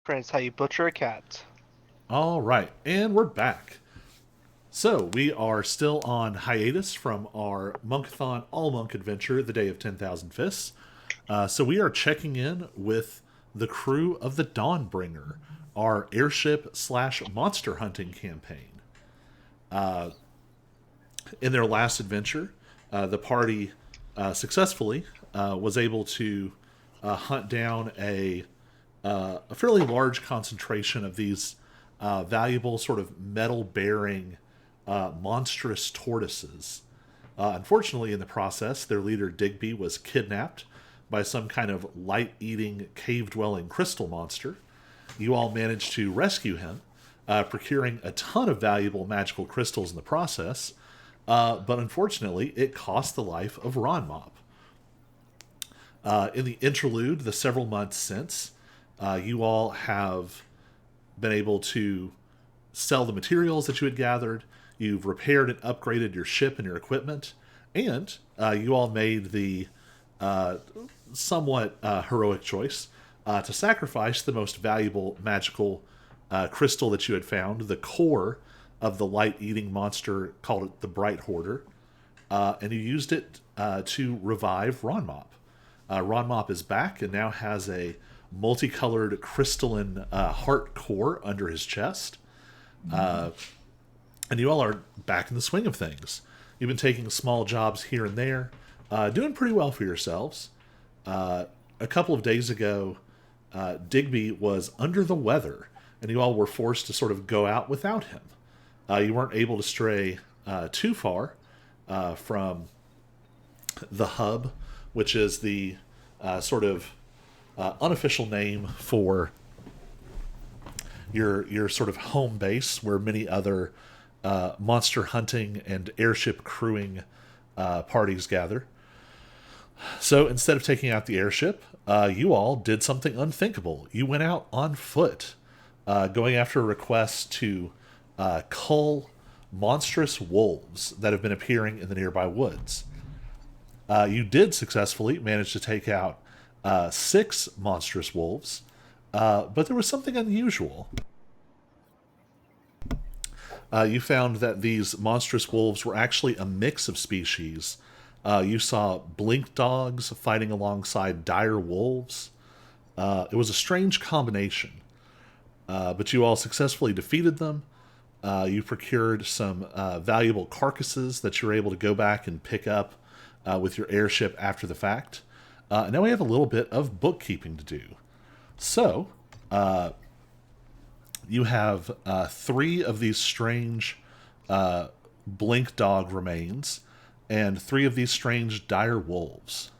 Prince, how you butcher a cat. All right, and we're back. So we are still on hiatus from our Monkathon All Monk adventure, the Day of 10,000 Fists. So we are checking in with the crew of the Dawnbringer, our airship slash monster hunting campaign. In their last adventure, the party successfully was able to hunt down a fairly large concentration of these valuable sort of metal bearing monstrous tortoises. Unfortunately, in the process, their leader Digby was kidnapped by some kind of light eating, cave dwelling crystal monster. You all managed to rescue him, procuring a ton of valuable magical crystals in the process, but unfortunately, it cost the life of Ronmop. In the interlude, the several months since, you all have been able to sell the materials that you had gathered. You've repaired and upgraded your ship and your equipment, and you all made the uh, somewhat heroic choice to sacrifice the most valuable magical crystal that you had found, the core of the light-eating monster, called it the Bright Hoarder, and you used it to revive Ronmop. Ronmop is back and now has a multicolored crystalline heart core under his chest. And you all are back in the swing of things. You've been taking small jobs here and there, doing pretty well for yourselves. A couple of days ago, Digby was under the weather, and you all were forced to sort of go out without him. You weren't able to stray too far from the hub, which is the sort of unofficial name for your sort of home base, where many other monster hunting and airship crewing parties gather. So instead of taking out the airship, you all did something unthinkable. You went out on foot, going after a request to cull monstrous wolves that have been appearing in the nearby woods. You did successfully manage to take out six monstrous wolves, but there was something unusual. You found that these monstrous wolves were actually a mix of species. You saw blink dogs fighting alongside dire wolves. It was a strange combination, but you all successfully defeated them. You procured some valuable carcasses that you were able to go back and pick up with your airship after the fact. And now we have a little bit of bookkeeping to do. So, you have three of these strange blink dog remains and three of these strange dire wolves.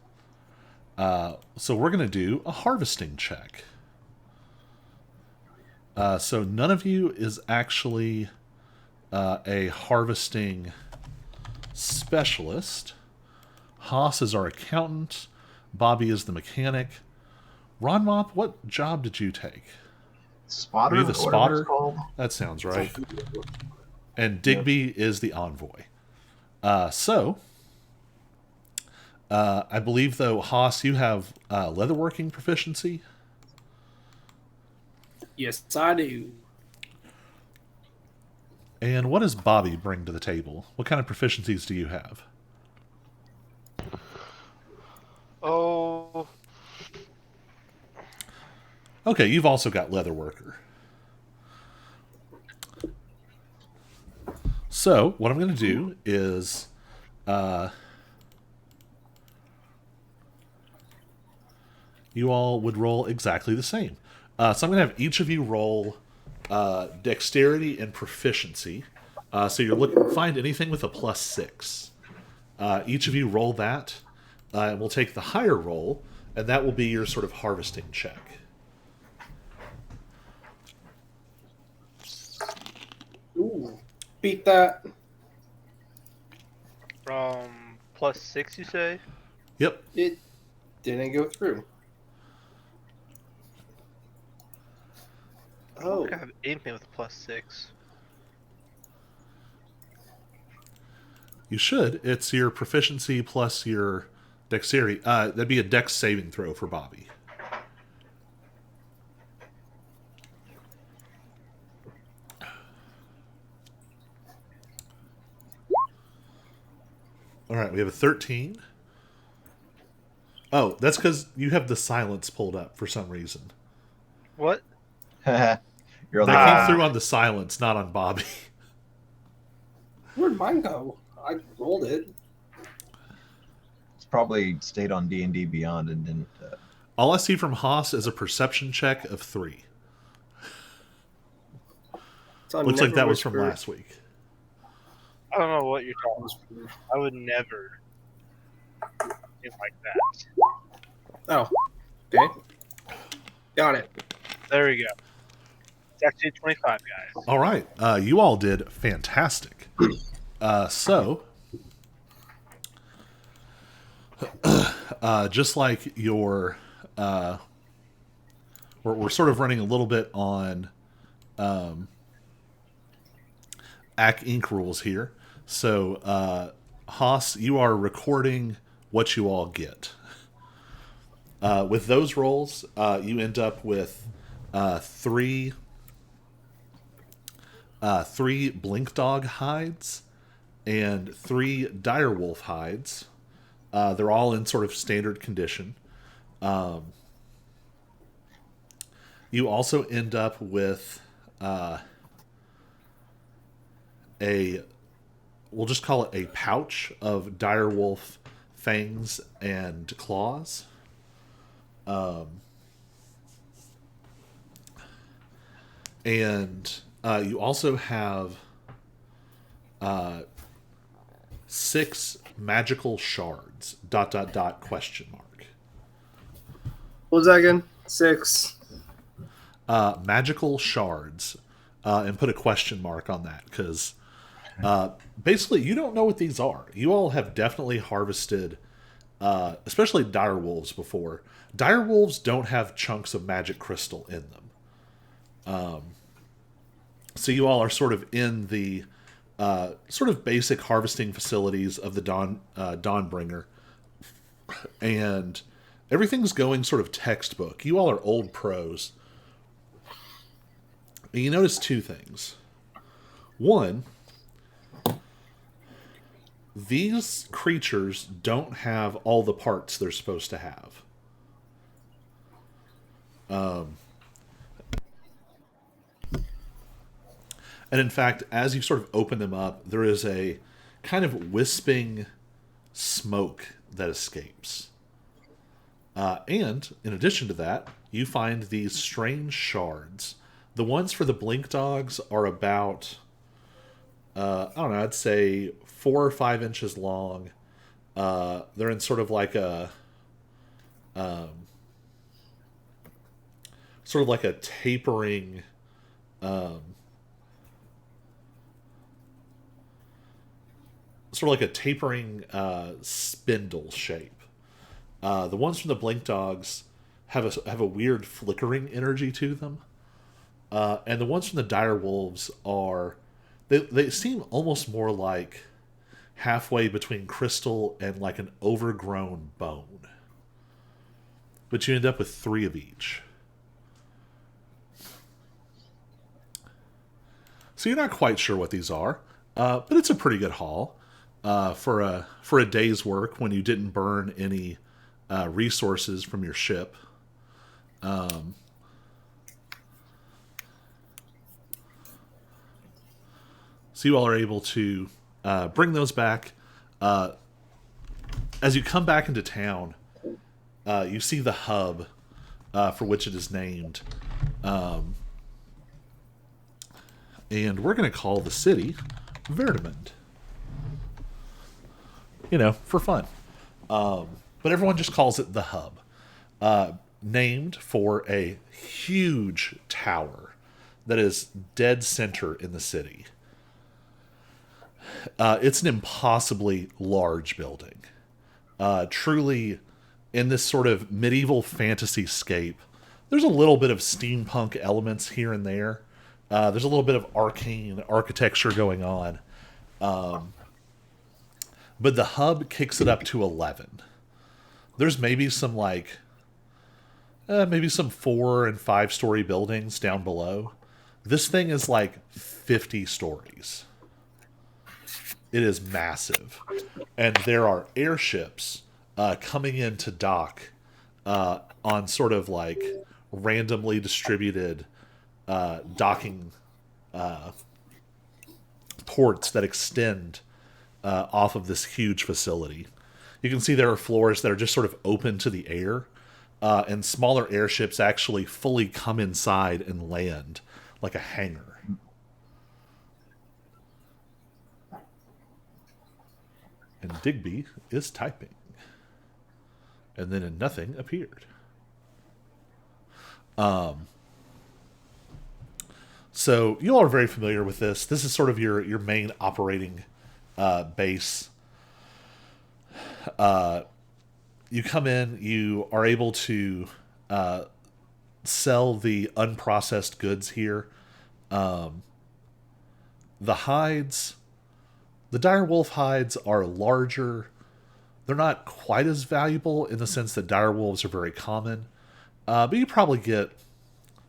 So we're going to do a harvesting check. So none of you is actually a harvesting specialist. Haas is our accountant. Bobby is the mechanic. Ron Mop, what job did you take? Were Spotter, you the or whatever it's spotter? called. That sounds right. It's And Yep. Digby is the envoy. So, I believe, though, Haas, you have leatherworking proficiency. Yes, I do. And what does Bobby bring to the table? What kind of proficiencies do you have? Oh, Okay, you've also got leatherworker. So, what I'm going to do is you all would roll exactly the same. So I'm going to have each of you roll dexterity and proficiency. So you're looking find anything with a +6. Each of you roll that, and we'll take the higher roll, and that will be your sort of harvesting check. Ooh, beat that. +6, you say? Yep. It didn't go through. I don't Oh, think I have anything with a +6. You should. It's your proficiency plus your dexterity. That'd be a dex saving throw for Bobby. All right, we have a 13. Oh, that's because you have the silence pulled up for some reason. What? You're on That the came wrong. through on the silence, not on Bobby. Where'd mine go? I rolled it. It's probably stayed on D&D Beyond and didn't. All I see from Haas is a perception check of 3. So Looks like that was from last week. I don't know what you're talking about. I would never do like that. Oh, okay. Got it. There we go. It's actually 25, guys. All right, you all did fantastic. So, just like your, we're sort of running a little bit on AC Inc. rules here. So, Haas, you are recording what you all get. With those rolls, you end up with three blink dog hides and 3 direwolf hides. They're all in sort of standard condition. You also end up with we'll just call it a pouch of direwolf fangs and claws. And you also have 6 magical shards. ... question mark. What was that again? 6. Magical shards. And put a question mark on that because basically you don't know what these are. You all have definitely harvested, especially direwolves before. Direwolves don't have chunks of magic crystal in them. So you all are sort of in the sort of basic harvesting facilities of the Dawnbringer. And everything's going sort of textbook. You all are old pros. And you notice 2 things. One, these creatures don't have all the parts they're supposed to have. And in fact, as you sort of open them up, there is a kind of wisping smoke that escapes. And in addition to that, you find these strange shards. The ones for the blink dogs are about, I don't know, I'd say 4 or 5 inches long. They're in sort of like a, tapering, spindle shape. The ones from the blink dogs have a weird flickering energy to them. And the ones from the dire wolves are they seem almost more like halfway between crystal and like an overgrown bone. But you end up with 3 of each. So you're not quite sure what these are, but it's a pretty good haul for a day's work when you didn't burn any resources from your ship. So you all are able to bring those back. As you come back into town, you see the hub for which it is named. And we're going to call the city Verdamund. You know, for fun. But everyone just calls it the hub. Named for a huge tower that is dead center in the city. It's an impossibly large building. Truly, in this sort of medieval fantasy scape, there's a little bit of steampunk elements here and there. There's a little bit of arcane architecture going on. But the hub kicks it up to 11. There's maybe some some 4 and 5 story buildings down below. This thing is like 50 stories. It is massive. And there are airships coming in to dock on sort of like randomly distributed docking ports that extend off of this huge facility. You can see there are floors that are just sort of open to the air, and smaller airships actually fully come inside and land like a hangar. And Digby is typing. And then nothing appeared. So you all are very familiar with this. This is sort of your main operating base. You come in, you are able to sell the unprocessed goods here. The hides, the direwolf hides are larger. They're not quite as valuable in the sense that direwolves are very common. But you probably get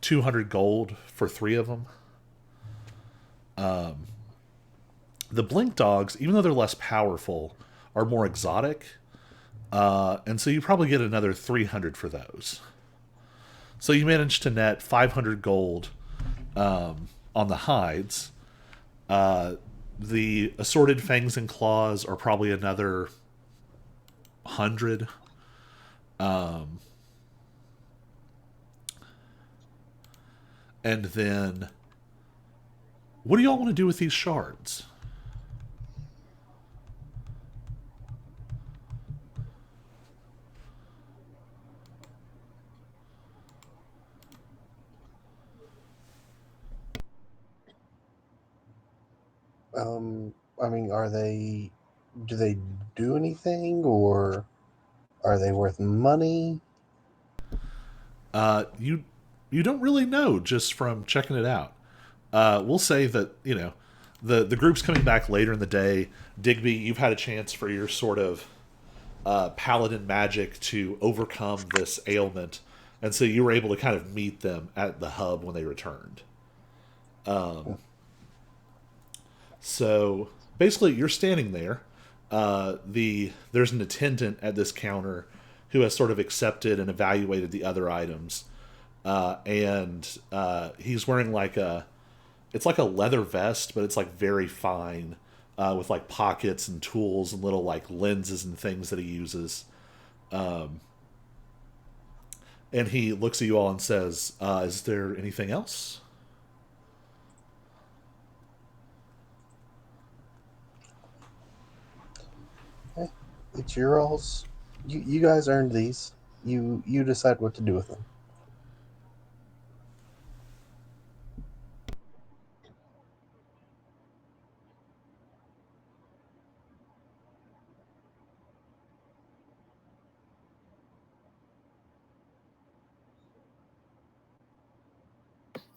200 gold for 3 of them. The blink dogs, even though they're less powerful, are more exotic. And so you probably get another 300 for those. So you manage to net 500 gold on the hides. The assorted fangs and claws are probably another 100. And then, what do y'all want to do with these shards? I mean, do they do anything, or are they worth money? You don't really know just from checking it out. We'll say that, the group's coming back later in the day. Digby, you've had a chance for your sort of paladin magic to overcome this ailment, and so you were able to kind of meet them at the hub when they returned. So basically, you're standing there. There's an attendant at this counter who has sort of accepted and evaluated the other items, and he's wearing it's like a leather vest, but it's like very fine, with like pockets and tools and little like lenses and things that he uses. And he looks at you all and says, "Is there anything else?" It's your all's. You guys earned these. You decide what to do with them.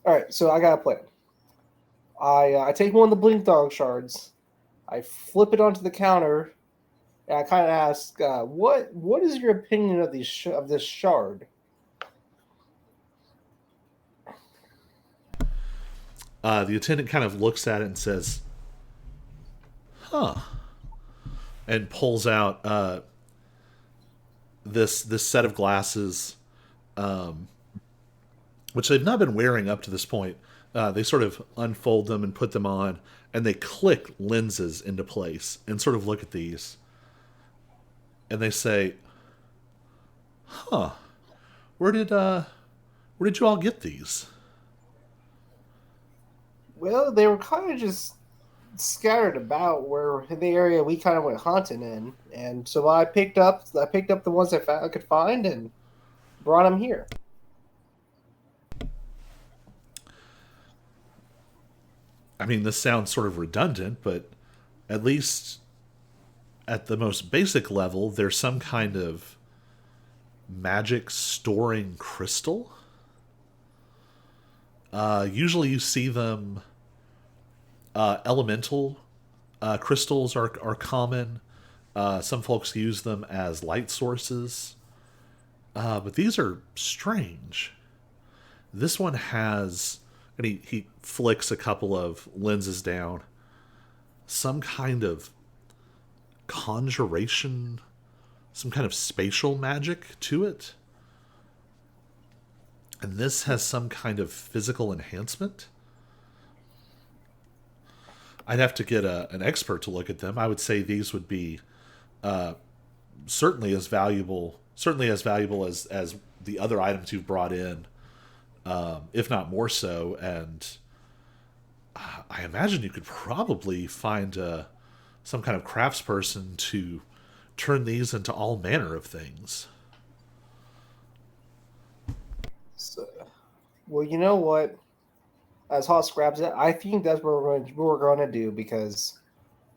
All right, so I got a plan. I take one of the blink dog shards, I flip it onto the counter, and I kind of ask, "What is your opinion of of this shard?" The attendant kind of looks at it and says, "Huh," and pulls out this set of glasses, which they've not been wearing up to this point. They sort of unfold them and put them on, and they click lenses into place and sort of look at these, and they say, "Huh, where did you all get these?" Well, they were kind of just scattered about where in the area we kind of went hunting in, and so I picked up the ones I could find and brought them here. I mean, this sounds sort of redundant, but at least at the most basic level, there's some kind of magic storing crystal. Usually you see them, elemental crystals are common. Some folks use them as light sources. But these are strange. This one has, and he flicks a couple of lenses down, some kind of conjuration, some kind of spatial magic to it. And this has some kind of physical enhancement. I'd have to get an expert to look at them. I would say these would be certainly as valuable as the other items you've brought in, if not more so. And I imagine you could probably find some kind of craftsperson to turn these into all manner of things. So, well, you know what? As Haas grabs it, I think that's what we're going to do, because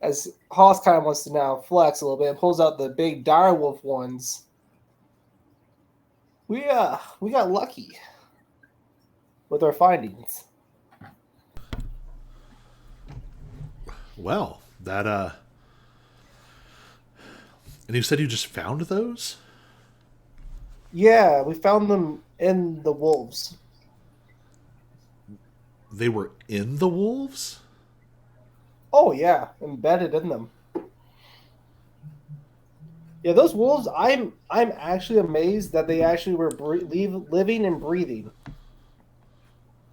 as Haas kind of wants to now flex a little bit and pulls out the big direwolf ones, we got lucky with our findings. Well, that and you said you just found those? Yeah, we found them in the wolves. They were in the wolves? Oh yeah, embedded in them. Yeah, those wolves. I'm actually amazed that they actually were living and breathing.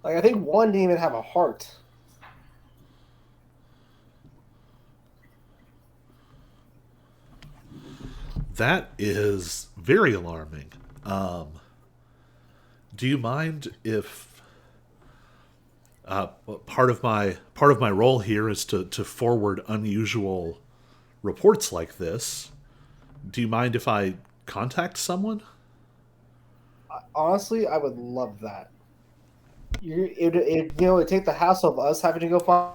Like, I think one didn't even have a heart. That is very alarming. Do you mind if part of my role here is to forward unusual reports like this? Do you mind if I contact someone? Honestly, I would love that. It'd take the hassle of us having to go find.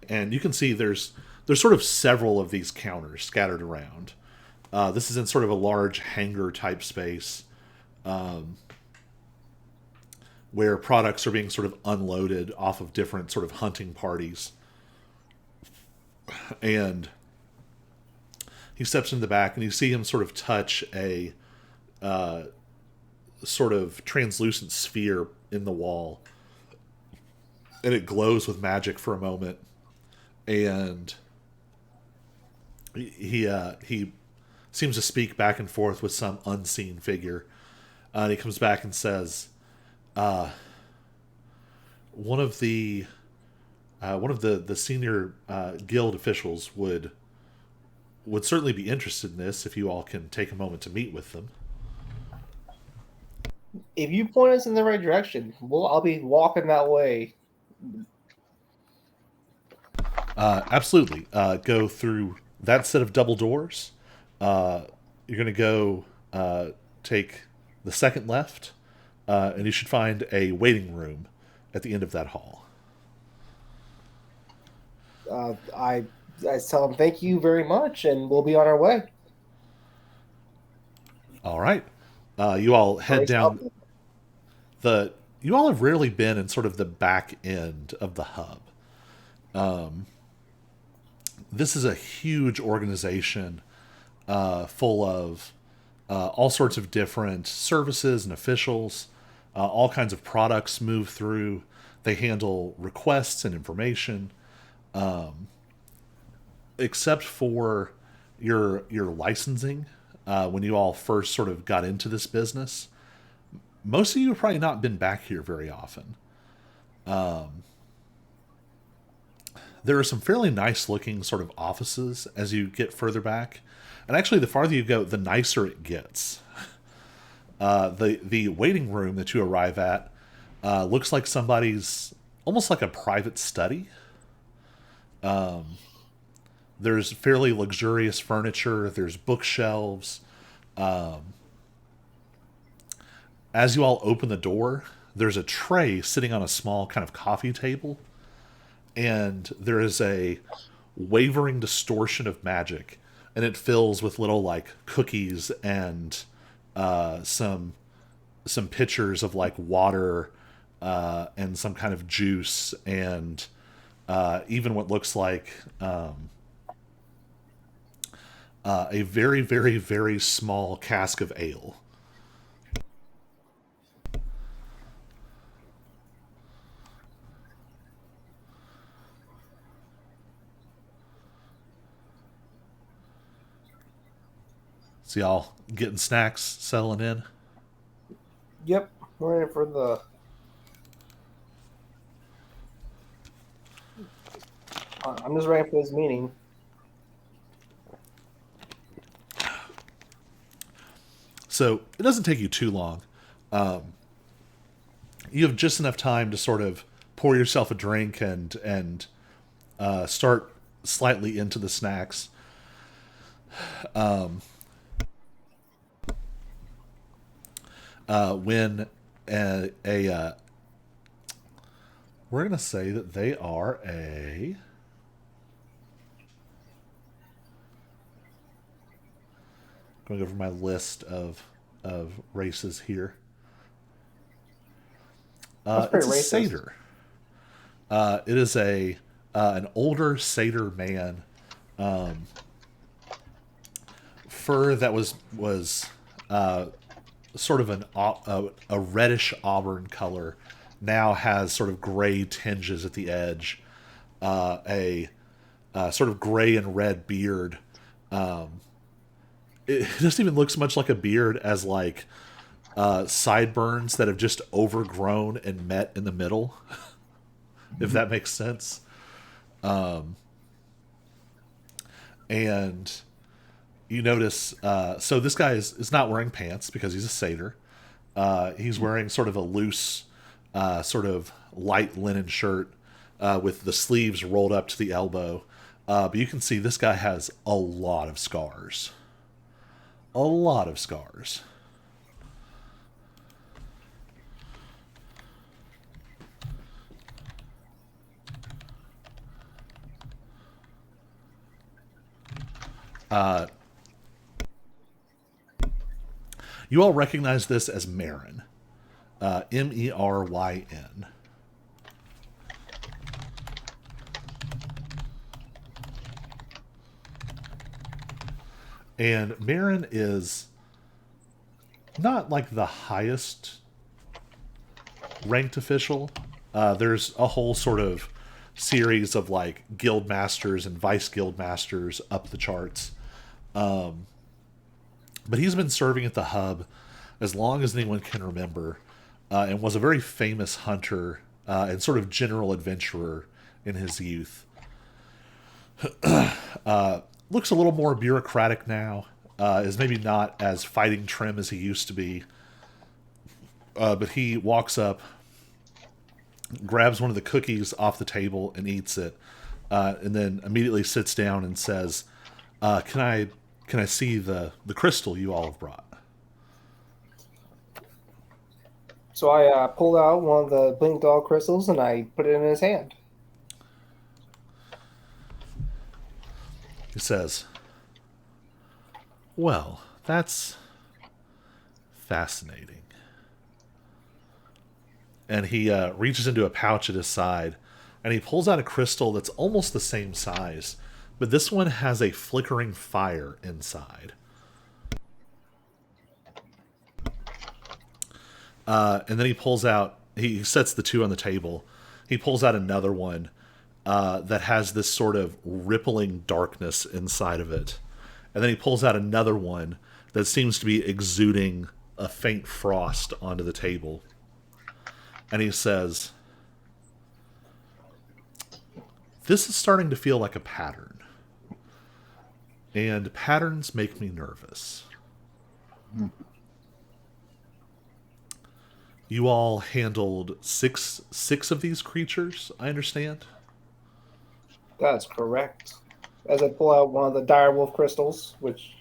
And you can see there's sort of several of these counters scattered around. This is in sort of a large hangar type space, where products are being sort of unloaded off of different sort of hunting parties. And he steps in the back, and you see him sort of touch a sort of translucent sphere in the wall, and it glows with magic for a moment. And he seems to speak back and forth with some unseen figure. And he comes back and says, one of the senior guild officials would certainly be interested in this if you all can take a moment to meet with them. If you point us in the right direction, I'll be walking that way. Absolutely. Go through that set of double doors. You're going to go take the second left, and you should find a waiting room at the end of that hall. I tell him thank you very much, and we'll be on our way. All right. You all head down. You all have rarely been in sort of the back end of the hub. This is a huge organization full of all sorts of different services and officials. All kinds of products move through. They handle requests and information. Except for your licensing, when you all first sort of got into this business, most of you have probably not been back here very often. There are some fairly nice looking sort of offices as you get further back. And actually, the farther you go, the nicer it gets. The waiting room that you arrive at looks like somebody's, almost like a private study. There's fairly luxurious furniture. There's bookshelves. As you all open the door, there's a tray sitting on a small kind of coffee table. And there is a wavering distortion of magic. And it fills with little, like, cookies and some pitchers of, like, water and some kind of juice and even what looks like a very, very, very small cask of ale. So y'all getting snacks, settling in. Yep, we're in for the. I'm just ready for this meeting. So it doesn't take you too long. You have just enough time to sort of pour yourself a drink and start slightly into the snacks. When we're gonna say that they are a. Going over my list of races here. That's It's pretty a racist. satyr. It is an older satyr man. Fur that was sort of a reddish auburn color, now has sort of gray tinges at the edge. A sort of gray and red beard. It doesn't even look so much like a beard as like sideburns that have just overgrown and met in the middle, if that makes sense. And you notice, so this guy is not wearing pants because he's a satyr. He's wearing sort of a loose, sort of light linen shirt with the sleeves rolled up to the elbow. But you can see this guy has a lot of scars. A lot of scars. You all recognize this as Marin. Meryn. And Marin is not like the highest ranked official. There's a whole sort of series of like guild masters and vice guild masters up the charts. But he's been serving at the hub as long as anyone can remember, and was a very famous hunter and sort of general adventurer in his youth. Looks a little more bureaucratic now, is maybe not as fighting trim as he used to be. But he walks up, grabs one of the cookies off the table and eats it, and then immediately sits down and says, can I see the crystal you all have brought? So I pulled out one of the blink dog crystals and I put it in his hand. He says, well, that's fascinating. And he reaches into a pouch at his side, and he pulls out a crystal that's almost the same size, but this one has a flickering fire inside. And then he sets the two on the table. He pulls out another one that has this sort of rippling darkness inside of it. And then he pulls out another one that seems to be exuding a faint frost onto the table. And he says, this is starting to feel like a pattern. And patterns make me nervous. You all handled six of these creatures, I understand? That's correct. As I pull out one of the direwolf crystals, which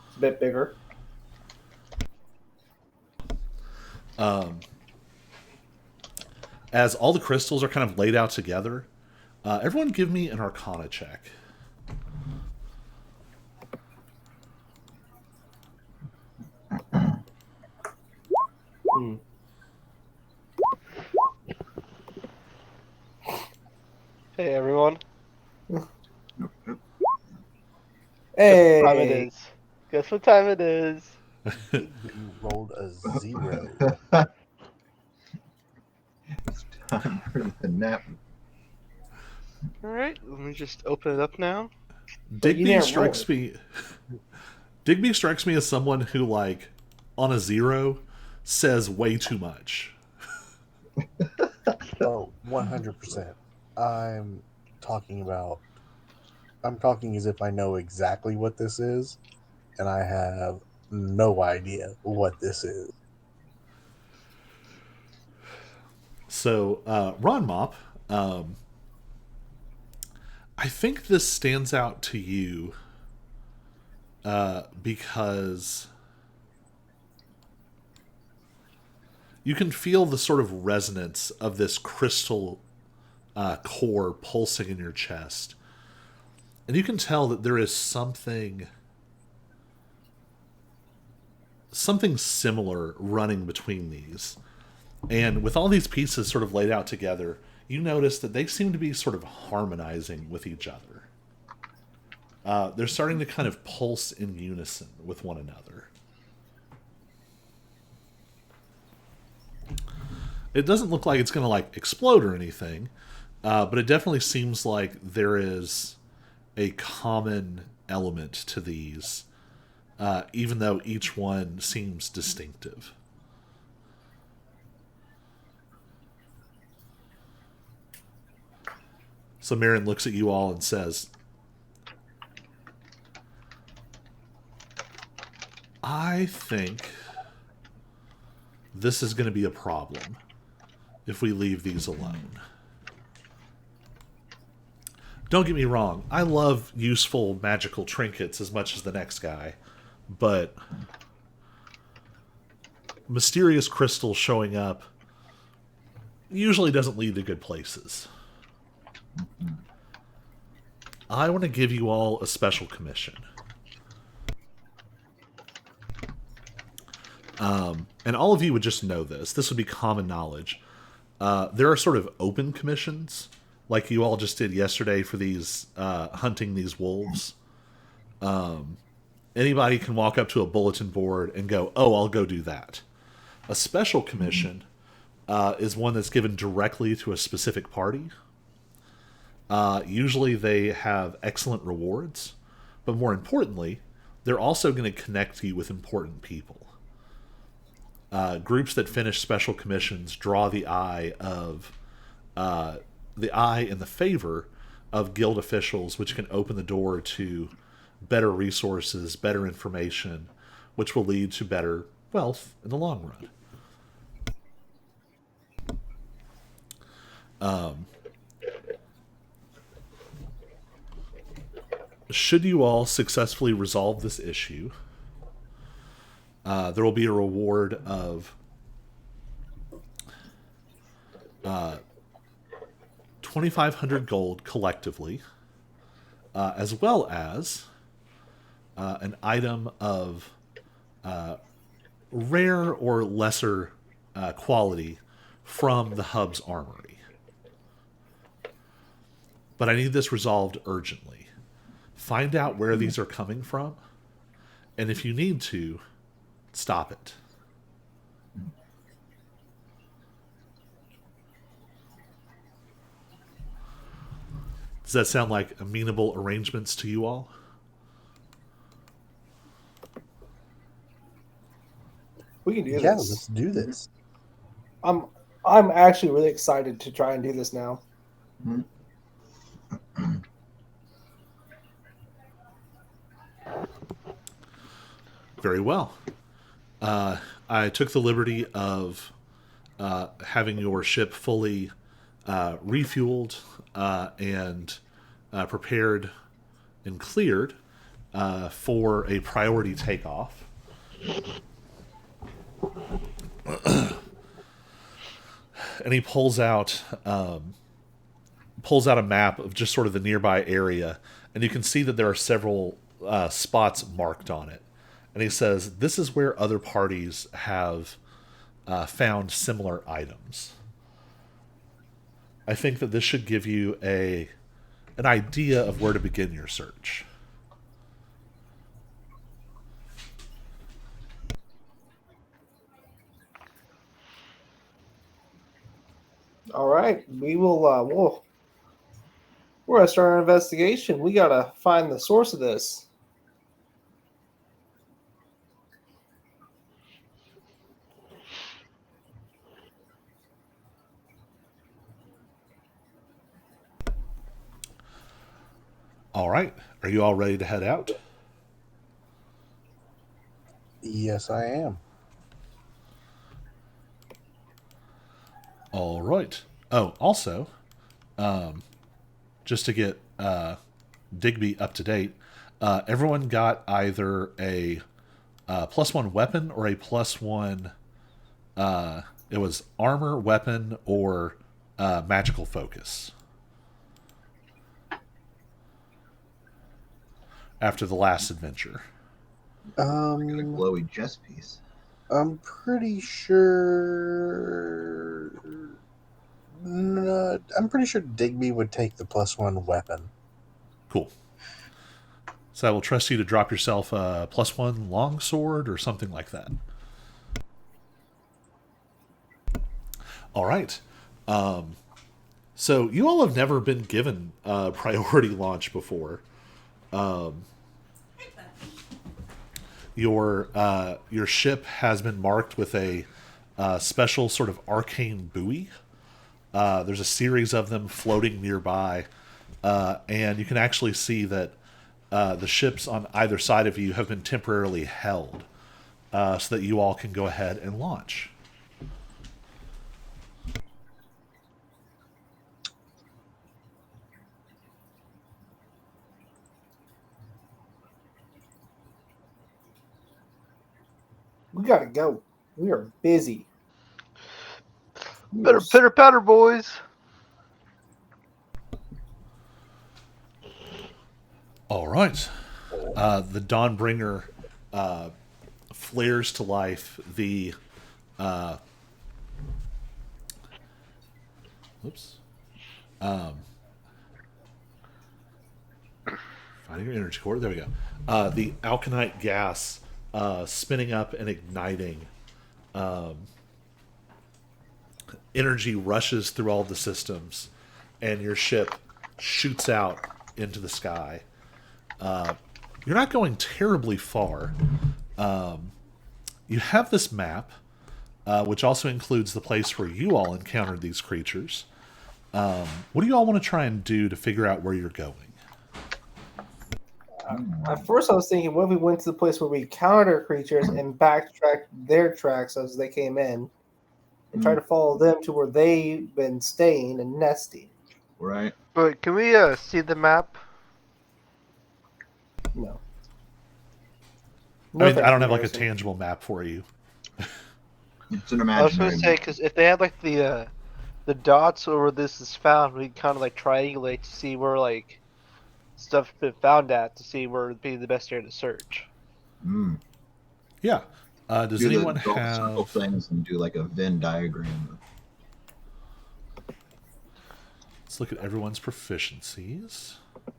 is a bit bigger. As all the crystals are kind of laid out together, everyone give me an Arcana check. Hey everyone. Hey! Guess what time it is? Guess what time it is? You rolled a 0. It's time for the nap. Alright, let me just open it up now. Digby didn't strikes roll. me. Digby strikes me as someone who, like, on a 0, says way too much. Oh, 100%. I'm talking about. I'm talking as if I know exactly what this is, and I have no idea what this is. So, Ron Mop, I think this stands out to you because you can feel the sort of resonance of this crystal core pulsing in your chest. And you can tell that there is something similar running between these. And with all these pieces sort of laid out together, you notice that they seem to be sort of harmonizing with each other. They're starting to kind of pulse in unison with one another. It doesn't look like it's going to like explode or anything, but it definitely seems like there is a common element to these, even though each one seems distinctive. So Marin looks at you all and says, I think this is going to be a problem if we leave these alone. Don't get me wrong, I love useful magical trinkets as much as the next guy, but mysterious crystals showing up usually doesn't lead to good places. I want to give you all a special commission. And all of you would just know this. This would be common knowledge. There are sort of open commissions, like you all just did yesterday for these hunting these wolves. Anybody can walk up to a bulletin board and go, oh, I'll go do that. A special commission is one that's given directly to a specific party. Usually they have excellent rewards, but more importantly, they're also going to connect you with important people. Groups that finish special commissions draw the eye and the favor of guild officials, which can open the door to better resources, better information, which will lead to better wealth in the long run. Should you all successfully resolve this issue, there will be a reward of 2,500 gold collectively, as well as an item of rare or lesser quality from the hub's armory. But I need this resolved urgently. Find out where these are coming from, and if you need to, stop it. Does that sound like amenable arrangements to you all? We can do Yeah, this. let's do this. I'm actually really excited to try and do this now. Mhm. Very well. I took the liberty of having your ship fully refueled and prepared and cleared for a priority takeoff. And he pulls out a map of just sort of the nearby area, and you can see that there are several spots marked on it. And he says, this is where other parties have found similar items. I think that this should give you an idea of where to begin your search. All right, we will. We're gonna start our investigation. We gotta find the source of this. All right. Are you all ready to head out? Yes, I am. All right. Oh, also, just to get Digby up to date, everyone got either a +1 weapon or a +1. It was armor, weapon, or magical focus after the last adventure. Got a Um, glowy chest piece. I'm pretty sure. No, I'm pretty sure Digby would take the +1 weapon. Cool. So I will trust you to drop yourself a +1 longsword or something like that. All right. So you all have never been given priority launch before. Your ship has been marked with a special sort of arcane buoy. There's a series of them floating nearby, and you can actually see that the ships on either side of you have been temporarily held, so that you all can go ahead and launch. We gotta go. We are busy. We Better are pitter patter, boys. All right. The Dawnbringer flares to life. The oops. Finding your energy core. There we go. The alkanite gas spinning up and igniting. Energy rushes through all the systems, and your ship shoots out into the sky. You're not going terribly far. You have this map, which also includes the place where you all encountered these creatures. What do you all want to try and do to figure out where you're going? At first, I was thinking, what if we went to the place where we counter creatures and backtracked their tracks as they came in, and try to follow them to where they've been staying and nesting? Right. But can we see the map? No. I mean, thank I don't you, have like a Harrison. tangible map for you. It's an I was imaginary. gonna say because if they had like the dots or where this is found, we kind of like triangulate to see where like stuff's been found at to see where would be the best area to search. Mm. Yeah. Does Do anyone the golf circle have? things and do like a Venn diagram. Let's look at everyone's proficiencies.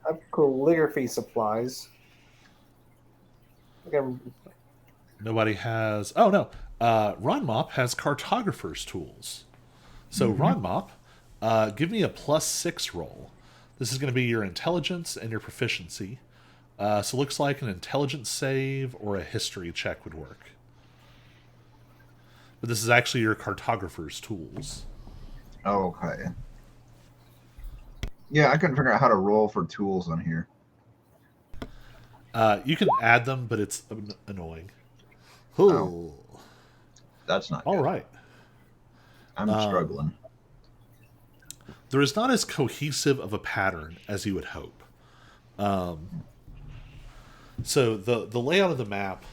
I have calligraphy supplies. Okay, Nobody has. Oh no. Ron Mop has cartographer's tools. So Ron Mop, give me a +6 roll. This is going to be your intelligence and your proficiency. So it looks like an intelligence save or a history check would work. But this is actually your cartographer's tools. Oh, okay. Yeah, I couldn't figure out how to roll for tools on here. You can add them, but it's annoying. Oh. That's not All good. right. I'm struggling. There is not as cohesive of a pattern as you would hope. So the layout of the map,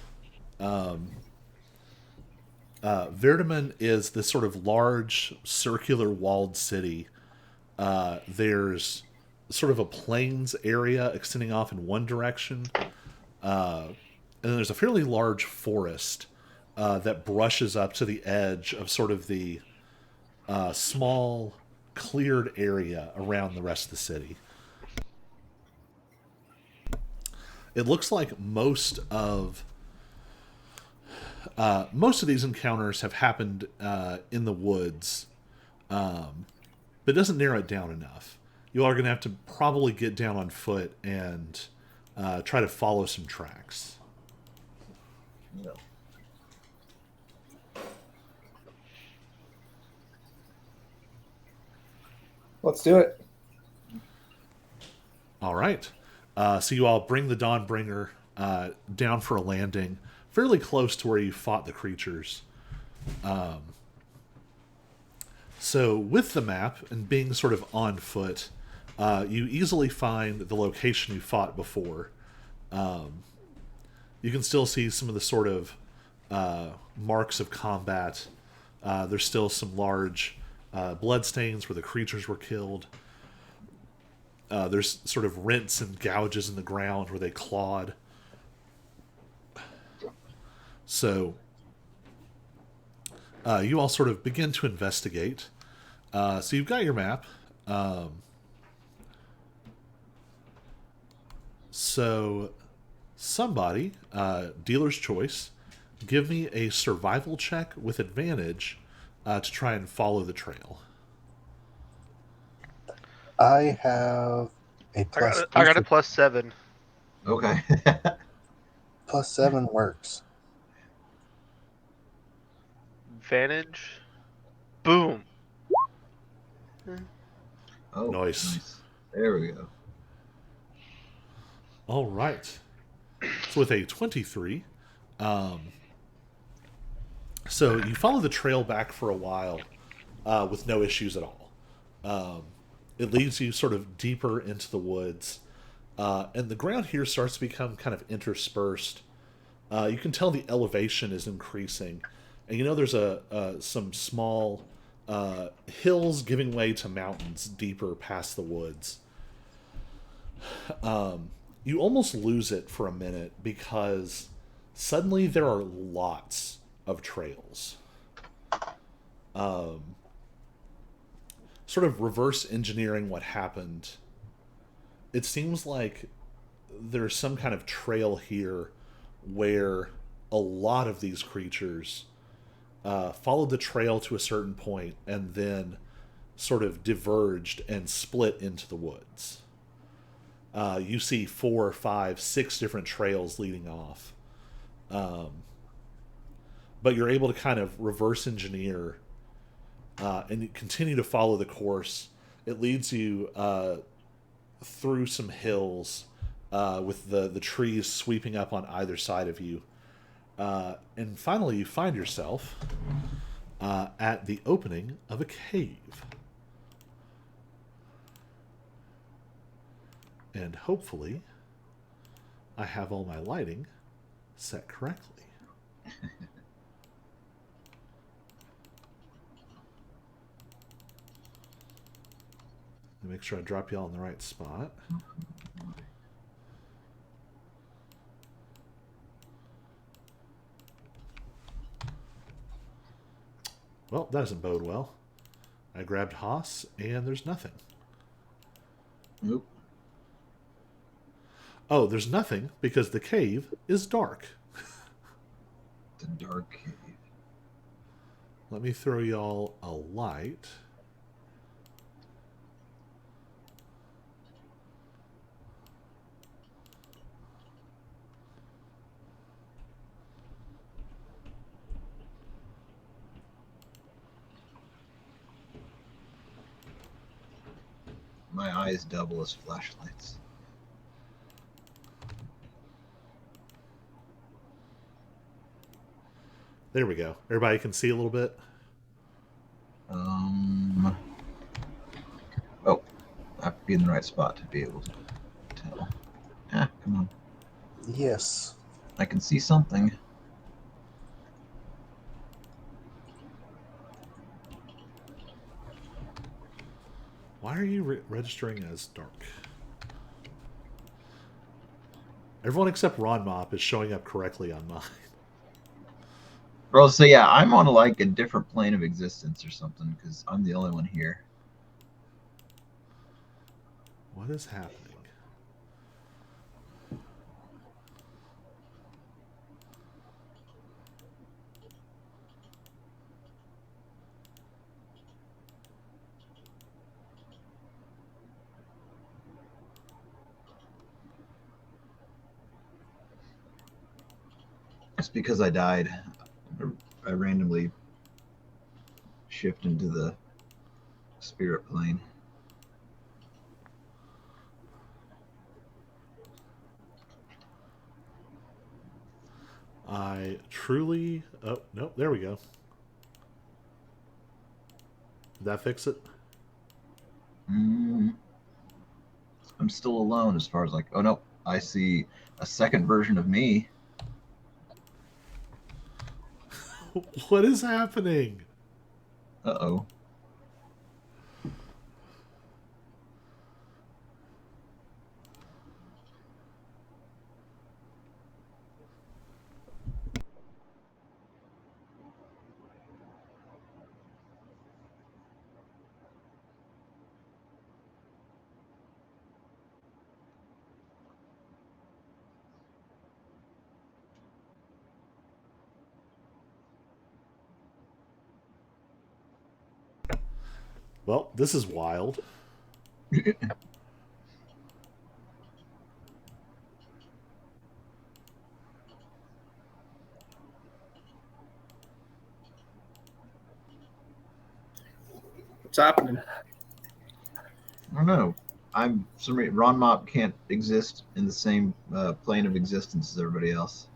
Verdaman is this sort of large circular walled city. There's sort of a plains area extending off in one direction, and then there's a fairly large forest that brushes up to the edge of sort of the small cleared area around the rest of the city. It looks like most of these encounters have happened in the woods, but it doesn't narrow it down enough. You all are going to have to probably get down on foot and try to follow some tracks. No. let's do it. All right. So you all bring the Dawnbringer down for a landing, fairly close to where you fought the creatures. So with the map and being sort of on foot, you easily find the location you fought before. You can still see some of the sort of marks of combat. There's still some large bloodstains where the creatures were killed. There's sort of rents and gouges in the ground where they clawed. So you all sort of begin to investigate. So you've got your map. So somebody, dealer's choice, give me a survival check with advantage to try and follow the trail. I have a I got a +7. Okay. +7 works. Advantage. Boom. Oh, Nice. There we go. All right. So with a 23, so you follow the trail back for a while with no issues at all. It leads you sort of deeper into the woods, and the ground here starts to become kind of interspersed. You can tell the elevation is increasing, and you know there's some small hills giving way to mountains deeper past the woods. You almost lose it for a minute because suddenly there are lots of trails. Sort of reverse engineering what happened. It seems like there's some kind of trail here where a lot of these creatures followed the trail to a certain point and then sort of diverged and split into the woods. You see 4, 5, 6 different trails leading off. But you're able to kind of reverse engineer and you continue to follow the course. It leads you through some hills with the trees sweeping up on either side of you. And finally, you find yourself at the opening of a cave. And hopefully, I have all my lighting set correctly. Let me make sure I drop y'all in the right spot. Well, that doesn't bode well. I grabbed Haas, and there's nothing. Nope. Oh, there's nothing because the cave is dark. The dark cave. Let me throw y'all a light. My eyes double as flashlights. There we go. Everybody can see a little bit. Oh, I have to be in the right spot to be able to tell. Ah, come on. Yes. I can see something. Why are you registering as dark? Everyone except Ron Mop is showing up correctly on mine. Bro, so yeah, I'm on like a different plane of existence or something because I'm the only one here. What is happening? It's because I died. I randomly shift into the spirit plane. I truly. Oh, no, there we go. Did that fix it? Mm, I'm still alone as far as like. Oh no, I see a second version of me. What is happening? Uh-oh. Well, this is wild. What's happening? I don't know. I'm some Ron Mop can't exist in the same plane of existence as everybody else.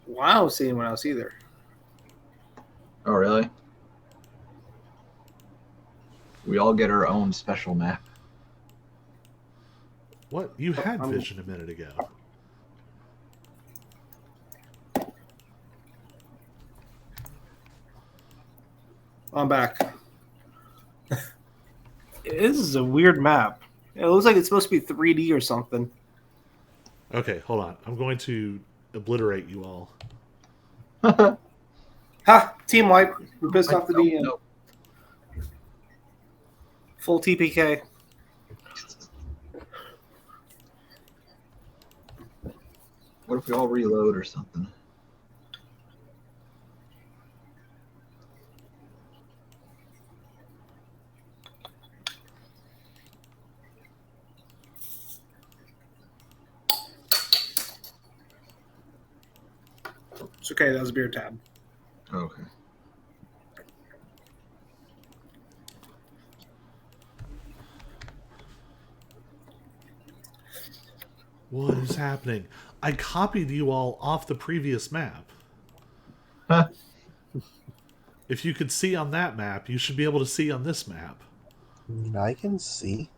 Well, I don't see anyone else either. Oh really? We all get our own special map. What? You had I'm- vision a minute ago. I'm back. This is a weird map. It looks like it's supposed to be 3D or something. Okay, hold on. I'm going to obliterate you all. Ha! Team wipe. We pissed off the Nope, DM. nope. Full TPK. What if we all reload or something? It's okay. That was a beer tab. Okay. What is happening? I copied you all off the previous map. Huh. If you could see on that map, you should be able to see on this map. I can see.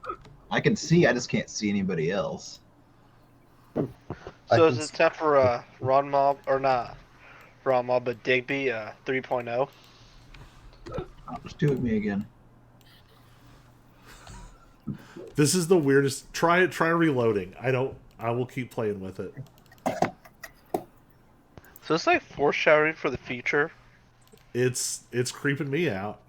I can see, I just can't see anybody else. I So can is it see. time for Ron Mob or not Ron Mob but Digby 3.0? Oh, just do it me again. This is the weirdest. Try reloading. I will keep playing with it. So it's like foreshadowing for the future. It's creeping me out.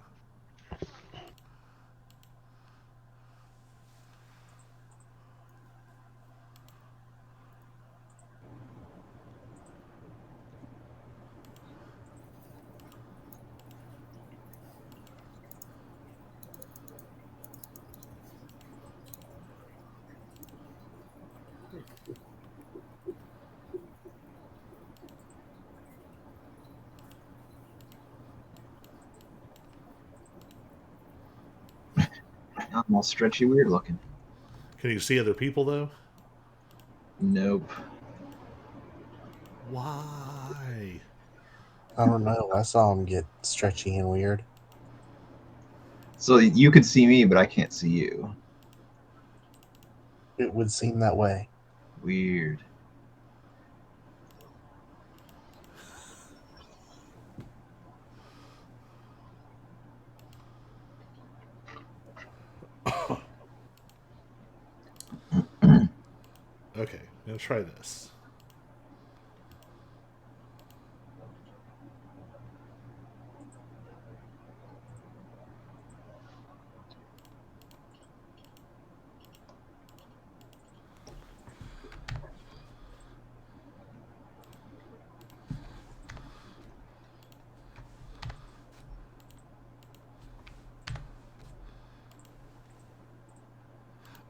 I'm all stretchy weird looking. Can you see other people though? Nope. Why? I don't know. I saw him get stretchy and weird. So you could see me, but I can't see you. It would seem that way. Weird. Okay, now try this.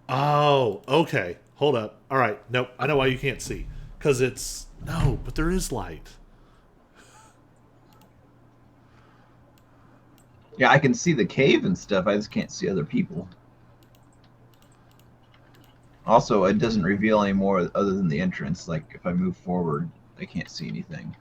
Oh, okay. Hold up. All right. Nope. I know why you can't see. Because it's. No, but there is light. Yeah, I can see the cave and stuff. I just can't see other people. Also, it doesn't reveal any more other than the entrance. Like, if I move forward, I can't see anything.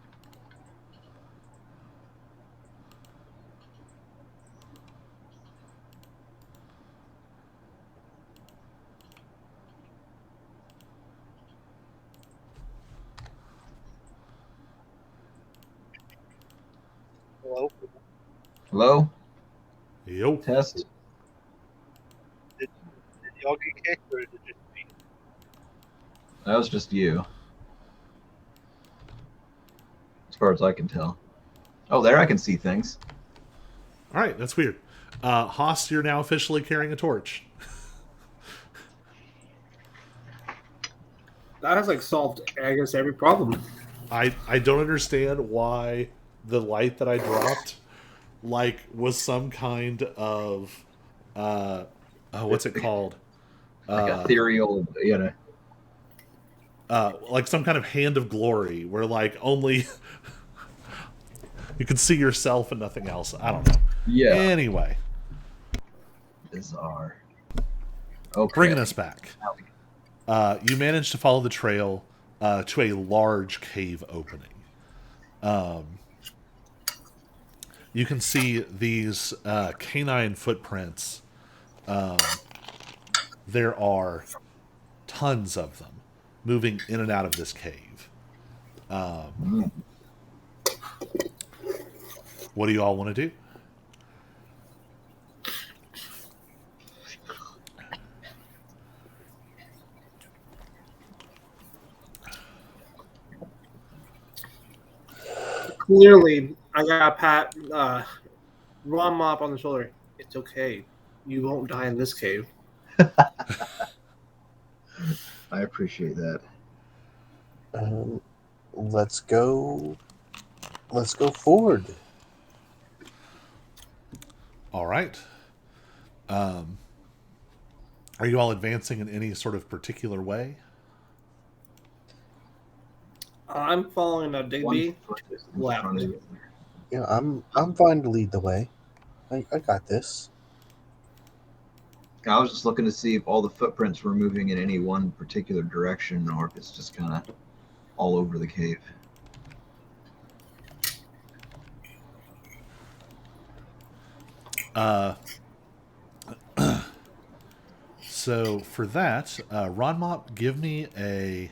Hello? Hello? Yo. Test? Did y'all get kicked or did it just me? That was just you, as far as I can tell. Oh, there I can see things. All right, that's weird. Haas, you're now officially carrying a torch. That has like solved, I guess, every problem. I don't understand why the light that I dropped like was some kind of what's it called? Like ethereal, Like some kind of hand of glory where like only you can see yourself and nothing else. I don't know. yeah, Anyway, bizarre. Okay. bringing us back. Now we- You managed to follow the trail to a large cave opening. You can see these canine footprints. There are tons of them moving in and out of this cave. Mm. What do you all want to do? Clearly, I got pat Ron Mop on the shoulder. It's okay. You won't die in this cave. I appreciate that. Um, let's go. Let's go forward. All right. Are you all advancing in any sort of particular way? I'm following a Digby Foot is in left. front of you. Yeah, I'm fine to lead the way. I got this. I was just looking to see if all the footprints were moving in any one particular direction or if it's just kind of all over the cave. So for that, Ronmop, give me a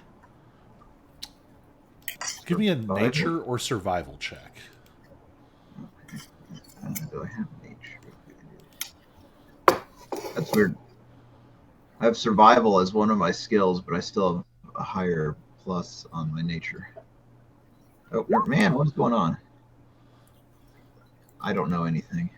Survival? nature or survival check. Do I have nature? That's weird. I have survival as one of my skills, but I still have a higher plus on my nature. Oh man, what's going on? I don't know anything.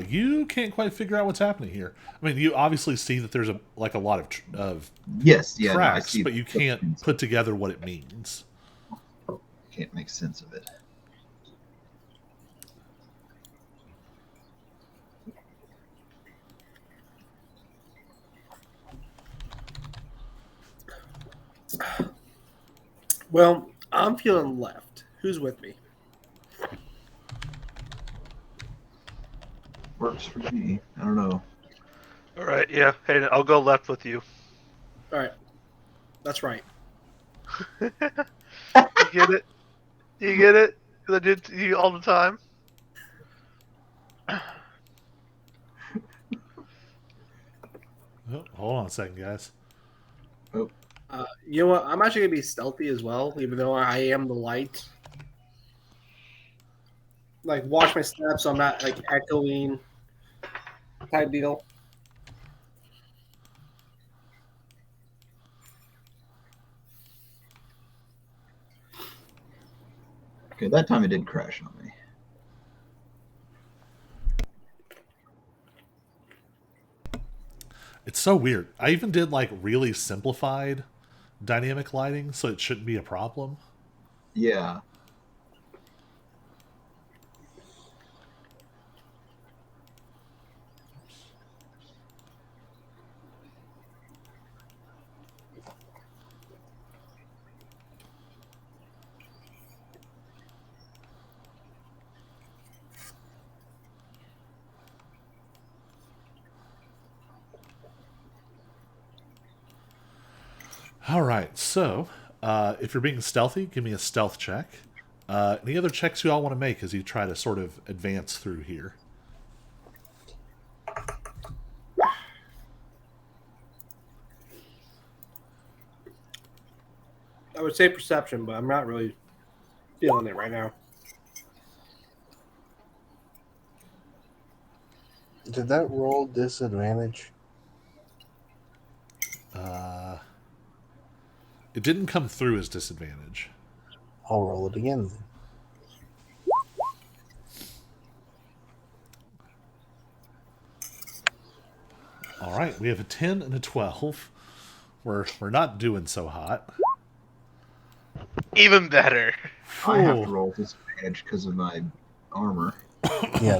You can't quite figure out what's happening here. I mean, you obviously see that there's a lot of Yes, yeah, no, I tracks, see. but you can't put together what it means. Can't make sense of it. Well, I'm feeling left. Who's with me? Works for me. I don't know. All right, yeah. Hey, I'll go left with you. All right. That's right. You get it? You get it? 'Cause I do it to you all the time. Oh, hold on a second, guys. Oh, You know what? I'm actually gonna be stealthy as well, even though I am the light. Like, watch my steps, so I'm not like echoing type deal. okay. That time it did crash on me. It's so weird. I even did like really simplified dynamic lighting, so it shouldn't be a problem. Yeah. All right, so If you're being stealthy, give me a stealth check. Any other checks you all want to make as you try to sort of advance through here? I would say perception, but I'm not really feeling it right now. Did that roll disadvantage? It didn't come through as disadvantage. I'll roll it again then. All right, we have a 10 and a 12. We're not doing so hot. Even better. I have to Phew. roll disadvantage because of my armor. Yeah,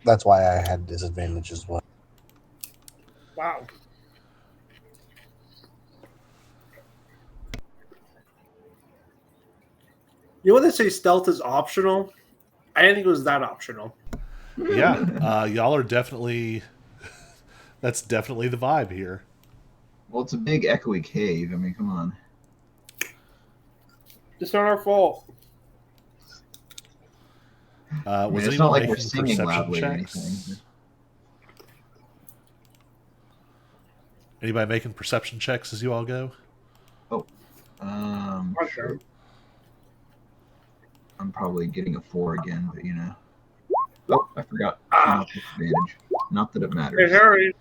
that's why I had disadvantage as well. Wow. You know when they say stealth is optional? I didn't think it was that optional. Yeah, y'all are definitely. That's definitely the vibe here. Well, it's a big echoey cave. I mean, come on. It's not our fault. I mean, Was it's not anyone like we're making singing perception loudly or checks? anything. Anybody making perception checks as you all go? Sure. I'm probably getting a 4 again, but you know. Oh, I forgot. Not disadvantage. Not that it Hey, matters. Harry.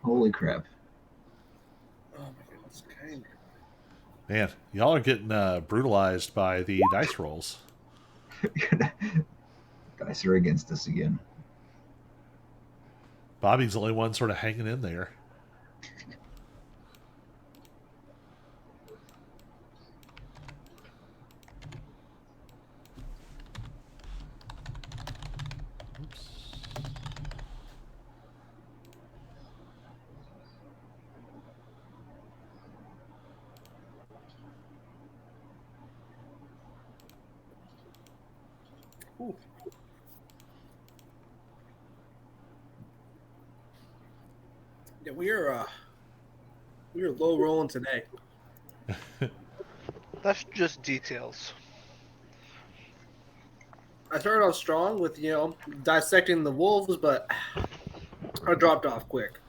Holy crap. Oh my goodness. Okay. Man, y'all are getting brutalized by the dice rolls. Dice are against us again. Bobby's the only one sort of hanging in there. Oops. Ooh. Yeah, we are low rolling today. That's just details. I started off strong with dissecting the wolves, but I dropped off quick.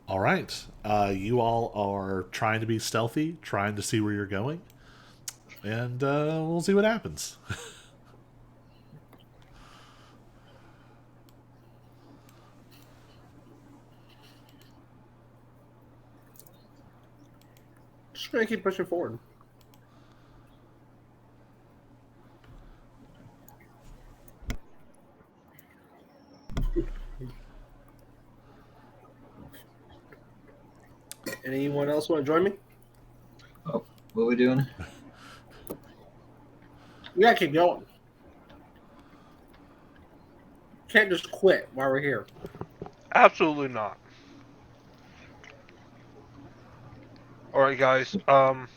All right. You all are trying to be stealthy, trying to see where you're going. And we'll see what happens. Just gonna keep pushing forward. Anyone else want to join me? Oh, what are we doing? We gotta keep going. Can't just quit while we're here. Absolutely not. Alright, guys. Like a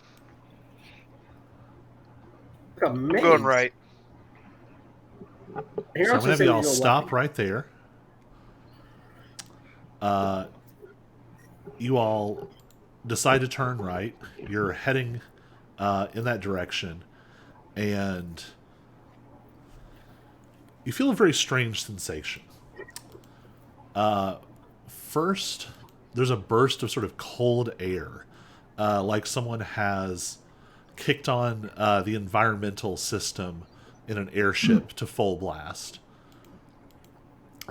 I'm maze. going right. Here So I'm else going to have say you we all go stop left. right there. You all decide to turn right. You're heading in that direction. And you feel a very strange sensation. First, there's a burst of sort of cold air, like someone has kicked on the environmental system in an airship to full blast.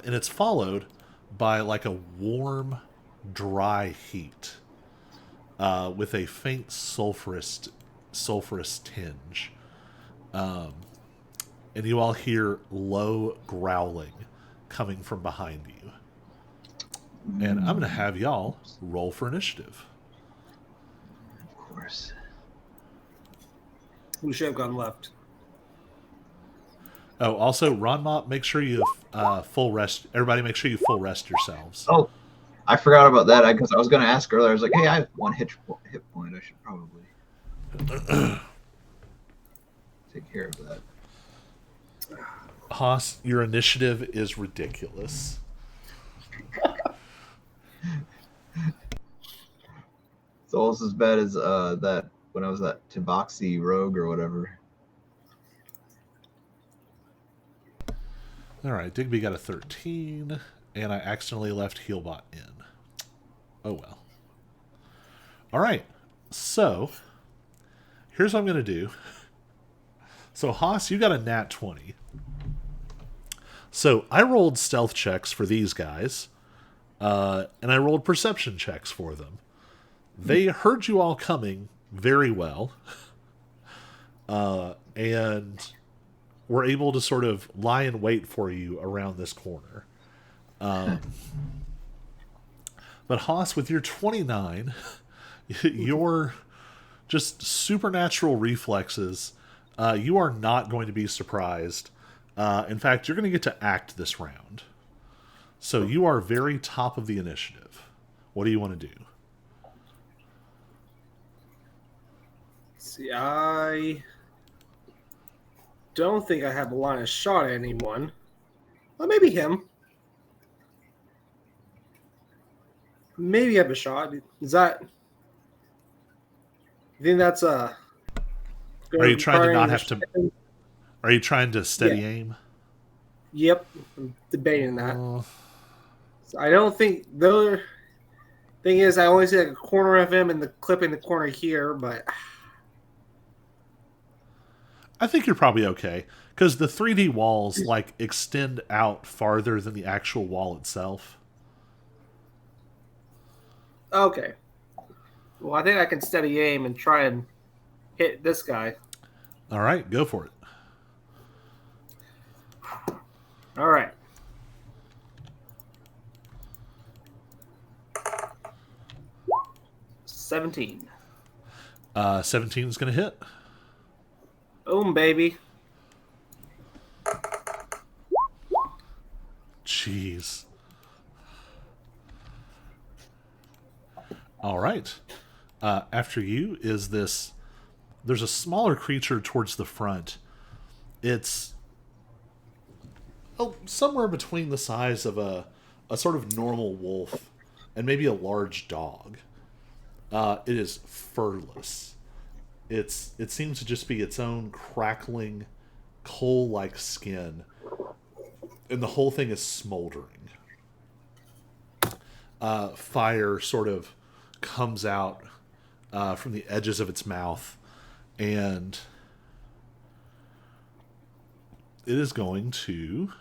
And it's followed by like a warm, dry heat with a faint sulfurous tinge. And you all hear low growling coming from behind you. And I'm going to have y'all roll for initiative. Of course. We should have gone left. Oh, also, Ron Mop, make sure you full rest. Everybody, make sure you full rest yourselves. Oh, I forgot about that because I was going to ask earlier. I was like, hey, I have 1 hit point. I should probably take care of that. Haas, your initiative is ridiculous. It's almost as bad as that when I was at Tabaxi Rogue or whatever. All right, Digby got a 13, and I accidentally left Healbot in. Oh well. All right, so here's what I'm going to do. So, Haas, you got a nat 20. So, I rolled stealth checks for these guys, and I rolled perception checks for them. They heard you all coming very well, and were able to sort of lie in wait for you around this corner. But Haas, with your 29, your just supernatural reflexes, you are not going to be surprised. In fact, you're going to get to act this round. So you are very top of the initiative. What do you want to do? See, I don't think I have a line of shot at anyone. Well, maybe him. Maybe I have a shot. Is that? You think that's Are you trying to not have to? to? Are you trying to steady Yeah. aim? Yep, I'm debating that. So I don't think the other thing is I only see like a corner of him and the clip in the corner here, but I think you're probably okay because the 3D walls like extend out farther than the actual wall itself. okay. Well, I think I can steady aim and try and hit this guy. All right, go for it. All right. $17. 17 is going to hit. Boom, baby. Jeez. All right. After you is this. There's a smaller creature towards the front. It's somewhere between the size of a sort of normal wolf and maybe a large dog. It is furless. It seems to just be its own crackling, coal-like skin, and the whole thing is smoldering. Fire sort of comes out from the edges of its mouth, and it is going to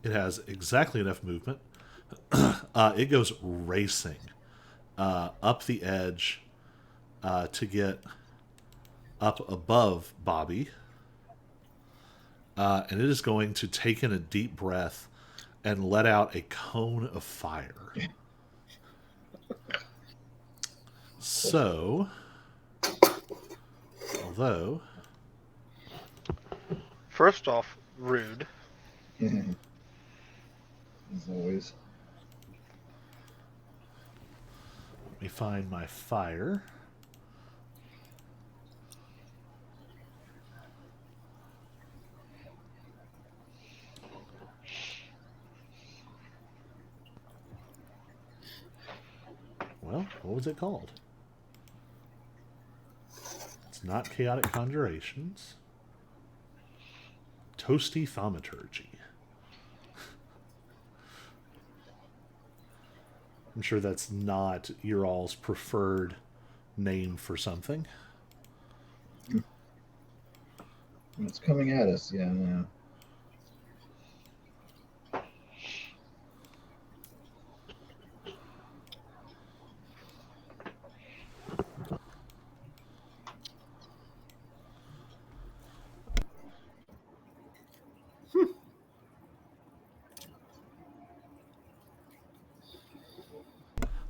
it has exactly enough movement. It goes racing up the edge to get up above Bobby. And it is going to take in a deep breath and let out a cone of fire. So, although... First off, rude. As always. Let me find my fire. Well, what was it called? It's not Chaotic Conjurations. Toasty Thaumaturgy. I'm sure that's not your all's preferred name for something. It's coming at us, yeah.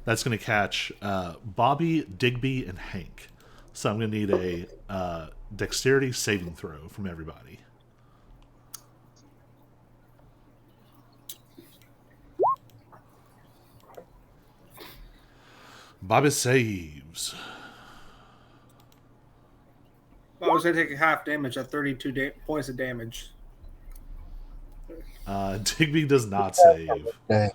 That's going to catch Bobby, Digby, and Hank. So I'm going to need a dexterity saving throw from everybody. Bobby saves. I was going to take half damage at 32 points of damage. Digby does not save. Dang.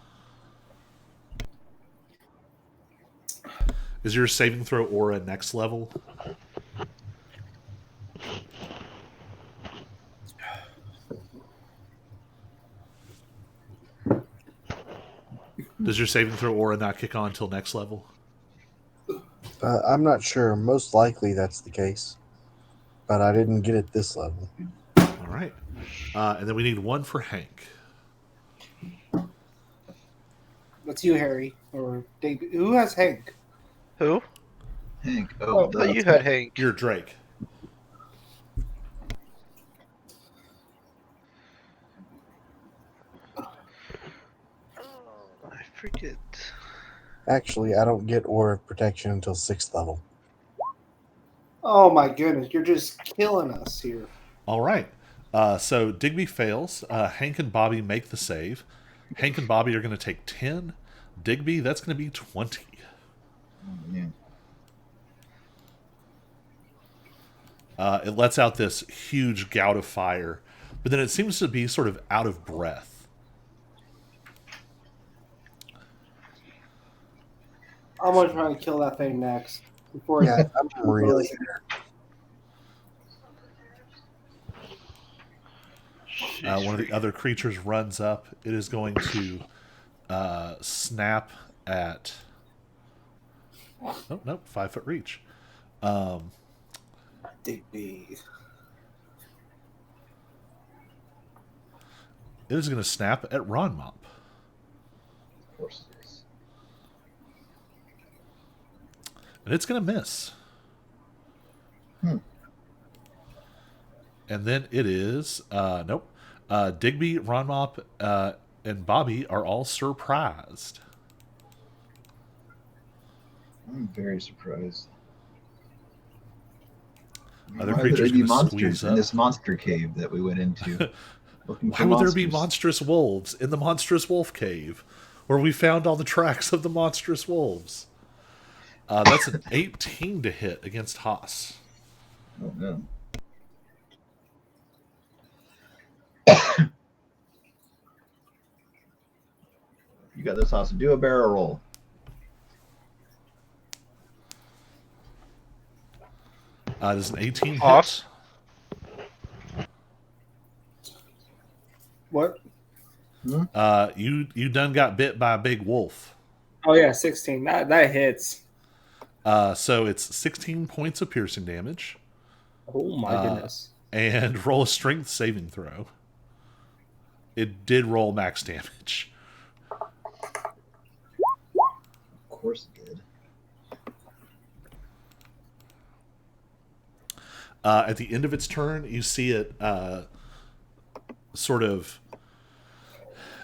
Is your saving throw aura next level? Does your saving throw aura not kick on until next level? I'm not sure. Most likely that's the case. But I didn't get it this level. All right. And then we need one for Hank. That's you, Harry. Or Dave. Who has Hank? Who? Hank. Oh, Oh, I thought you had Hank. You're Drake. I forget. Actually, I don't get Aura of Protection until 6th level. Oh my goodness, you're just killing us here. All right. So Digby fails. Hank and Bobby make the save. Hank and Bobby are going to take 10. Digby, that's going to be 20. Oh, man. It lets out this huge gout of fire, but then it seems to be sort of out of breath. I'm gonna try and kill that thing next. Before Yeah, I'm really. One of the other creatures runs up. It is going to snap at... Oh, nope, 5 foot reach. Digby. It is going to snap at Ron Mop. Of course it is. And it's going to miss. And then it is... nope. Digby, Ron Mop, and Bobby are all surprised. I'm very surprised. Other Why would creatures there be gonna squeeze monsters in up? this monster cave that we went into? Looking Why for would there be monsters? monstrous wolves in the monstrous wolf cave, where we found all the tracks of the monstrous wolves? That's an 18 to hit against Haas. Oh no. You got this, Austin. Do a barrel roll. Does an 18 hit? Haas? What? You done got bit by a big wolf. Oh yeah, 16. That hits. So it's 16 points of piercing damage. Oh my goodness. And roll a strength saving throw. It did roll max damage. Of course it did. At the end of its turn, you see it sort of...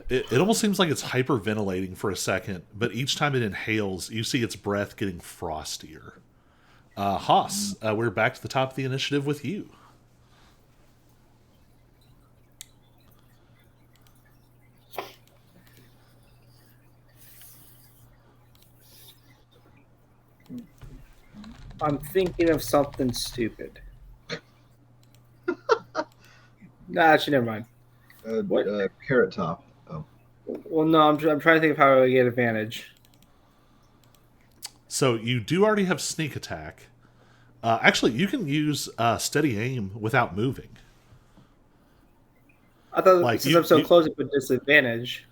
It almost seems like it's hyperventilating for a second, but each time it inhales, you see its breath getting frostier. Haas, we're back to the top of the initiative with you. I'm thinking of something stupid. Nah, actually, never mind. What? Carrot Top. Oh. Well, no, I'm trying to think of how I get advantage. So you do already have sneak attack. Actually, you can use steady aim without moving. I thought Like, since I'm so close, it put disadvantage.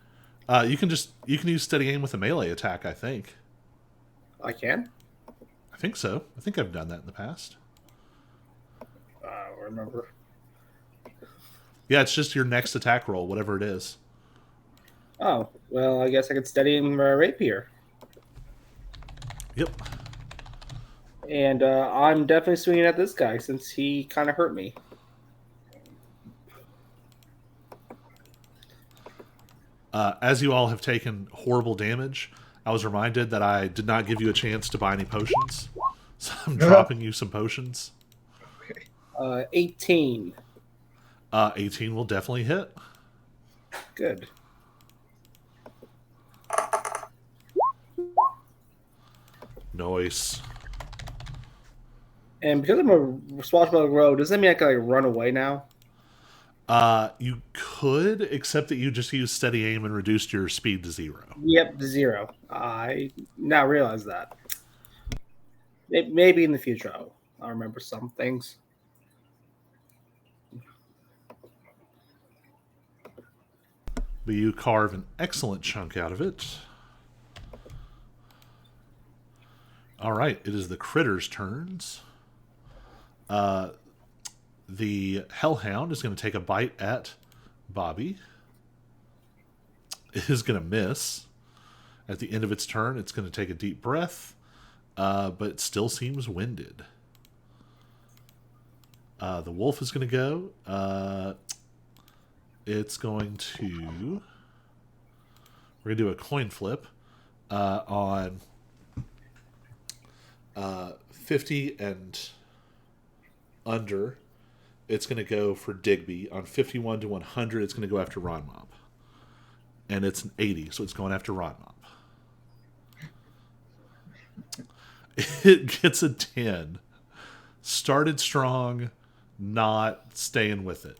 You can use steady aim with a melee attack, I think. I can? I think so. I think I've done that in the past. I don't remember. Yeah, it's just your next attack roll, whatever it is. Oh, well, I guess I could steady him rapier. Yep. And I'm definitely swinging at this guy since he kind of hurt me. As you all have taken horrible damage, I was reminded that I did not give you a chance to buy any potions. So I'm dropping you some potions. Okay. 18. 18 will definitely hit. Good. Noise. And because I'm a swashbuckling rogue, does that mean I can like run away now? You could, except that you just used steady aim and reduced your speed to 0. Yep, to 0. I now realize that. Maybe in the future I'll remember some things. But you carve an excellent chunk out of it. All right, it is the critters' turns. The hellhound is going to take a bite at Bobby. It is going to miss. At the end of its turn, it's going to take a deep breath, but it still seems winded. The wolf is going to go. It's going to... We're going to do a coin flip on 50 and under. It's going to go for Digby. On 51 to 100, it's going to go after Ron Mop. And it's an 80, so it's going after Ron Mop. It gets a 10. Started strong, not staying with it.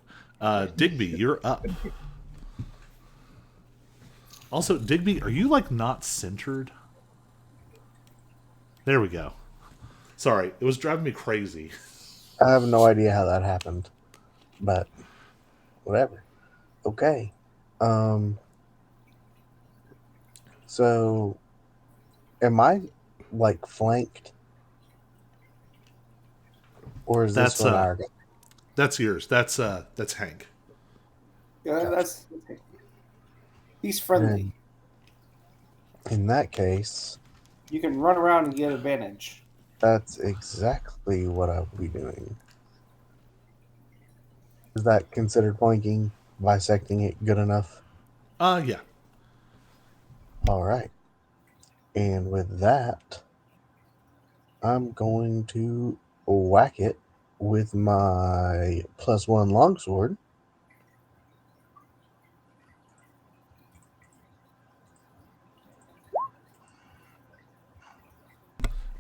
Digby, you're up. Also, Digby, are you like not centered? There we go. Sorry, it was driving me crazy. I have no idea how that happened, but whatever. Okay. So am I like flanked? Or is this That's what our that's yours. That's Hank. Yeah, Gotcha. that's he's friendly. In that case, You can run around and get advantage. that's exactly what I would be doing. Is that considered flanking? Bisecting it good enough? Yeah. All right. And with that, I'm going to whack it with my +1 longsword.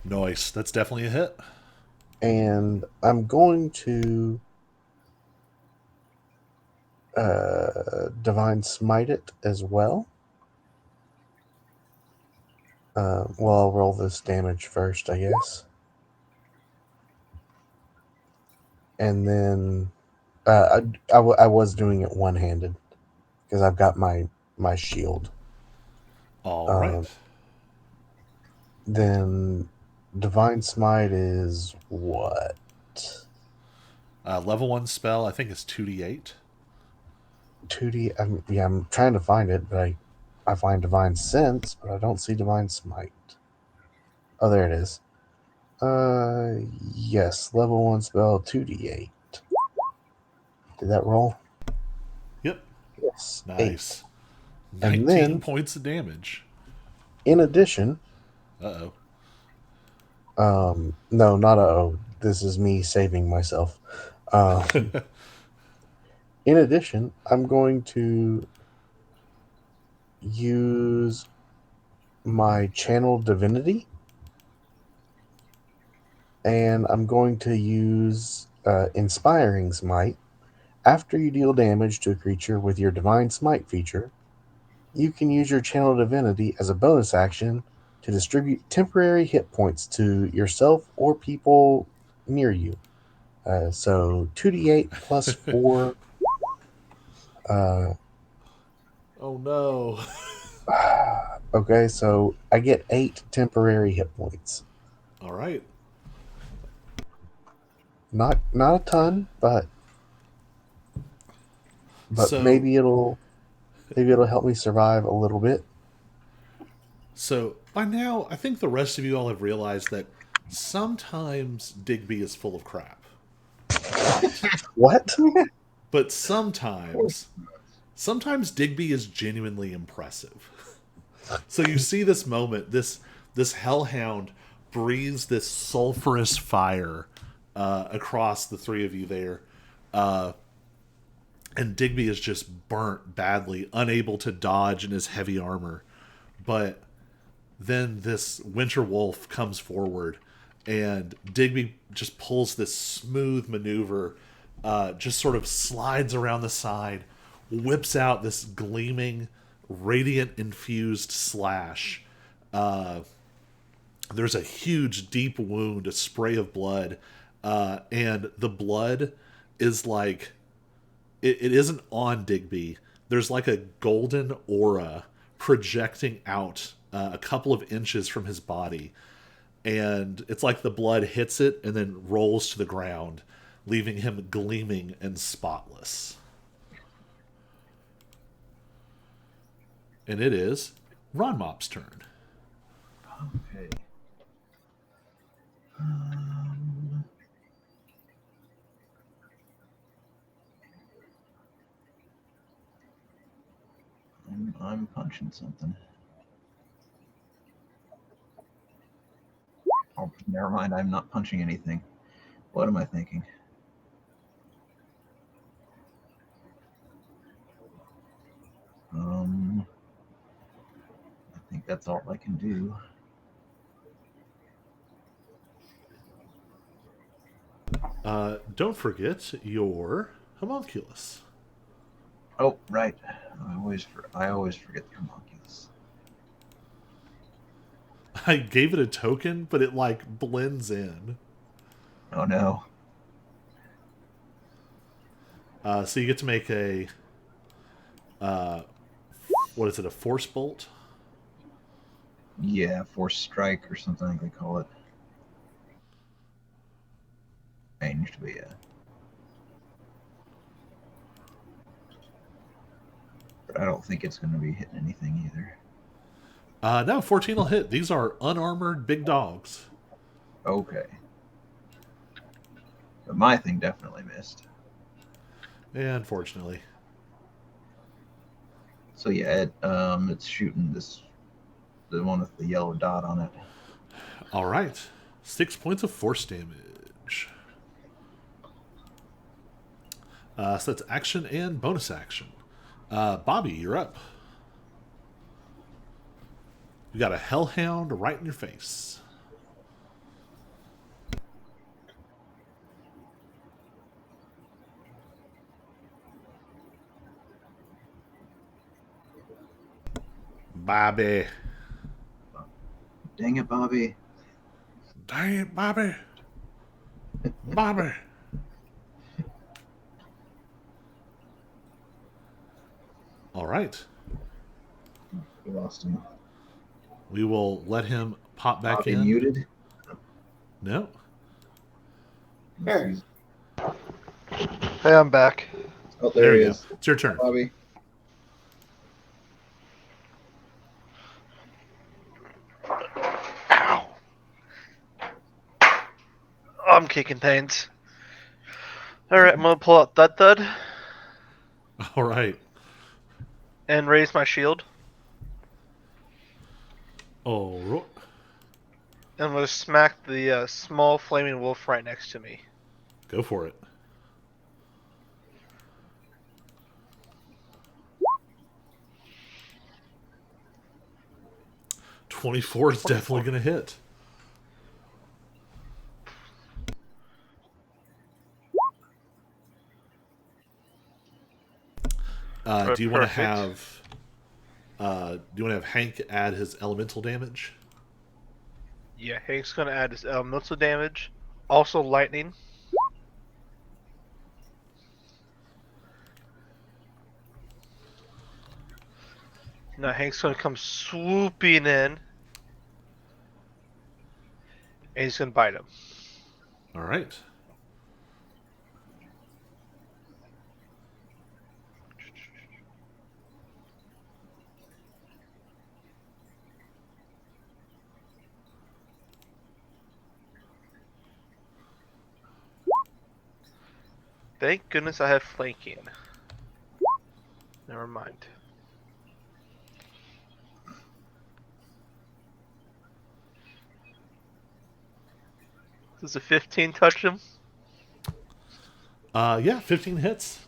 Nice. That's definitely a hit. And I'm going to divine smite it as well. Well, I'll roll this damage first, I guess. And then I was doing it one-handed because I've got my shield. All right. Then divine smite is what? Level 1 spell, I think, is 2d8. 2D. I'm trying to find it, but I find divine sense, but I don't see divine smite. Oh, there it is. Yes, level 1 spell, 2d8. Did that roll? Yep. Yes, Nice. 8. And 19 then, points of damage. in addition, Uh-oh. no, not this is me saving myself. In addition, I'm going to use my channel divinity, and I'm going to use inspiring smite. After you deal damage to a creature with your divine smite feature, you can use your channel divinity as a bonus action to distribute temporary hit points to yourself or people near you. So 2d8 plus 4. Oh, no. Okay, so I get 8 temporary hit points. All right. Not a ton, but So, maybe it'll help me survive a little bit. So, by now, I think the rest of you all have realized that sometimes Digby is full of crap. What? But sometimes Digby is genuinely impressive. So you see this moment, this hellhound breathes this sulfurous fire across the three of you there, and Digby is just burnt badly, unable to dodge in his heavy armor. But then this winter wolf comes forward, and Digby just pulls this smooth maneuver, just sort of slides around the side, whips out this gleaming, radiant infused slash. There's a huge, deep wound, a spray of blood, and the blood is like it isn't on Digby. There's like a golden aura projecting out a couple of inches from his body, and it's like the blood hits it and then rolls to the ground, leaving him gleaming and spotless. And it is Ron Mop's turn. Okay. I'm punching something. Oh, never mind. I'm not punching anything. What am I thinking? I think that's all I can do. Don't forget your homunculus. Oh, right. I always forget the homunculus. I gave it a token, but it like blends in. Oh no. So you get to make a what is it? A force bolt? Yeah, force strike or something like they call it. Changed, but yeah. But I don't think it's going to be hitting anything either. No, 14 will hit. These are unarmored big dogs. Okay. But my thing definitely missed. Yeah, unfortunately. So yeah, it's shooting the one with the yellow dot on it. All right. 6 points of force damage. So that's action and bonus action. Bobby, you're up. You got a hellhound right in your face. Bobby. Dang it, Bobby. Dang it, Bobby. Bobby. All right. We lost him. We will let him pop back Bobby in. muted. No. Here. Hey, I'm back. Oh, There there he you go. is. It's your turn. Bobby. Ow. I'm kicking pains. Alright, I'm gonna pull out Thud Thud All right. and raise my shield. All right. And I'm gonna smack the small flaming wolf right next to me. Go for it. .24 is definitely going to hit. Do you want to have? Do you want to have Hank add his elemental damage? Yeah, Hank's gonna add his elemental damage. Also lightning. Now Hank's gonna come swooping in. And he's gonna bite him. All right. Thank goodness I have flanking. Never mind. Does a 15 touch him? Yeah, 15 hits.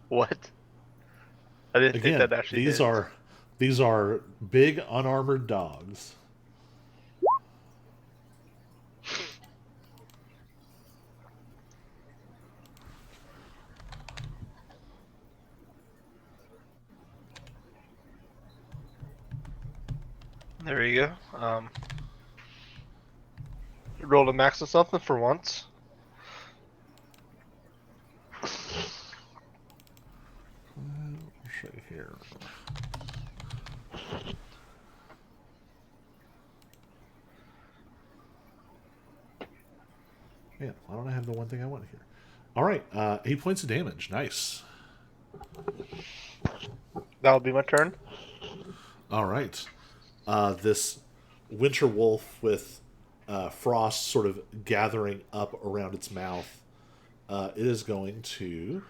What? I didn't Again, think that actually these hit. are These are big, unarmored dogs. There you go. Rolled a max of something for once. Let's see here. Yeah, why don't I have the one thing I want here? All right, 8 points of damage. Nice. That'll be my turn. All right. This winter wolf with frost sort of gathering up around its mouth. It is going to.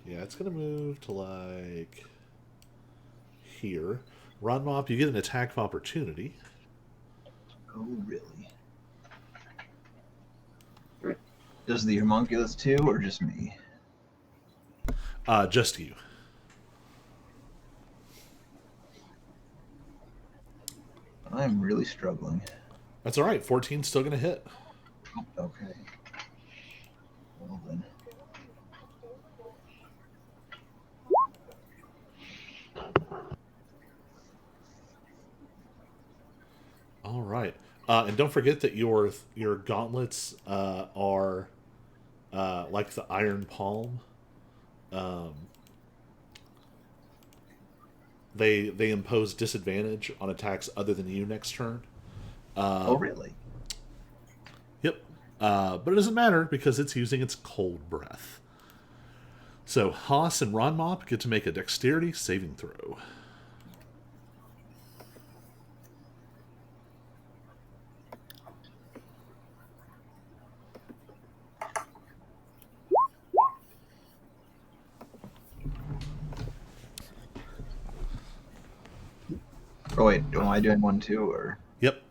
Yeah, it's going to move to like here. Ron Mop, you get an attack of opportunity. Oh, really? Does the homunculus too, or just me? Just you. I'm really struggling. That's all right. 14's still going to hit. Okay. Well then. All right. And don't forget that your gauntlets are like the iron palm. They impose disadvantage on attacks other than you next turn. Oh, really? Yep. But it doesn't matter because it's using its cold breath. So Haas and Ron Mop get to make a dexterity saving throw. Oh wait, am I doing one too, or Yep.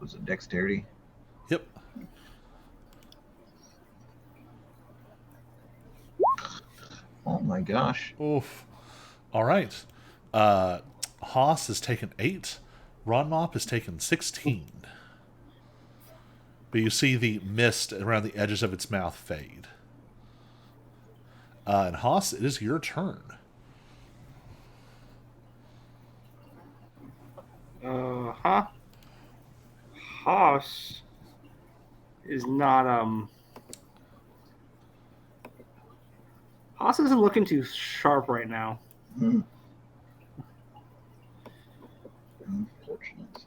was it dexterity? Yep. Oh my gosh. Oof. All right. Haas has taken 8. Ron Mop has taken 16. But you see the mist around the edges of its mouth fade. And Haas, it is your turn. Haas is not Haas isn't looking too sharp right now. Hmm. Unfortunate.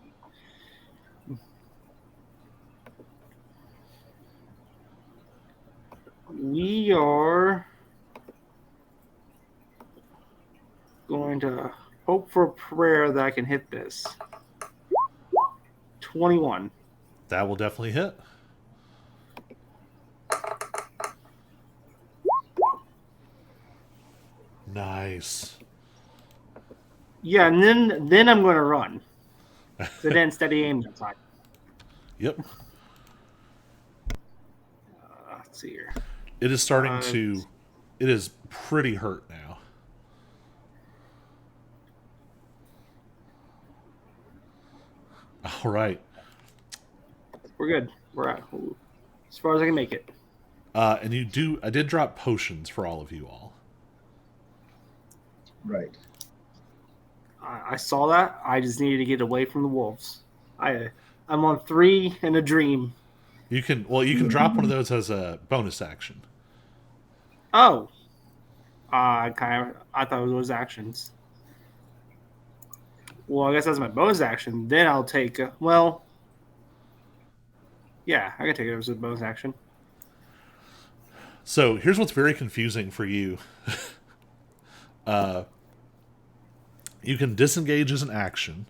We are going to hope for a prayer that I can hit this. 21. That will definitely hit. Nice. Yeah, and then I'm going to run. So then steady aim that time. Yep. Let's see here. It is starting to. It is pretty hurt now. All right. We're good. We're at as far as I can make it. And you do. I did drop potions for all of you all. Right. I saw that. I just needed to get away from the wolves. I'm on 3 in a dream. You can. Well, you can drop one of those as a bonus action. Oh. I thought it was actions. Well, I guess that's my bonus action. Then I'll take. Yeah, I can take it as a bonus action. So here's what's very confusing for you. You can disengage as an action,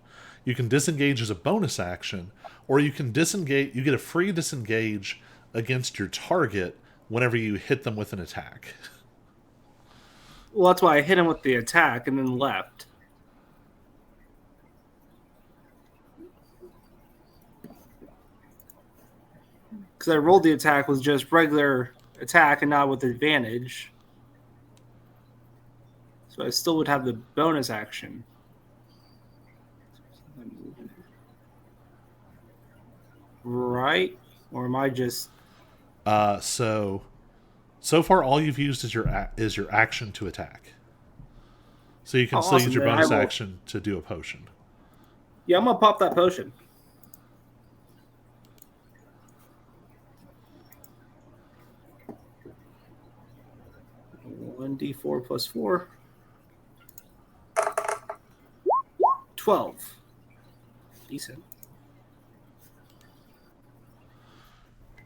you can disengage as a bonus action, or you can disengage. You get a free disengage against your target whenever you hit them with an attack. Well, that's why I hit him with the attack and then left. because I rolled the attack with just regular attack and not with advantage. So I still would have the bonus action. Right? Or am I just... So far all you've used is your action to attack. So you can still awesome. use your Then bonus action to do a potion. Yeah, I'm going to pop that potion. One d4 plus 4. 12. Decent.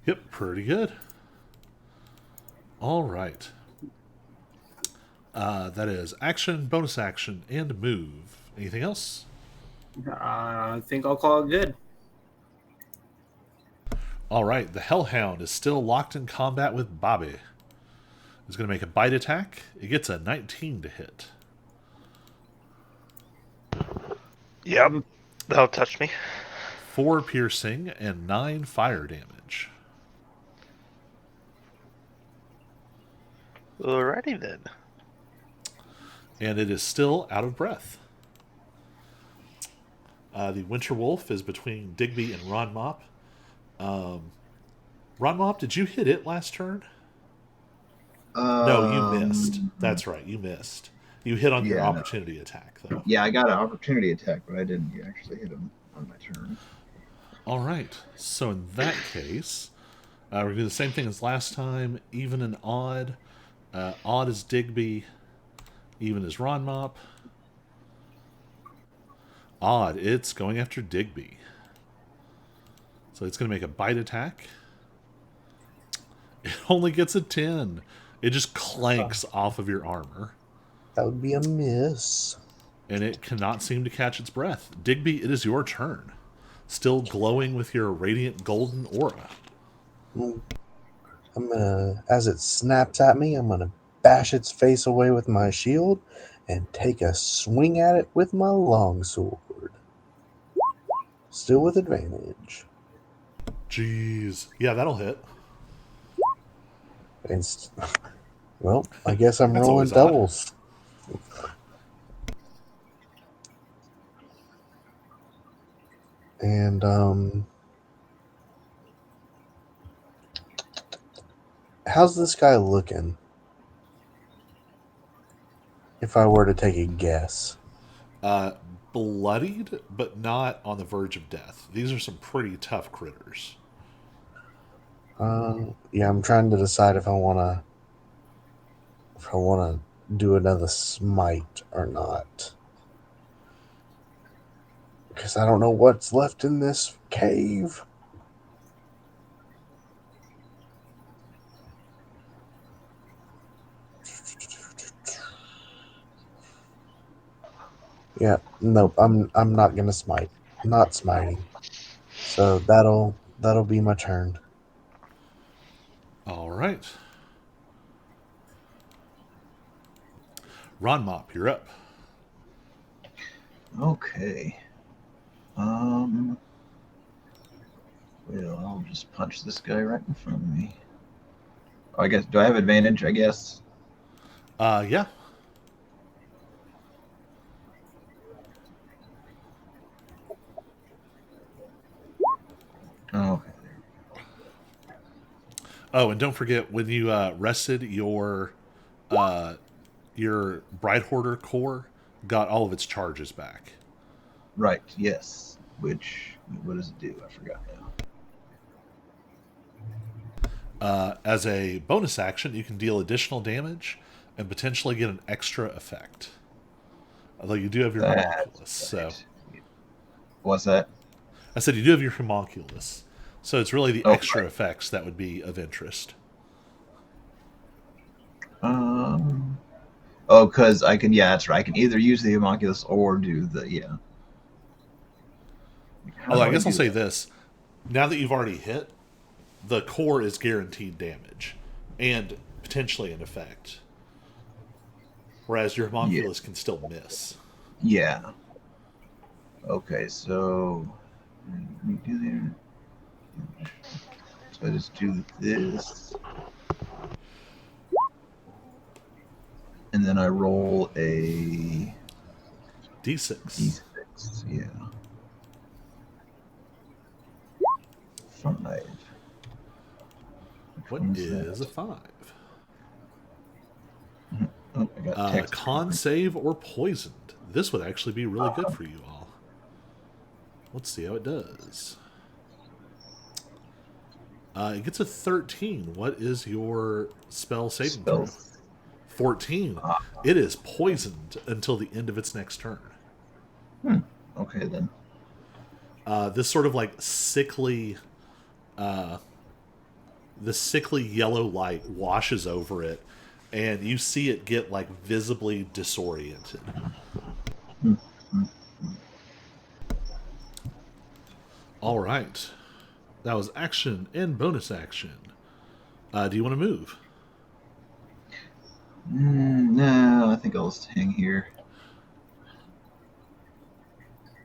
Yep, pretty good. All right. That is action, bonus action, and move. Anything else? I think I'll call it good. All right, the Hellhound is still locked in combat with Bobby. He's going to make a bite attack. It gets a 19 to hit. Yep, that'll touch me. 4 piercing and 9 fire damage. Alrighty then. And it is still out of breath. The Winter Wolf is between Digby and Ron Mop. Ron Mop, did you hit it last turn? No, you missed. That's right, you missed. You hit on your opportunity attack, though. Yeah, I got an opportunity attack, but I didn't actually hit him on my turn. All right. So in that case, we're going to do the same thing as last time. Even and odd. Odd is Digby. Even is Ron Mop. Odd, it's going after Digby. So it's going to make a bite attack. It only gets a 10. It just clanks off of your armor. That would be a miss. And it cannot seem to catch its breath. Digby, it is your turn. Still glowing with your radiant golden aura. I'm gonna, as it snaps at me, I'm gonna bash its face away with my shield and take a swing at it with my longsword. Still with advantage. Jeez. Yeah, that'll hit. And well, I guess I'm That's rolling always odd. doubles. And how's this guy looking? If I were to take a guess. Bloodied, but not on the verge of death. These are some pretty tough critters. Yeah, I'm trying to decide if I wanna do another smite or not. Because I don't know what's left in this cave. Yeah, nope. I'm not gonna smite. Not smiting. So that'll be my turn. All right. Ron Mop, you're up. Okay. Well, I'll just punch this guy right in front of me. Oh, I guess, do I have advantage, I guess? Yeah. Oh, okay. Oh, and don't forget, when you rested, your Bride Hoarder core got all of its charges back. Right, yes. Which, what does it do? I forgot now. As a bonus action, you can deal additional damage and potentially get an extra effect. Although you do have your homunculus, so What's that? I said you do have your homunculus, so it's really the extra effects that would be of interest. Oh, because I can, yeah, that's right. I can either use the homunculus or do the, yeah. Although I guess I'll say this. Now that you've already hit, the core is guaranteed damage and potentially an effect. Whereas your homunculus can still miss. Yeah. Okay, so So I just do this. And then I roll a D6. d6. Yeah. 5. What is a 5? Oh, I got text. Con save or poisoned. This would actually be really good for you all. Let's see how it does. It gets a 13. What is your spell saving throw? Spells. 14. It is poisoned until the end of its next turn. Okay, then. This sort of like sickly, the sickly yellow light washes over it, and you see it get like visibly disoriented. All right, that was action and bonus action. Do you want to move? No, I think I'll just hang here.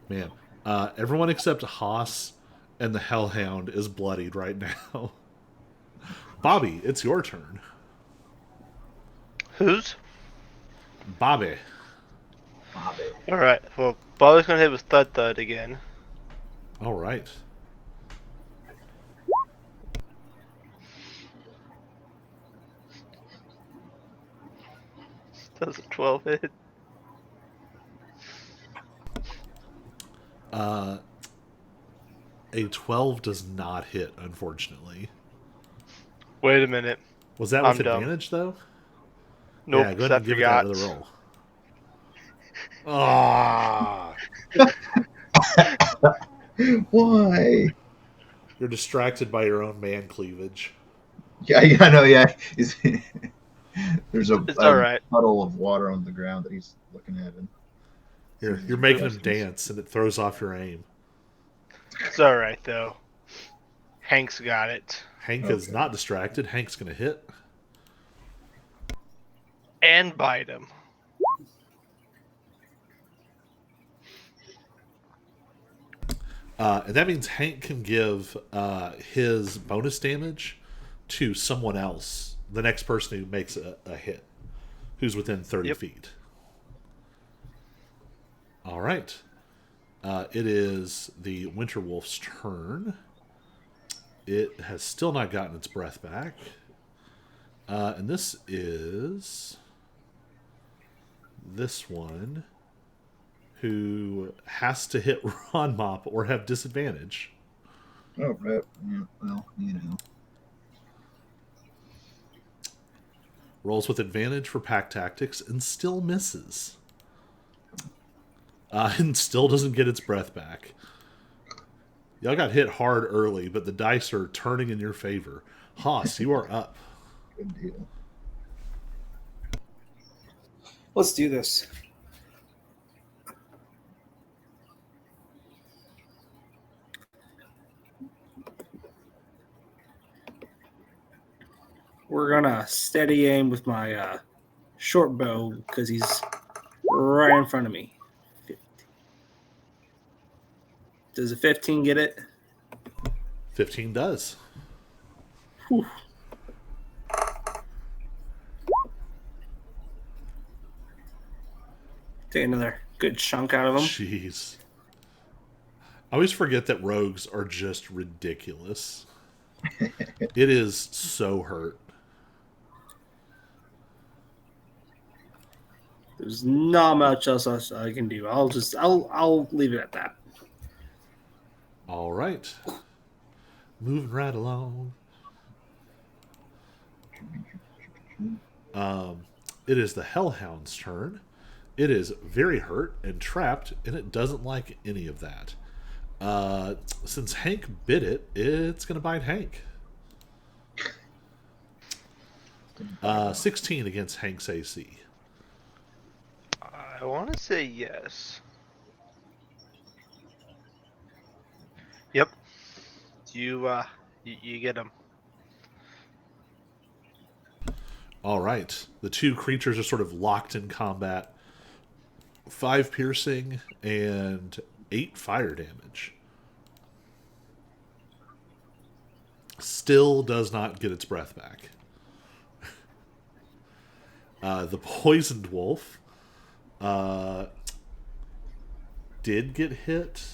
Man, everyone except Haas and the Hellhound is bloodied right now. Bobby, it's your turn. Whose? Bobby. Alright, well, Bobby's gonna hit with Thud Thud again. All right. Does a 12 hit? A 12 does not hit, unfortunately. Wait a minute. Was that I'm with dumb. advantage, though? Nope, Yeah, go ahead I and give forgot. it that other roll. Ah, Why? you're distracted by your own man cleavage. Yeah, I know. Yeah, there's a It's alright. puddle of water on the ground that he's looking at. And You're making him dance, and it throws off your aim. It's alright, though. Hank's got it. Hank is not distracted. Hank's going to hit. And bite him. And that means Hank can give his bonus damage to someone else, the next person who makes a hit, who's within 30 feet. All right. It is the Winter Wolf's turn. It has still not gotten its breath back. And this is this one who has to hit Ron Mop or have disadvantage. Oh, right. Yeah, well, Rolls with advantage for pack tactics and still misses. And still doesn't get its breath back. Y'all got hit hard early, but the dice are turning in your favor. Haas, you are up. Good deal. Let's do this. We're gonna steady aim with my short bow because he's right in front of me. 15. Does a 15 get it? 15 does. Whew. Take another good chunk out of him. Jeez. I always forget that rogues are just ridiculous. It is so hurt. There's not much else I can do. I'll leave it at that. All right. Moving right along. It is the Hellhound's turn. It is very hurt and trapped, and it doesn't like any of that. Since Hank bit it, it's going to bite Hank. 16 against Hank's AC. I want to say yes. Yep. You get him. All right. The two creatures are sort of locked in combat. 5 piercing and 8 fire damage. Still does not get its breath back. The poisoned wolf did get hit.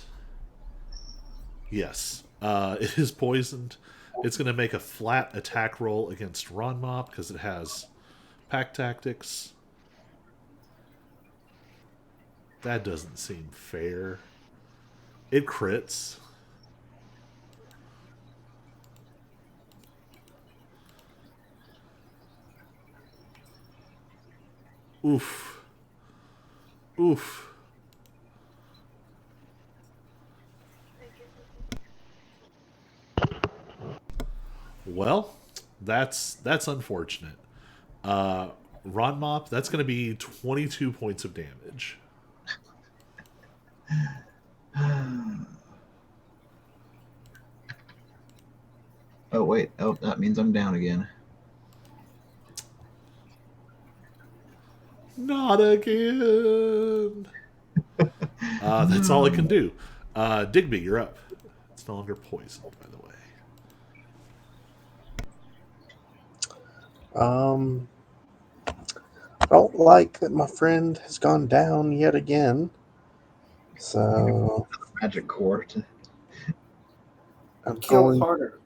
Yes. It is poisoned. It's going to make a flat attack roll against Ron Mop because it has pack tactics. That doesn't seem fair. It crits. Oof. Oof. Well, that's unfortunate. Ron Mop, that's going to be 22 points of damage. Oh wait. Oh, that means I'm down again. Not again. That's all it can do. Digby, you're up. It's no longer poisoned, by the way. I don't like that my friend has gone down yet again. So Magic core. I'm Kill going. harder.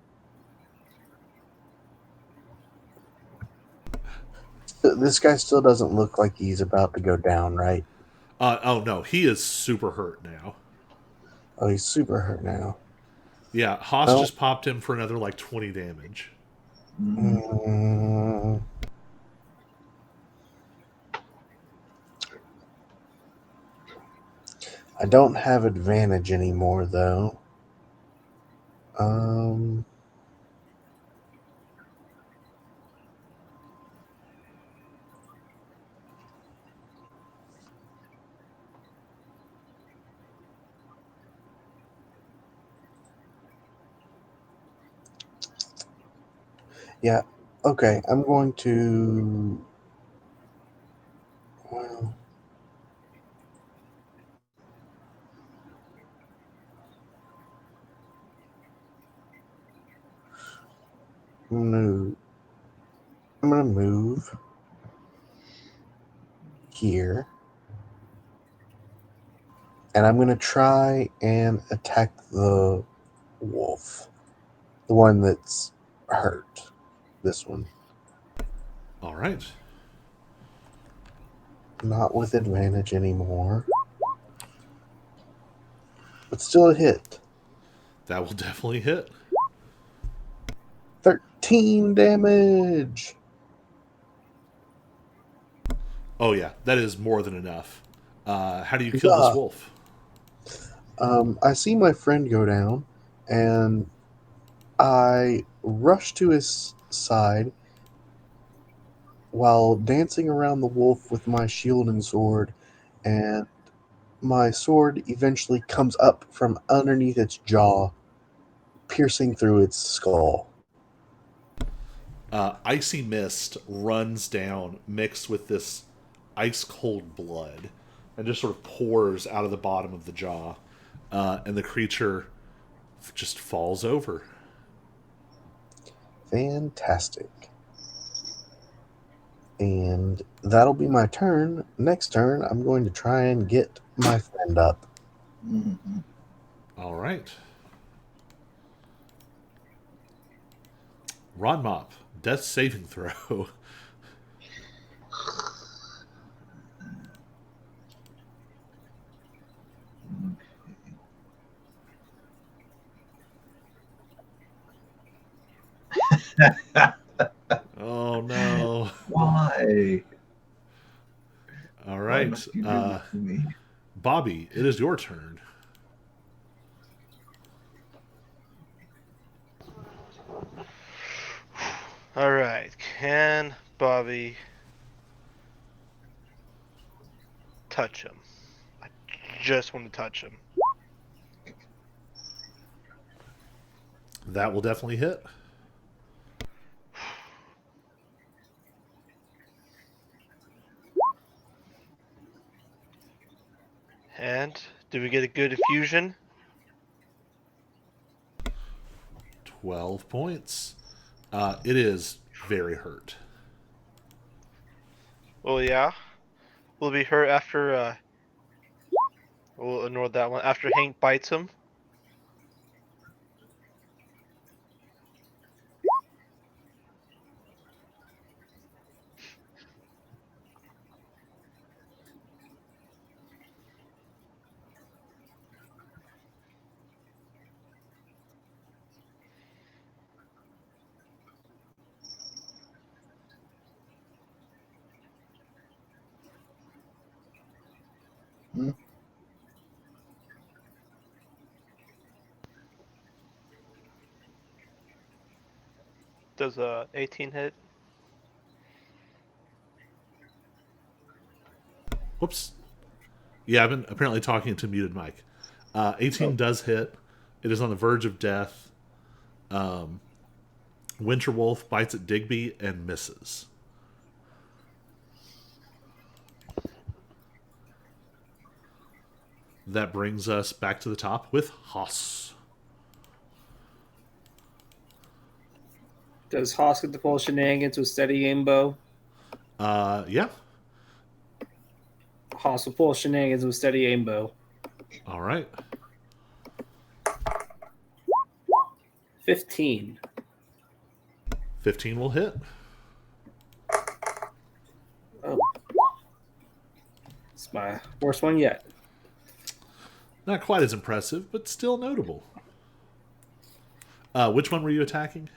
This guy still doesn't look like he's about to go down, right? Oh no, he is super hurt now. Oh, he's super hurt now. Yeah, Haas Well, just popped him for another like 20 damage. mm, I don't have advantage anymore, though. Um, yeah. Okay, I'm going to. Well, move. I'm gonna move here, and I'm gonna try and attack the wolf, the one that's hurt. This one, All right. not with advantage anymore, but still a hit. That will definitely hit. 13 damage. Oh yeah, that is more than enough. How do you kill this Huzzah. wolf? I see my friend go down, and I rush to his side while dancing around the wolf with my shield and sword, and my sword eventually comes up from underneath its jaw, piercing through its skull. Icy mist runs down, mixed with this ice cold blood, and just sort of pours out of the bottom of the jaw, and the creature just falls over. Fantastic. And that'll be my turn. Next turn, I'm going to try and get my friend up. Mm-hmm. All right. Ron Mop, death saving throw. Oh no. Why? All Why right. must you do this to me? Bobby, it is your turn. All right, can Bobby touch him? I just want to touch him. That will definitely hit. And do we get a good infusion? 12 points. It is very hurt. Well, yeah. Will be hurt after. We'll ignore that one. After Hank bites him. Hmm. Does 18 hit? Whoops. Yeah, I've been apparently talking to muted mic. 18 Oh. does hit. It is on the verge of death. Winterwolf bites at Digby and misses. That brings us back to the top with Haas. Does Haas get to pull shenanigans with steady aim bow? Yeah. Haas will pull shenanigans with steady aim bow. All right. 15. 15 will hit. Oh. It's my worst one yet. Not quite as impressive, but still notable. Which one were you attacking?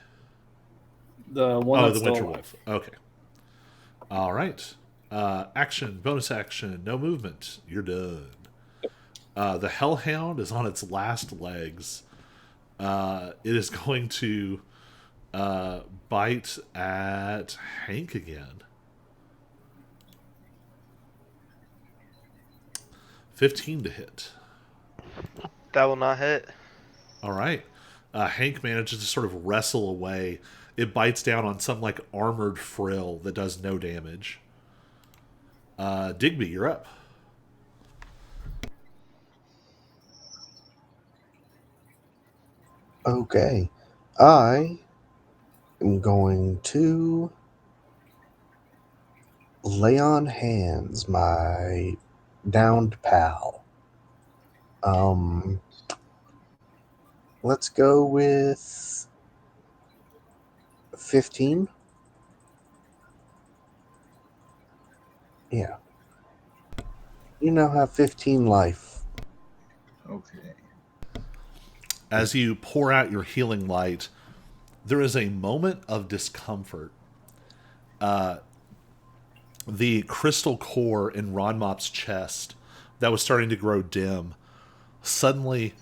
The one Oh, that's the still Winter alive. Wolf. Okay. All right. Action, bonus action, no movement. You're done. The Hellhound is on its last legs. It is going to bite at Hank again. 15 to hit. That will not hit. All right. Hank manages to sort of wrestle away. It bites down on some like armored frill that does no damage. Digby, you're up. Okay. I am going to lay on hands my downed pal. Let's go with 15. Yeah. You now have 15 life. Okay. As you pour out your healing light, there is a moment of discomfort. The crystal core in Ronmop's chest that was starting to grow dim suddenly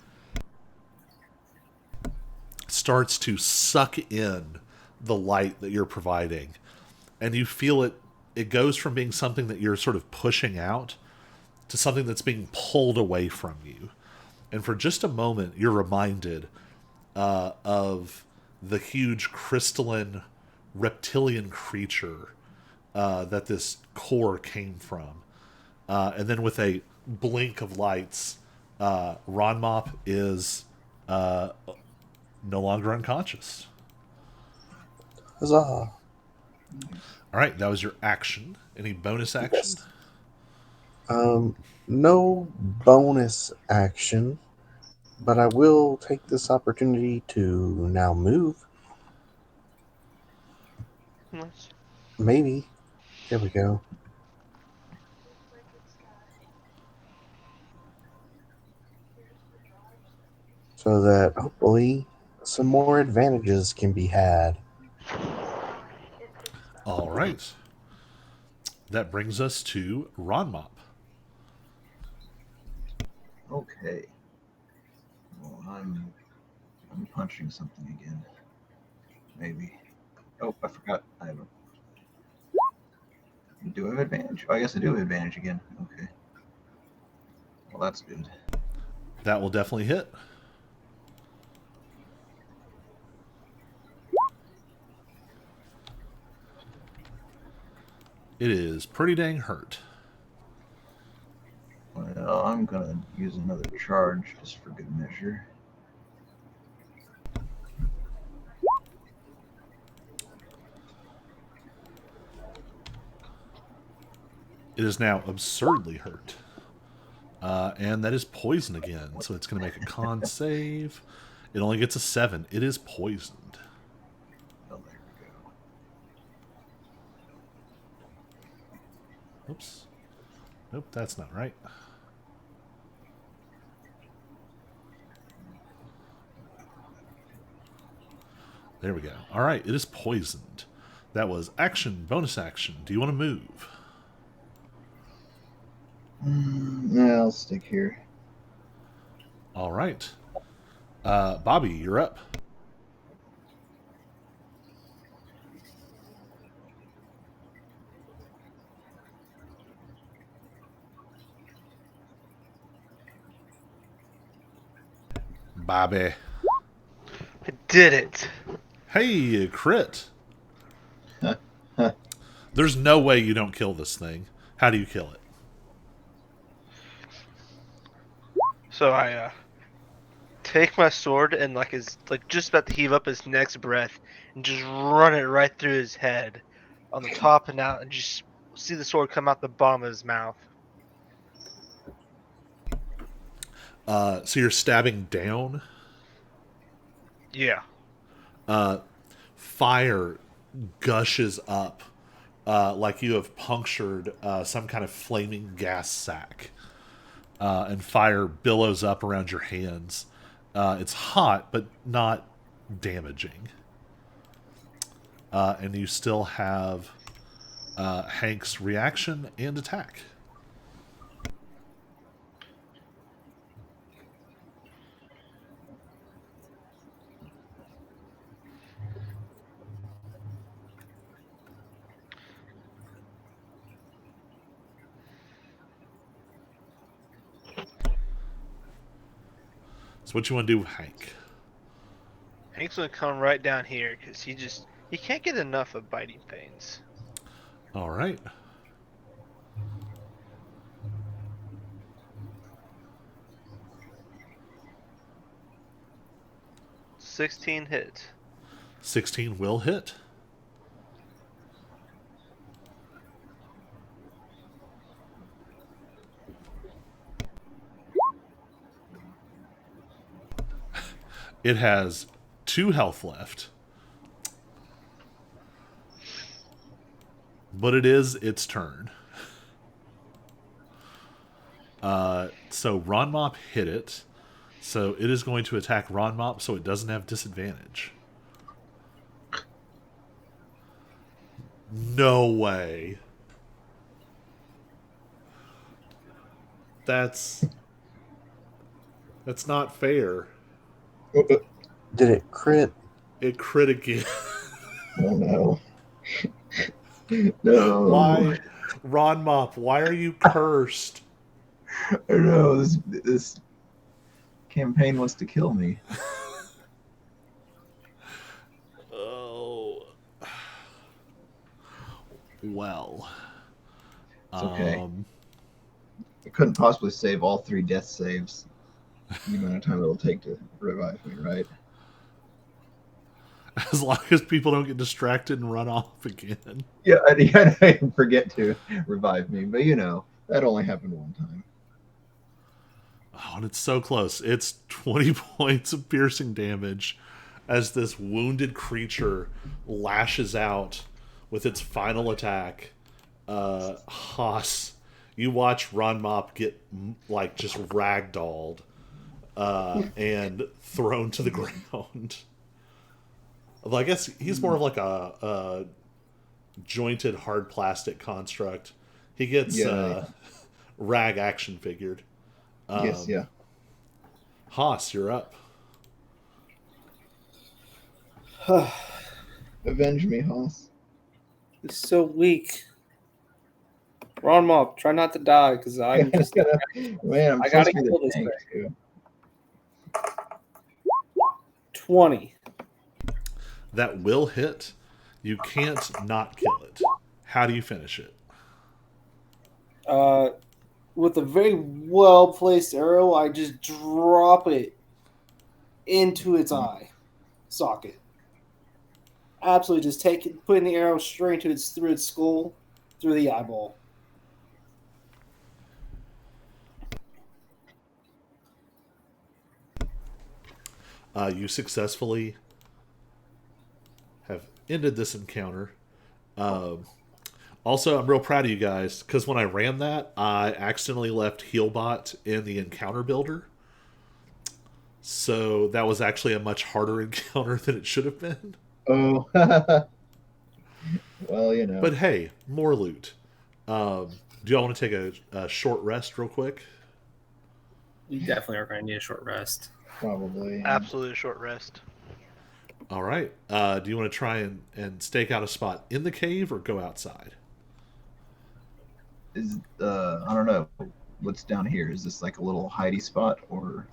starts to suck in the light that you're providing. And you feel it goes from being something that you're sort of pushing out to something that's being pulled away from you. And for just a moment, you're reminded of the huge crystalline reptilian creature that this core came from. And then with a blink of lights, Ron Mop is no longer unconscious. Huzzah. All right, that was your action. Any bonus action? Yes. No bonus action, but I will take this opportunity to now move. Nice. Maybe. There we go. So that hopefully some more advantages can be had. All right. That brings us to Ron Mop. Okay. Well, I'm punching something again. Maybe. Oh, I forgot. Do I have advantage? Oh, I guess I do have advantage again. Okay. Well, that's good. That will definitely hit. It is pretty dang hurt. Well, I'm gonna use another charge just for good measure. It is now absurdly hurt. And that is poison again. So it's going to make a con save. It only gets a 7. It is poisoned. Oh, there we go. Oops. Nope, that's not right. There we go. All right, it is poisoned. That was action, bonus action. Do you want to move? Yeah, I'll stick here. All right. Bobby, you're up. Bobby. I did it. Hey, crit. There's no way you don't kill this thing. How do you kill it? So I take my sword and just about to heave up his next breath and just run it right through his head on the top and out and just see the sword come out the bottom of his mouth. So you're stabbing down. Yeah. Fire gushes up like you have punctured some kind of flaming gas sack. And fire billows up around your hands. It's hot, but not damaging. And you still have Hank's reaction and attack. So what you want to do with Hank? Hank's gonna come right down here because he can't get enough of biting things. All right. $16 hit. 16 will hit. It has 2 health left. But it is its turn. So Ron Mop hit it. So it is going to attack Ron Mop so it doesn't have disadvantage. No way. That's not fair. Did it crit? It crit again. Oh no. No. Why? Ron Mop, why are you cursed? I know this campaign wants to kill me. Oh. Well. It's okay. I couldn't possibly save all 3 death saves. The amount of time it'll take to revive me, right? As long as people don't get distracted and run off again. Yeah, I didn't forget to revive me, but that only happened one time. Oh, and it's so close. It's 20 points of piercing damage as this wounded creature lashes out with its final attack. Haas, you watch Ron Mop get just ragdolled and thrown to the ground. Well, I guess he's more of like a jointed hard plastic construct. He gets rag action figured. Yes, yeah. Haas, you're up. Avenge me, Haas. He's so weak. Ron Mop, try not to die because I'm just. Man, I'm I supposed gotta to be kill the this tank, thing. too. 20. That will hit. You can't not kill it. How do you finish it? With a very well placed arrow, I just drop it into its eye socket. Absolutely, just putting the arrow straight through its skull, through the eyeball. You successfully have ended this encounter. Also, I'm real proud of you guys because when I ran that, I accidentally left Healbot in the encounter builder. So that was actually a much harder encounter than it should have been. Oh, well, you know. But hey, more loot. Do y'all want to take a short rest real quick? We definitely are going to need a short rest. Probably. Absolute short rest. All right. Do you want to try and stake out a spot in the cave or go outside? Is I don't know what's down here. Is this like a little hidey spot or?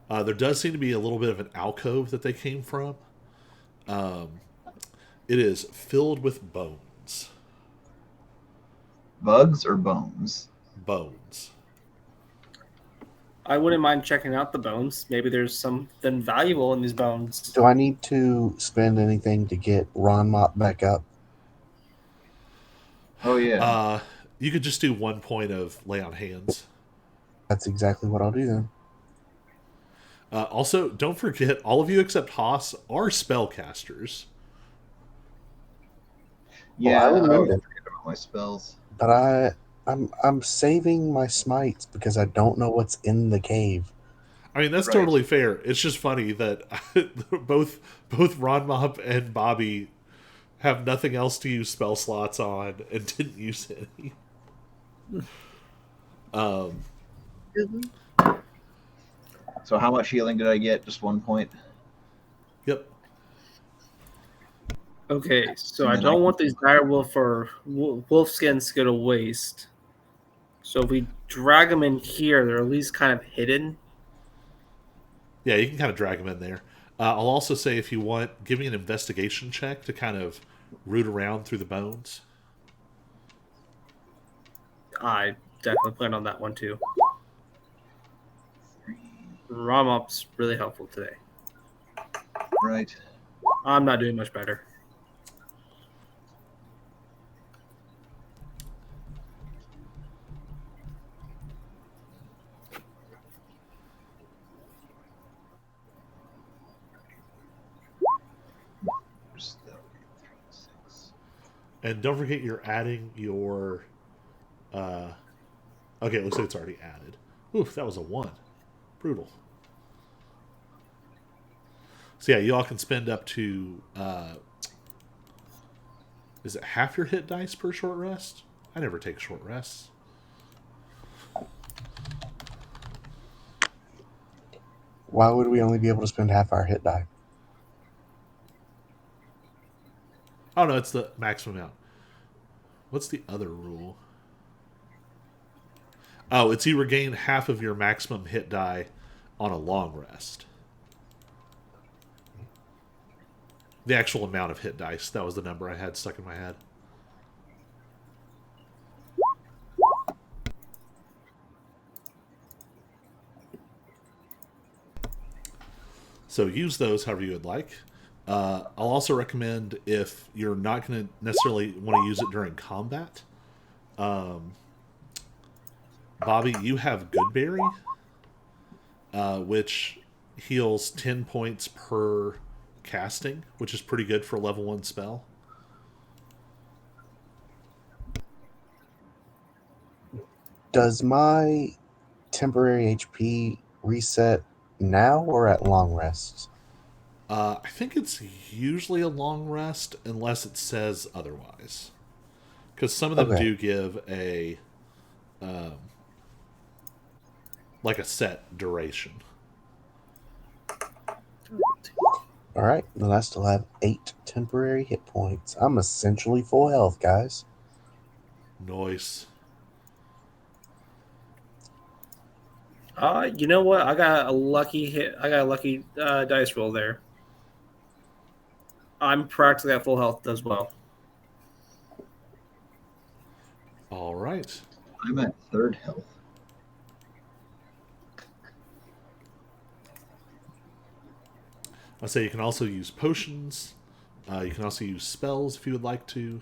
There does seem to be a little bit of an alcove that they came from. It is filled with bones. Bugs or bones? Bones. I wouldn't mind checking out the bones. Maybe there's something valuable in these bones. Do I need to spend anything to get Ron Mop back up? Oh yeah. You could just do 1 point of lay on hands. That's exactly what I'll do then. Also, don't forget, all of you except Haas are spellcasters. Yeah, I remember. forget about my spells. But I'm saving my smites because I don't know what's in the cave. I mean, that's Right. totally fair. It's just funny that both Ron Mop and Bobby have nothing else to use spell slots on and didn't use any. So how much healing did I get? Just 1 point. Yep. Okay, so And I then don't I- want these dire wolf or wolf skins to go to waste. So if we drag them in here, they're at least kind of hidden. Yeah, you can kind of drag them in there. I'll also say if you want, give me an investigation check to kind of root around through the bones. I definitely plan on that one too. Ramop's really helpful today. Right. I'm not doing much better. And don't forget you're adding your... okay, it looks like it's already added. Oof, that was a 1. Brutal. So yeah, you all can spend up to... is it half your hit dice per short rest? I never take short rests. Why would we only be able to spend half our hit die? Oh no, it's the maximum amount. What's the other rule? Oh, it's you regain half of your maximum hit die on a long rest. The actual amount of hit dice. That was the number I had stuck in my head. So use those however you would like. I'll also recommend if you're not going to necessarily want to use it during combat. Bobby, you have Goodberry, which heals 10 points per casting, which is pretty good for a level 1 spell. Does my temporary HP reset now or at long rests? I think it's usually a long rest unless it says otherwise. Because some of them Okay. do give a like a set duration. All right, then I still have 8 temporary hit points. I'm essentially full health, guys. Nice. You know what? I got a lucky hit. I got a lucky dice roll there. I'm practically at full health as well. All right. I'm at 3rd health. I'll say you can also use potions. You can also use spells if you would like to.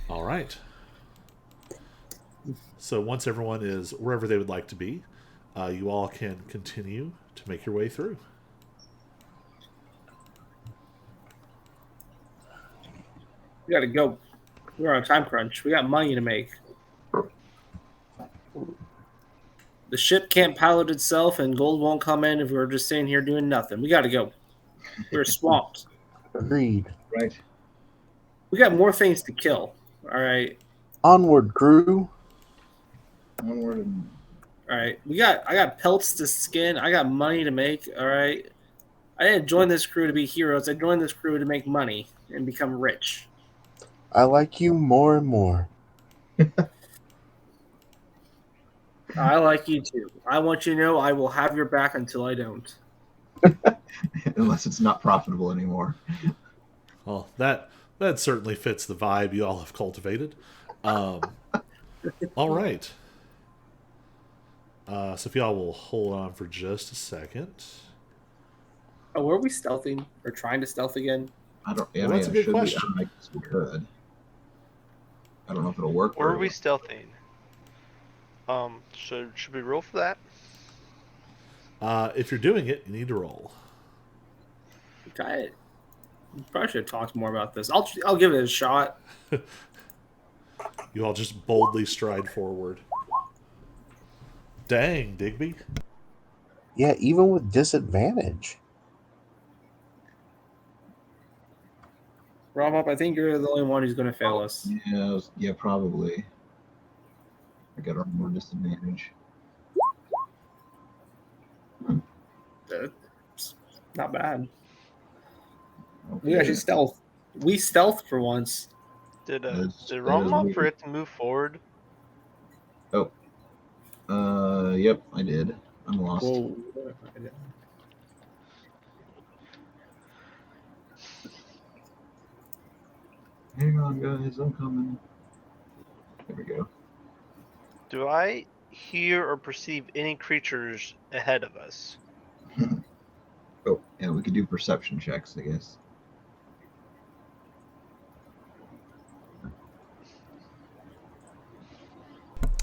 All right. So once everyone is wherever they would like to be, you all can continue to make your way through. We gotta go. We're on a time crunch. We got money to make. The ship can't pilot itself, and gold won't come in if we're just sitting here doing nothing. We gotta go. We're swamped. Agreed. Right. We got more things to kill. All right. Onward, crew. Onward and All right. I got pelts to skin. I got money to make. All right. I didn't join this crew to be heroes. I joined this crew to make money and become rich. I like you more and more. I like you too. I want you to know I will have your back until I don't. unless it's not profitable anymore. Well, that certainly fits the vibe you all have cultivated. All right. So if y'all will hold on for just a second. Oh, were we stealthing or trying to stealth again? I don't. Well, that's a good question. I guess we could. I don't know if it'll work. Or are very we well. stealthing? Should we roll for that? If you're doing it, you need to roll. Try it. Probably should have talked more about this. I'll give it a shot. You all just boldly stride forward. Dang, Digby. Yeah, even with disadvantage. Rob up, I think you're the only one who's going to fail us. Yeah, probably. I got more disadvantage. It's not bad. Okay. We actually stealth. We stealth for once. Did That's Roma weird. forget to move forward? Yep, I did. I'm lost. Whoa. Hang on, guys, I'm coming. There we go. Do I hear or perceive any creatures ahead of us? Oh, yeah, we could do perception checks, I guess. I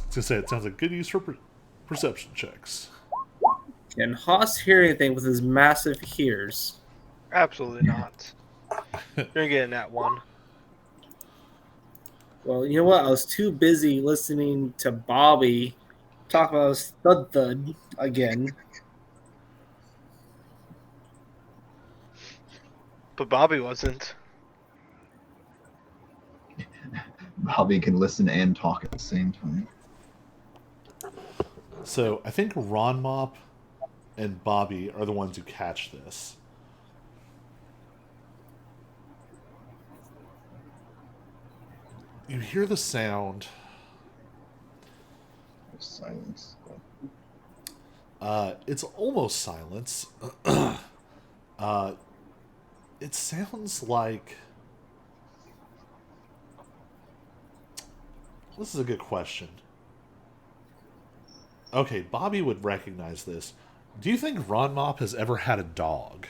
was gonna say it sounds like good use for perception checks. Can Haas hear anything with his massive ears? Absolutely not. You're getting that one. Well, you know what? I was too busy listening to Bobby talk about his thud again. But Bobby wasn't. Bobby can listen and talk at the same time. So I think Ron Mop and Bobby are the ones who catch this. You hear the sound. Silence. It's almost silence. It sounds like. This is a good question. Okay, Bobby would recognize this. Do you think Ron Mop has ever had a dog?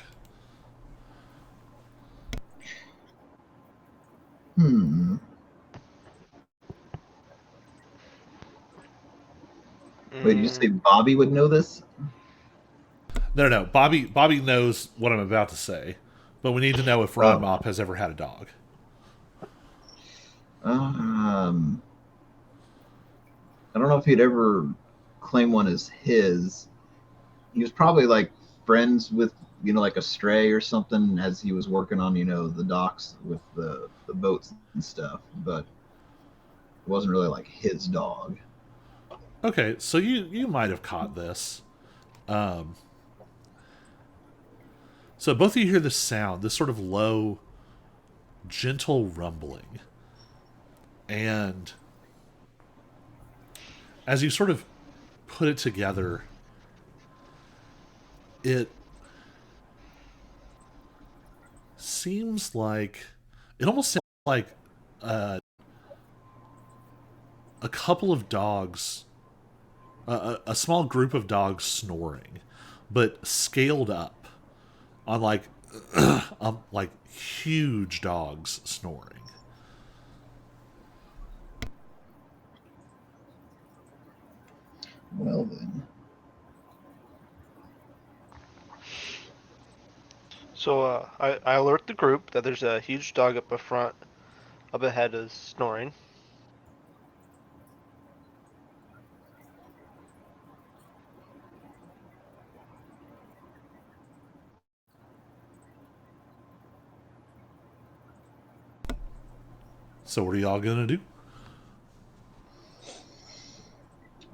Wait, did you say Bobby would know this? No. Bobby knows what I'm about to say, but we need to know if Ron Mop has ever had a dog. I don't know if he'd ever claim one as his. He was probably like friends with, like a stray or something as he was working on, the docks with the boats and stuff, but it wasn't really like his dog. Okay, so you might have caught this. So both of you hear this sound, this sort of low, gentle rumbling. And as you sort of put it together, it seems like, it almost sounds like a couple of dogs, a small group of dogs snoring, but scaled up on like huge dogs snoring. Well then. So I alert the group that there's a huge dog up front, up ahead is snoring. So what are y'all gonna do?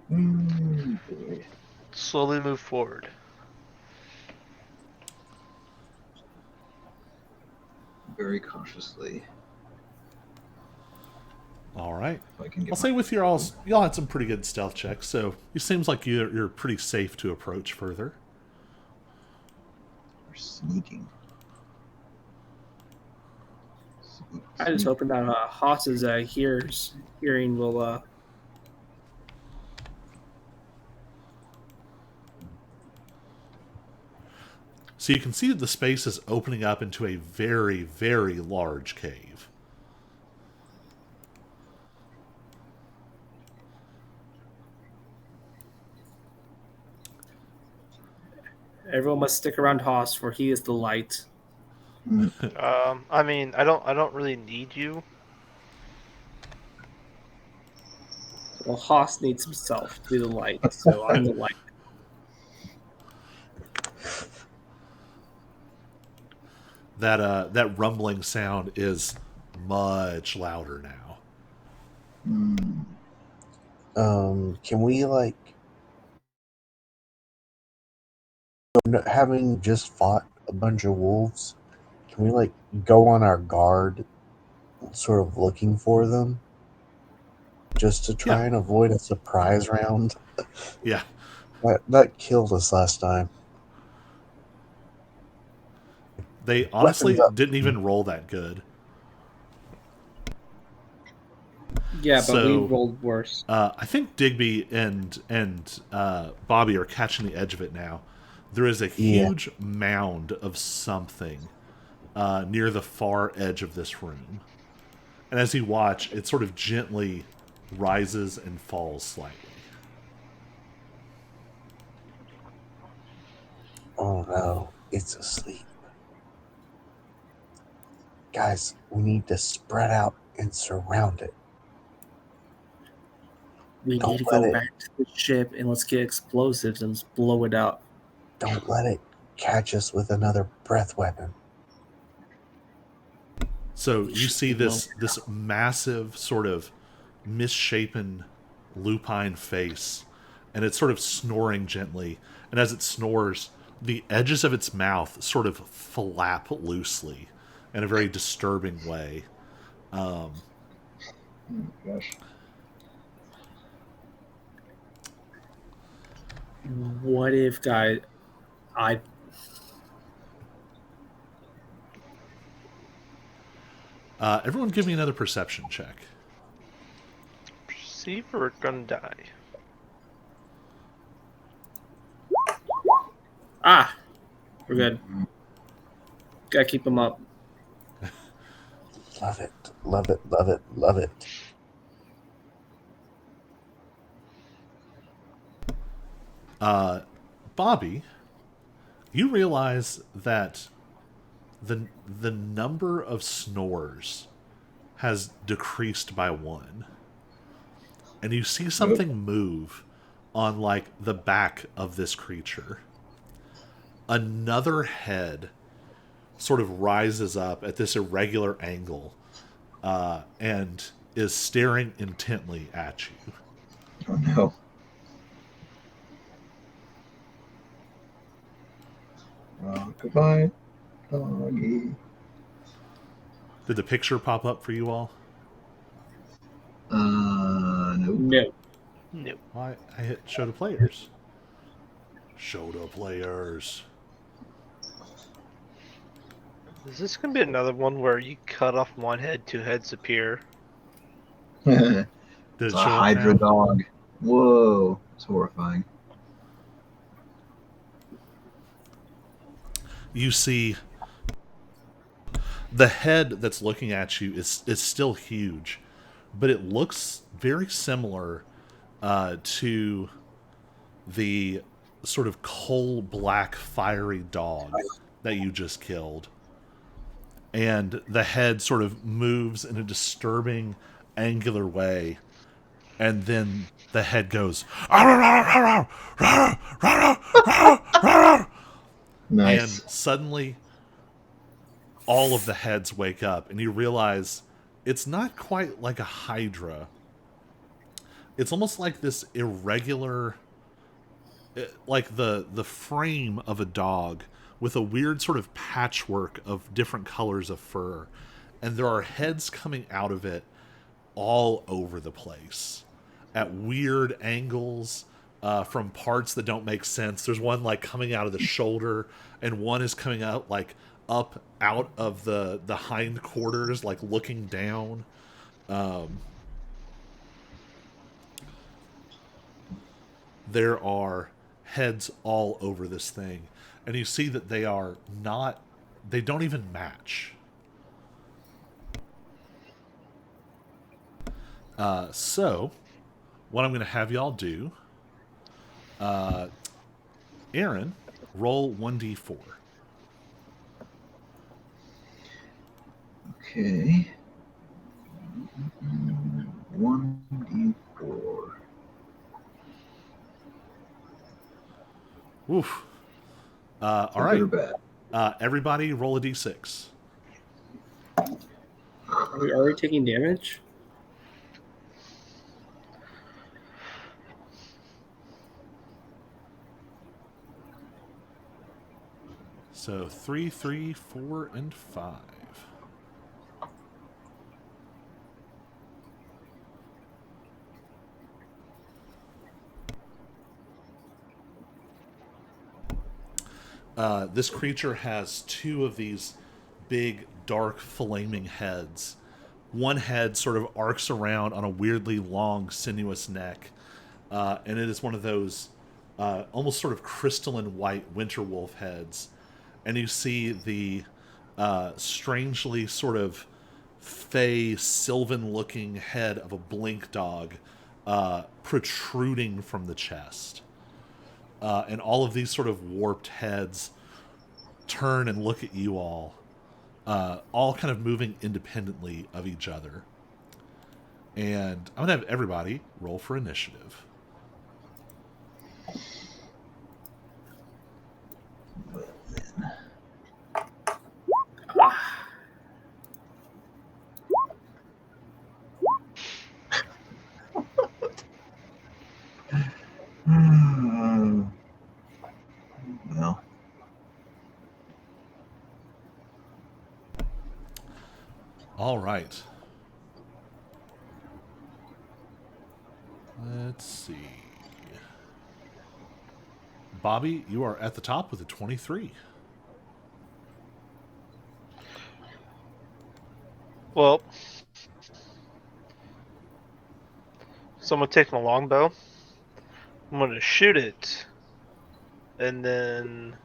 Boy. Slowly move forward. Very cautiously. All right. If I can get I'll say with your y'all had some pretty good stealth checks, so it seems like you're pretty safe to approach further. We're sneaking. I just hoping that Haas's hearing will. So you can see that the space is opening up into a very, very large cave. Everyone must stick around Haas, for he is the light. I mean, I don't really need you. Well, Haas needs himself to be the light, so I'm the light. That rumbling sound is much louder now. Can we having just fought a bunch of wolves, can we go on our guard, sort of looking for them, just to try and avoid a surprise round? Yeah. That killed us last time. They honestly Weapons up. didn't even roll that good. Yeah, but we So, rolled worse. I think Digby and Bobby are catching the edge of it now. There is a huge mound of something near the far edge of this room. And as you watch, it sort of gently rises and falls slightly. Oh no, it's asleep. Guys, we need to spread out and surround it. We Don't need to let go it- back to the ship and let's get explosives and just blow it up. Don't let it catch us with another breath weapon. So you see this massive sort of misshapen lupine face, and it's sort of snoring gently. And as it snores, the edges of its mouth sort of flap loosely in a very disturbing way. Gosh. What if, guys, Everyone give me another perception check. Perceive or gonna die. we're good. Gotta keep them up. Love it, love it, love it, love it. Bobby, you realize that the number of snores has decreased by 1. And you see something move on the back of this creature. Another head sort of rises up at this irregular angle and is staring intently at you. Oh no. Goodbye, doggy. Did the picture pop up for you all? Nope. No. I hit show to players. Show to players. Is this gonna be another one where you cut off one head, 2 heads appear? Did It's it a show up Hydra now? dog. Whoa, it's horrifying. You see the head that's looking at you is still huge, but it looks very similar to the sort of coal black fiery dog that you just killed. And the head sort of moves in a disturbing angular way, and then the head goes and Nice. suddenly all of the heads wake up, and you realize it's not quite like a hydra. It's almost like this irregular, like the frame of a dog with a weird sort of patchwork of different colors of fur, and there are heads coming out of it all over the place at weird angles, from parts that don't make sense. There's one like coming out of the shoulder, and one is coming out like up out of the hind quarters, like looking down. There are heads all over this thing, and you see that they are not, they don't even match. So what I'm going to have y'all do, Aaron, roll 1d4. Okay. 1d4. Oof. All Good or right. bad? Everybody roll a d6. Are we already taking damage? So 3, 3, 4, and 5. This creature has two of these big, dark, flaming heads. One head sort of arcs around on a weirdly long, sinuous neck, and it is one of those almost sort of crystalline white winter wolf heads. And you see the strangely sort of fey, sylvan-looking head of a blink dog protruding from the chest. And all of these sort of warped heads turn and look at you all kind of moving independently of each other. And I'm going to have everybody roll for initiative. Well, All right. Let's see. Bobby, you are at the top with a 23. Well, so I'm gonna take my longbow. I'm gonna shoot it, and then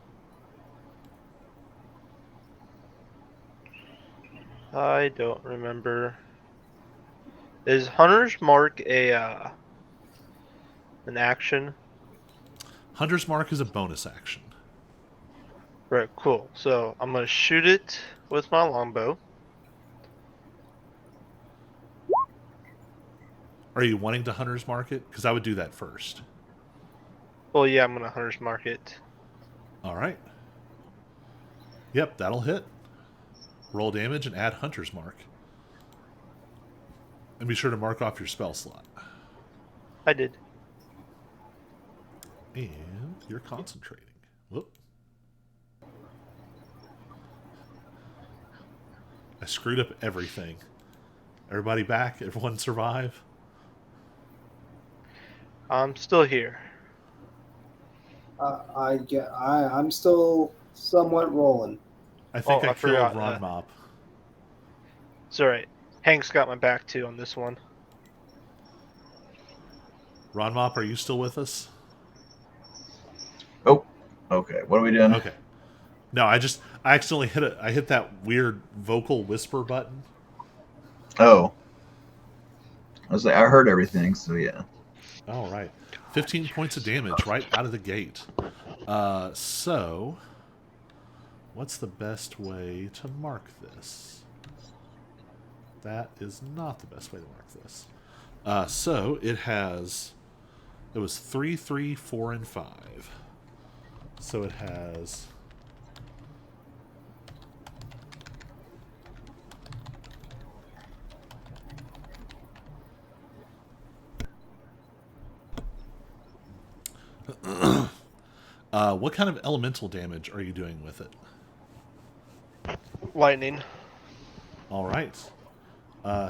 I don't remember. Is Hunter's Mark an action? Hunter's Mark is a bonus action. Right, cool. So I'm gonna shoot it with my longbow. Are you wanting to Hunter's Mark it? Because I would do that first. Well, yeah, I'm gonna Hunter's Mark it. All right. Yep, that'll hit. Roll damage and add Hunter's Mark. And be sure to mark off your spell slot. I did. And you're concentrating. Whoop. I screwed up everything. Everybody back? Everyone survive? I'm still here. I'm still somewhat rolling. I think Oh, I I killed forgot, Ron Mop. It's alright. Hank's got my back too on this one. Ron Mop, are you still with us? oh, okay. What are we doing? Okay. No, I accidentally hit it. I hit that weird vocal whisper button. Oh, I was like, I heard everything, so yeah. All right. 15 points of damage right out of the gate. So, what's the best way to mark this? That is not the best way to mark this. So, it was 3, 3, 4, and 5. So it has. What kind of elemental damage are you doing with it? Lightning. All right.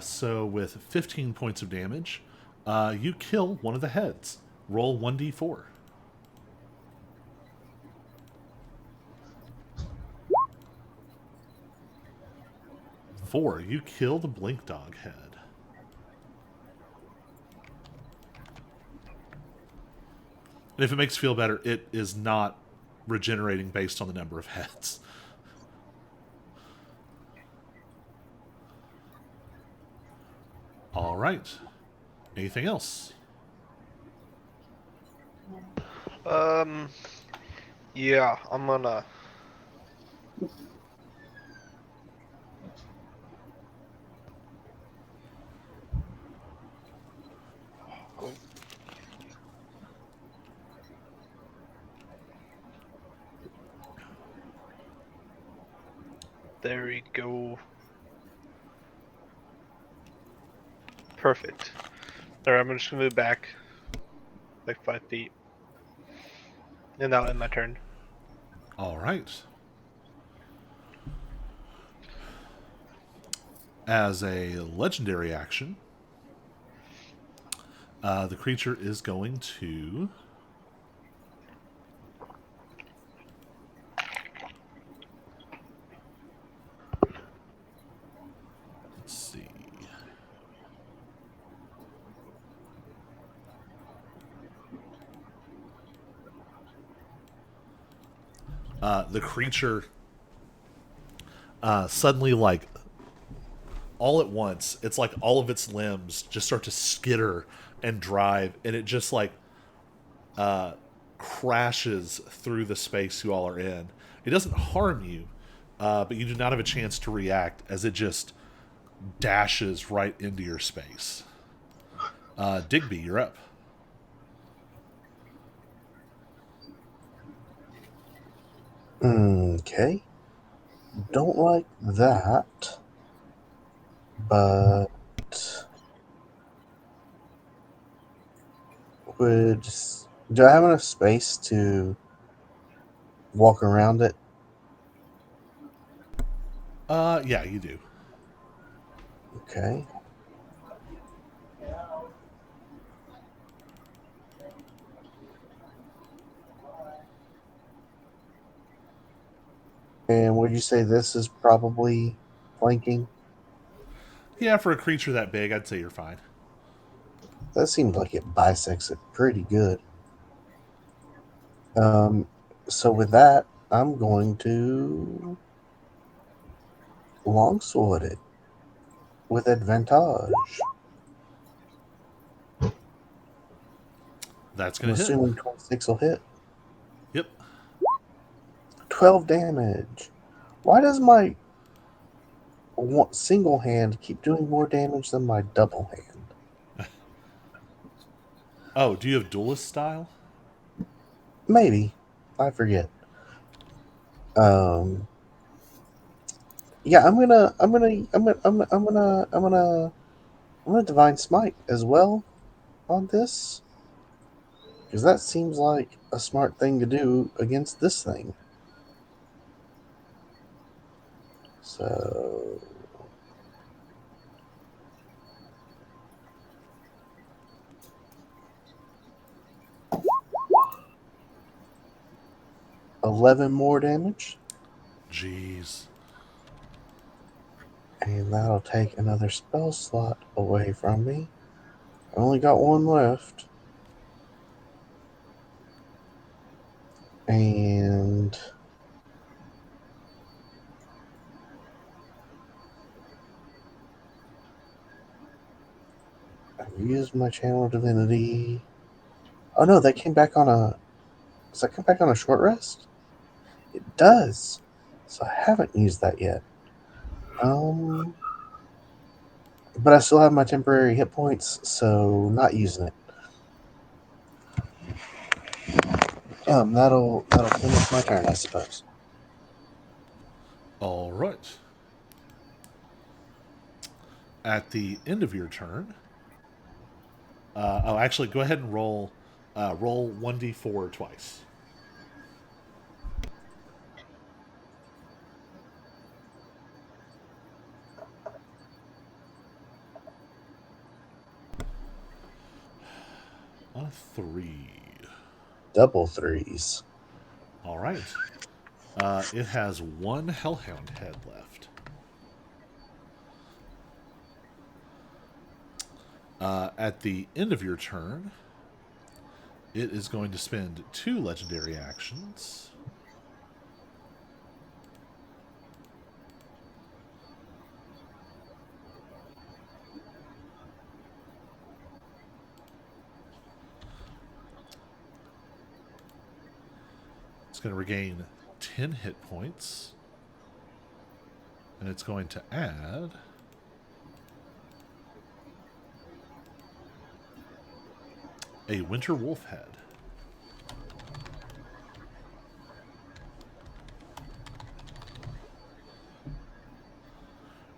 So with 15 points of damage, you kill one of the heads. Roll 1d4. 4. You kill the blink dog head. And if it makes you feel better, it is not regenerating based on the number of heads. All right. Anything else? Yeah, I'm gonna. There we go. Perfect. Alright, I'm just gonna move back like 5 feet. And that'll end my turn. All right. As a legendary action, the creature is going to. Let's see. The creature suddenly, like, all at once, it's like all of its limbs just start to skitter and drive, and it just, like, crashes through the space you all are in. It doesn't harm you, but you do not have a chance to react as it just dashes right into your space. Digby, you're up. Okay. Don't like that, but would do I have enough space to walk around it? Yeah, you do. Okay. And would you say this is probably flanking? Yeah, for a creature that big, I'd say you're fine. That seems like it bisects it pretty good. Um, so with that, I'm going to longsword it with advantage. That's I'm going to hit. assuming 26 will hit. Yep. 12 damage. Why does my single hand keep doing more damage than my double hand? Oh, do you have duelist style? Maybe. I forget. Um, yeah, I'm gonna divine smite as well on this because that seems like a smart thing to do against this thing. So 11 more damage, Jeez. and that'll take another spell slot away from me. I only got one left, and I've used my channel divinity. Oh no, that came back on a. Does that come back on a short rest? It does. So I haven't used that yet. Um, but I still have my temporary hit points, so not using it. That'll finish my turn, I suppose. All right. At the end of your turn, actually, go ahead and roll 1d4 twice. On a 3. Double threes. All right. It has one Hellhound head left. At the end of your turn, it is going to spend 2 legendary actions. It's going to regain 10 hit points. And it's going to add a Winter Wolf head.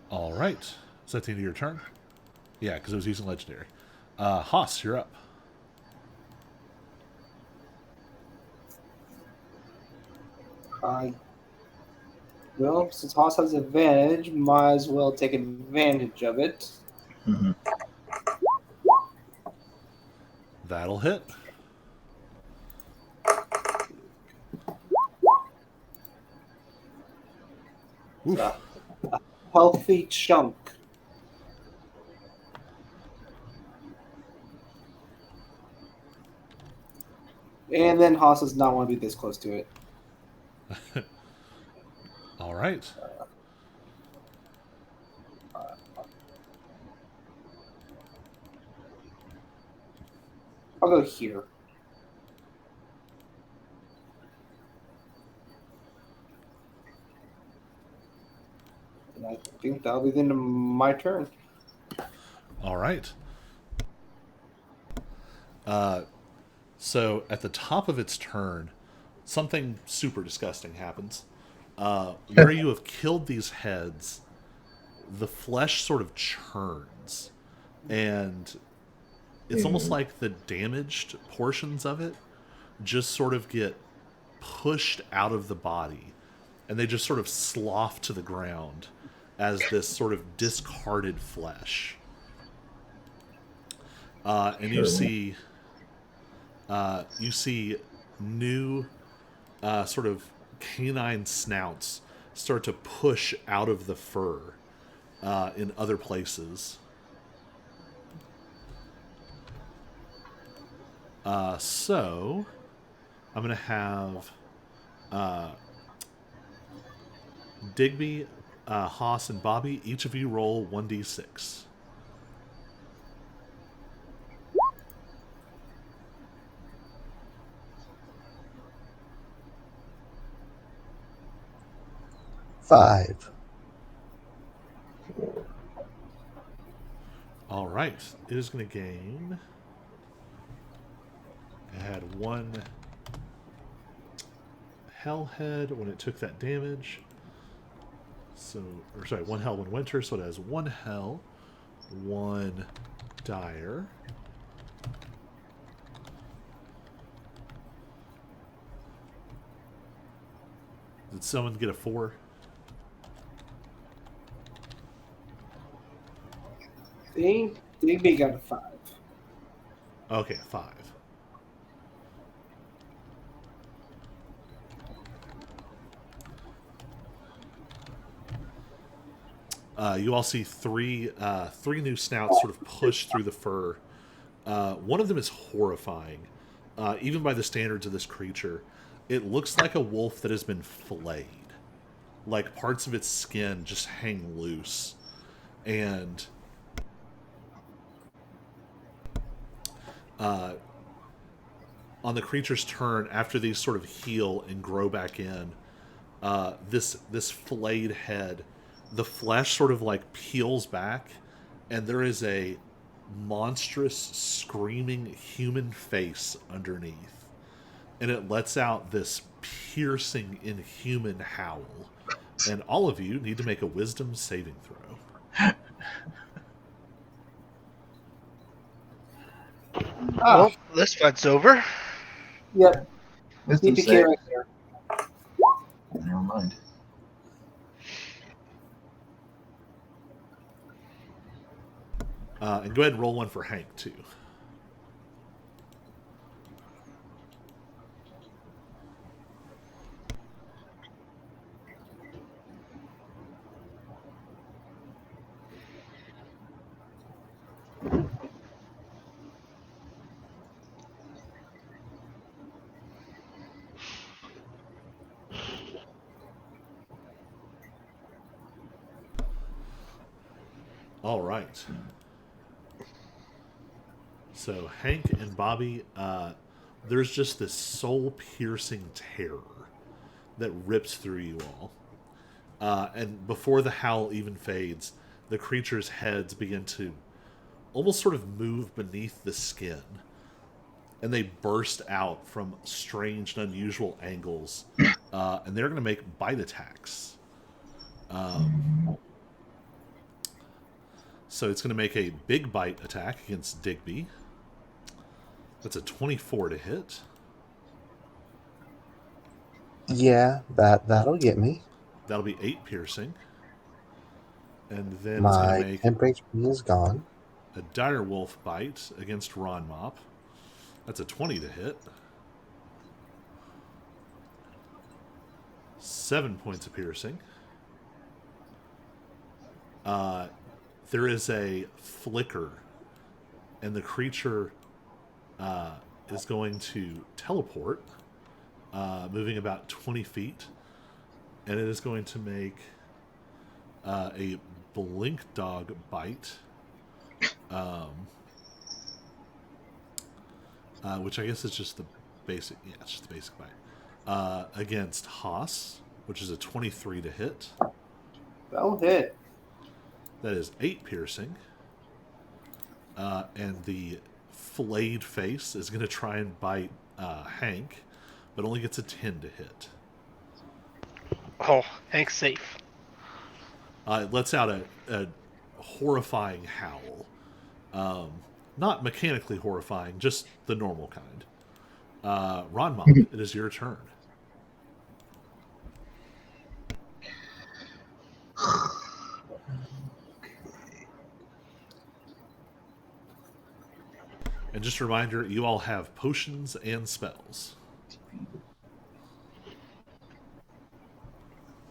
All right. Is that the end of your turn? Yeah, because it was using legendary. Haas, you're up. Well, since Haas has advantage, might as well take advantage of it. Mhm. That'll hit. Oof. So, a healthy chunk. And then Haas does not want to be this close to it. All right. I'll go here. And I think that'll be the end of my turn. All right. So at the top of its turn, something super disgusting happens. Where you have killed these heads, the flesh sort of churns, and it's almost like the damaged portions of it just sort of get pushed out of the body, and they just sort of slough to the ground as this sort of discarded flesh. And you see new sort of canine snouts start to push out of the fur in other places. So I'm going to have Digby, Haas, and Bobby, each of you roll 1d6. Five. All right. It is going to gain. It had one hell head when it took that damage. So, or sorry, one hell, one winter. So it has one hell, one dire. Did someone get a 4? Think Digby got a 5. Okay, 5. You all see three new snouts sort of push through the fur. One of them is horrifying, even by the standards of this creature. It looks like a wolf that has been filleted. Like parts of its skin just hang loose. And on the creature's turn, after these sort of heal and grow back in, this flayed head, the flesh sort of like peels back, and there is a monstrous screaming human face underneath, and it lets out this piercing inhuman howl. And all of you need to make a wisdom saving throw. Well, this fight's over. Yep. Wisdom PPK save. right there. Never mind. And go ahead and roll one for Hank too. All right. So Hank and Bobby, there's just this soul-piercing terror that rips through you all. And before the howl even fades, the creature's heads begin to almost sort of move beneath the skin. And they burst out from strange and unusual angles. And they're going to make bite attacks. So it's going to make a big bite attack against Digby. That's a 24 to hit. Yeah, that'll get me. That'll be 8 piercing. And then it's going My to make temp HP is gone. a dire wolf bite against Ron Mop. That's a 20 to hit. 7 points of piercing. There is a flicker, and the creature is going to teleport, moving about 20 feet, and it is going to make a blink dog bite, which I guess is just the basic. Yeah, it's just the basic bite against Haas, which is a 23 to hit. That'll hit. That is 8 piercing. And the flayed face is going to try and bite Hank, but only gets a 10 to hit. Oh, Hank's safe. It lets out a horrifying howl. Not mechanically horrifying, just the normal kind. Ron Mop, it is your turn. And just a reminder, you all have potions and spells.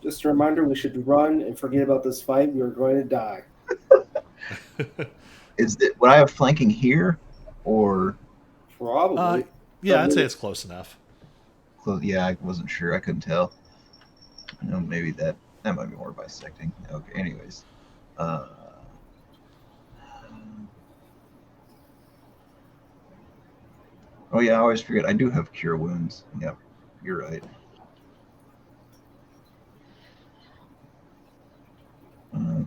Just a reminder, we should run and forget about this fight. We are going to die. Would I have flanking here, or? Probably. Yeah, I'd say it's close enough. Yeah, I wasn't sure. I couldn't tell. Maybe that might be more bisecting. Okay. Anyways, oh yeah, I always forget. I do have cure wounds. Yep, you're right.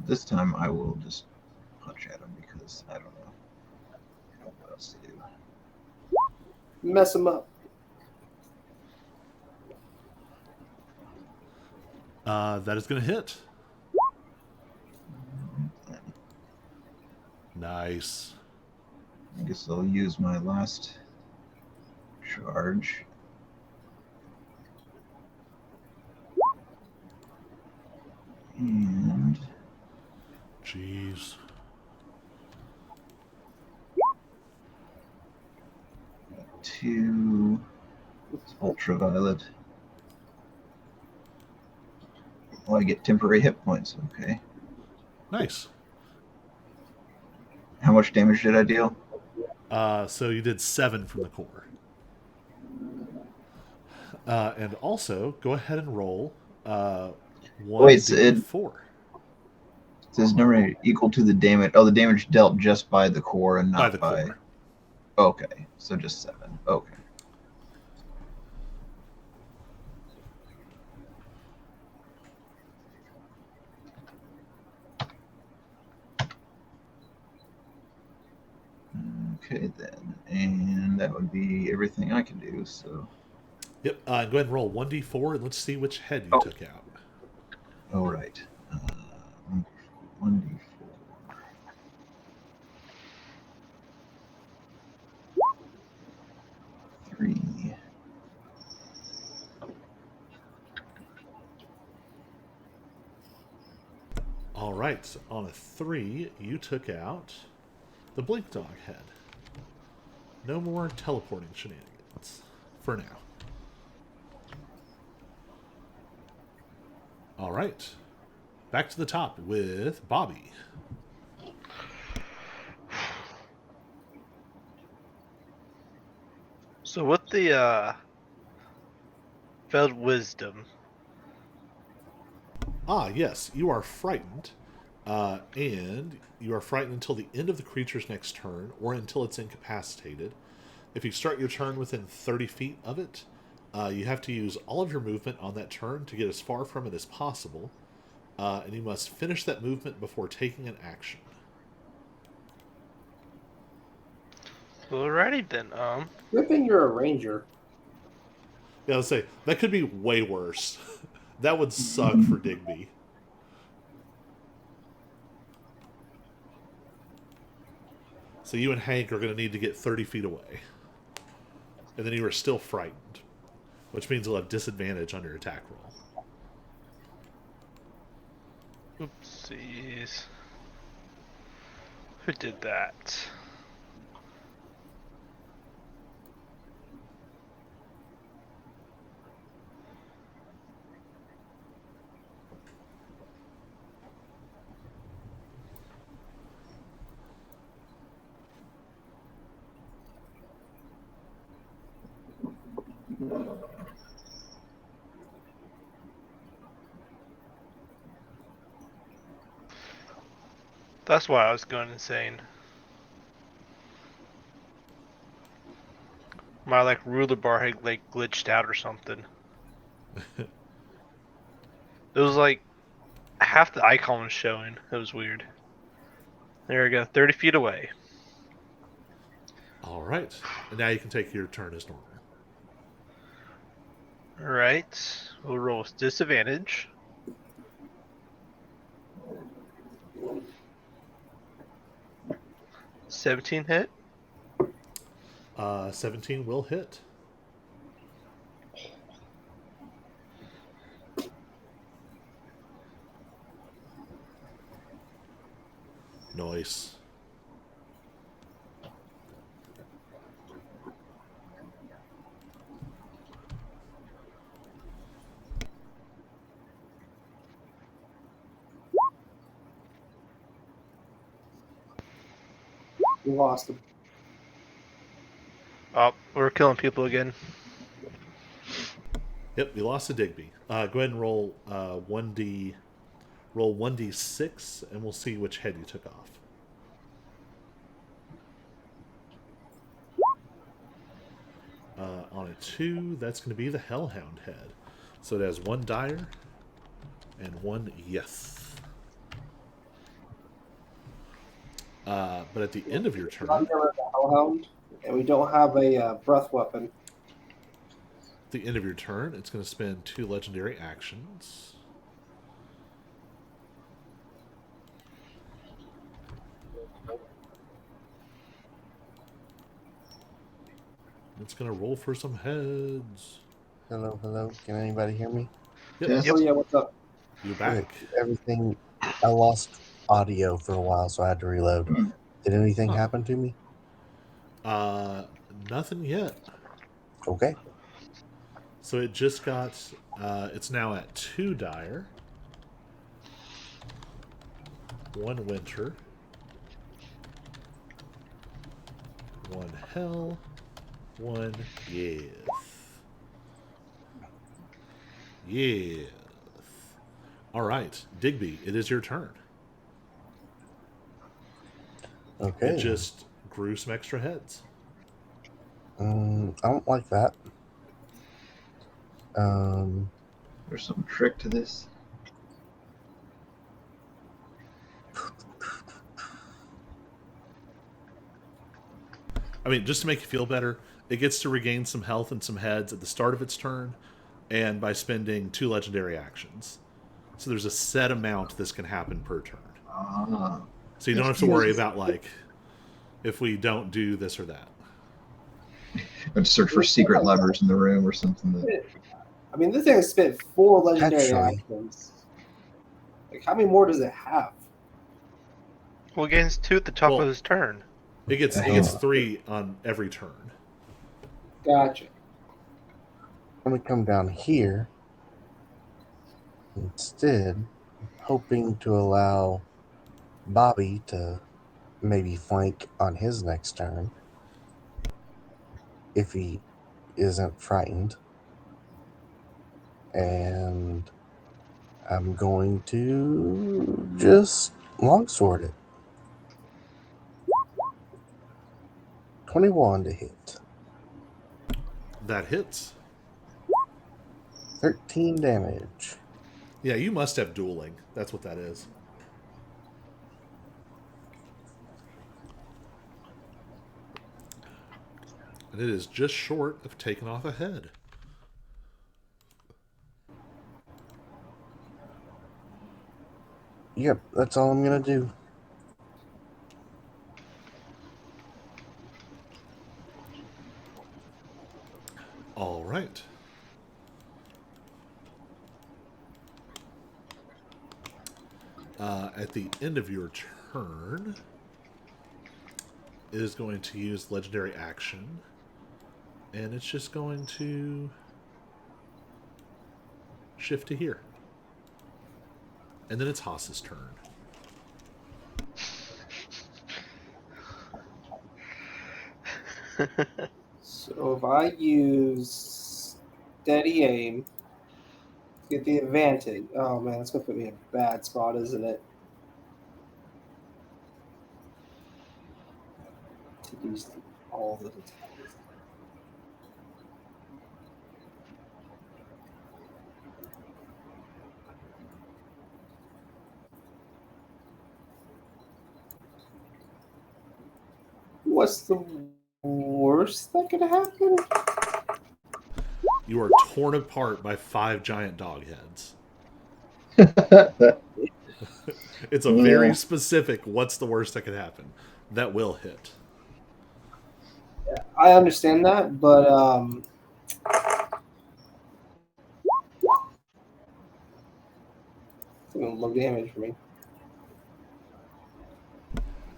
This time I will just punch at him because I don't know what else to do. Mess him up. That is going to hit. Nice. I guess I'll use my last charge. And Jeez. two ultraviolet. Oh, I get temporary hit points. Okay. Nice. How much damage did I deal? So you did 7 from the core. And also, go ahead and roll 1d4. It says number equal to the damage. Oh, the damage dealt just by the core and not By the core. Okay, so just 7. Okay. Okay then, and that would be everything I can do. So, Yep. Go ahead and roll 1d4 and let's see which head you Oh. took out. all right, 1d4. Three. All right. So on a 3, you took out the Blink Dog head. No more teleporting shenanigans. For now. All right. Back to the top with Bobby. So with the failed wisdom, Ah, yes, you are frightened. And you are frightened until the end of the creature's next turn or until it's incapacitated. If you start your turn within 30 feet of it, you have to use all of your movement on that turn to get as far from it as possible. And you must finish that movement before taking an action. alrighty then. Good thing you're a ranger. Yeah, I'll say, that could be way worse. That would suck for Digby. So you and Hank are going to need to get 30 feet away. And then you are still frightened, which means you'll have disadvantage on your attack roll. Oopsies. Who did that? That's why I was going insane. My like ruler bar had like glitched out or something. It was like half the icon was showing. It was weird. There we go, 30 feet away. All right. And now you can take your turn as normal. Alright, we'll roll with disadvantage. $17 hit. 17 will hit. Nice. We lost him. Oh, we're killing people again. Yep, you lost to Digby. Go ahead and roll 1d6, and we'll see which head you took off. On a 2, that's going to be the Hellhound head. So it has 1 dire and 1 yes. But at the end of your turn, Under the Hellhound, and we don't have a breath weapon. at the end of your turn, it's going to spend 2 legendary actions. It's going to roll for some heads. Hello, hello. Can anybody hear me? Yep, Yes. Oh yeah, what's up? you're back. Everything. I lost audio for a while, so I had to reload. Did anything Huh. happen to me? Nothing yet. Okay. So it just got, it's now at 2 dire, 1 winter, 1 hell, 1 yes. Yes. All right, Digby, it is your turn. Okay. It just grew some extra heads. I don't like that. There's some trick to this. I mean, just to make you feel better, it gets to regain some health and some heads at the start of its turn, and by spending 2 legendary actions. So there's a set amount this can happen per turn. Ah, So you don't have to worry about like if we don't do this or that. I'd search for secret levers in the room or something. I mean, this thing has spent 4 legendary Actually- actions. Like, how many more does it have? Well, he gains 2 at the top Well- of his turn. It gets 3 on every turn. Gotcha. I'm going to come down here instead, hoping to allow Bobby to maybe flank on his next turn if he isn't frightened. And I'm going to just longsword it. 21 to hit. That hits. 13 damage. Yeah, you must have dueling. That's what that is. And it is just short of taking off a head. Yep, that's all I'm going to do. All right. At the end of your turn, it is going to use legendary action, and it's just going to shift to here. And then it's Haas's turn. So if I use steady aim, get the advantage. Oh man, that's gonna put me in a bad spot, isn't it? To use all the attacks. What's the worst that could happen? You are torn apart by 5 giant dog heads. It's a very specific what's the worst that could happen. That will hit. I understand that, but it's gonna low damage for me.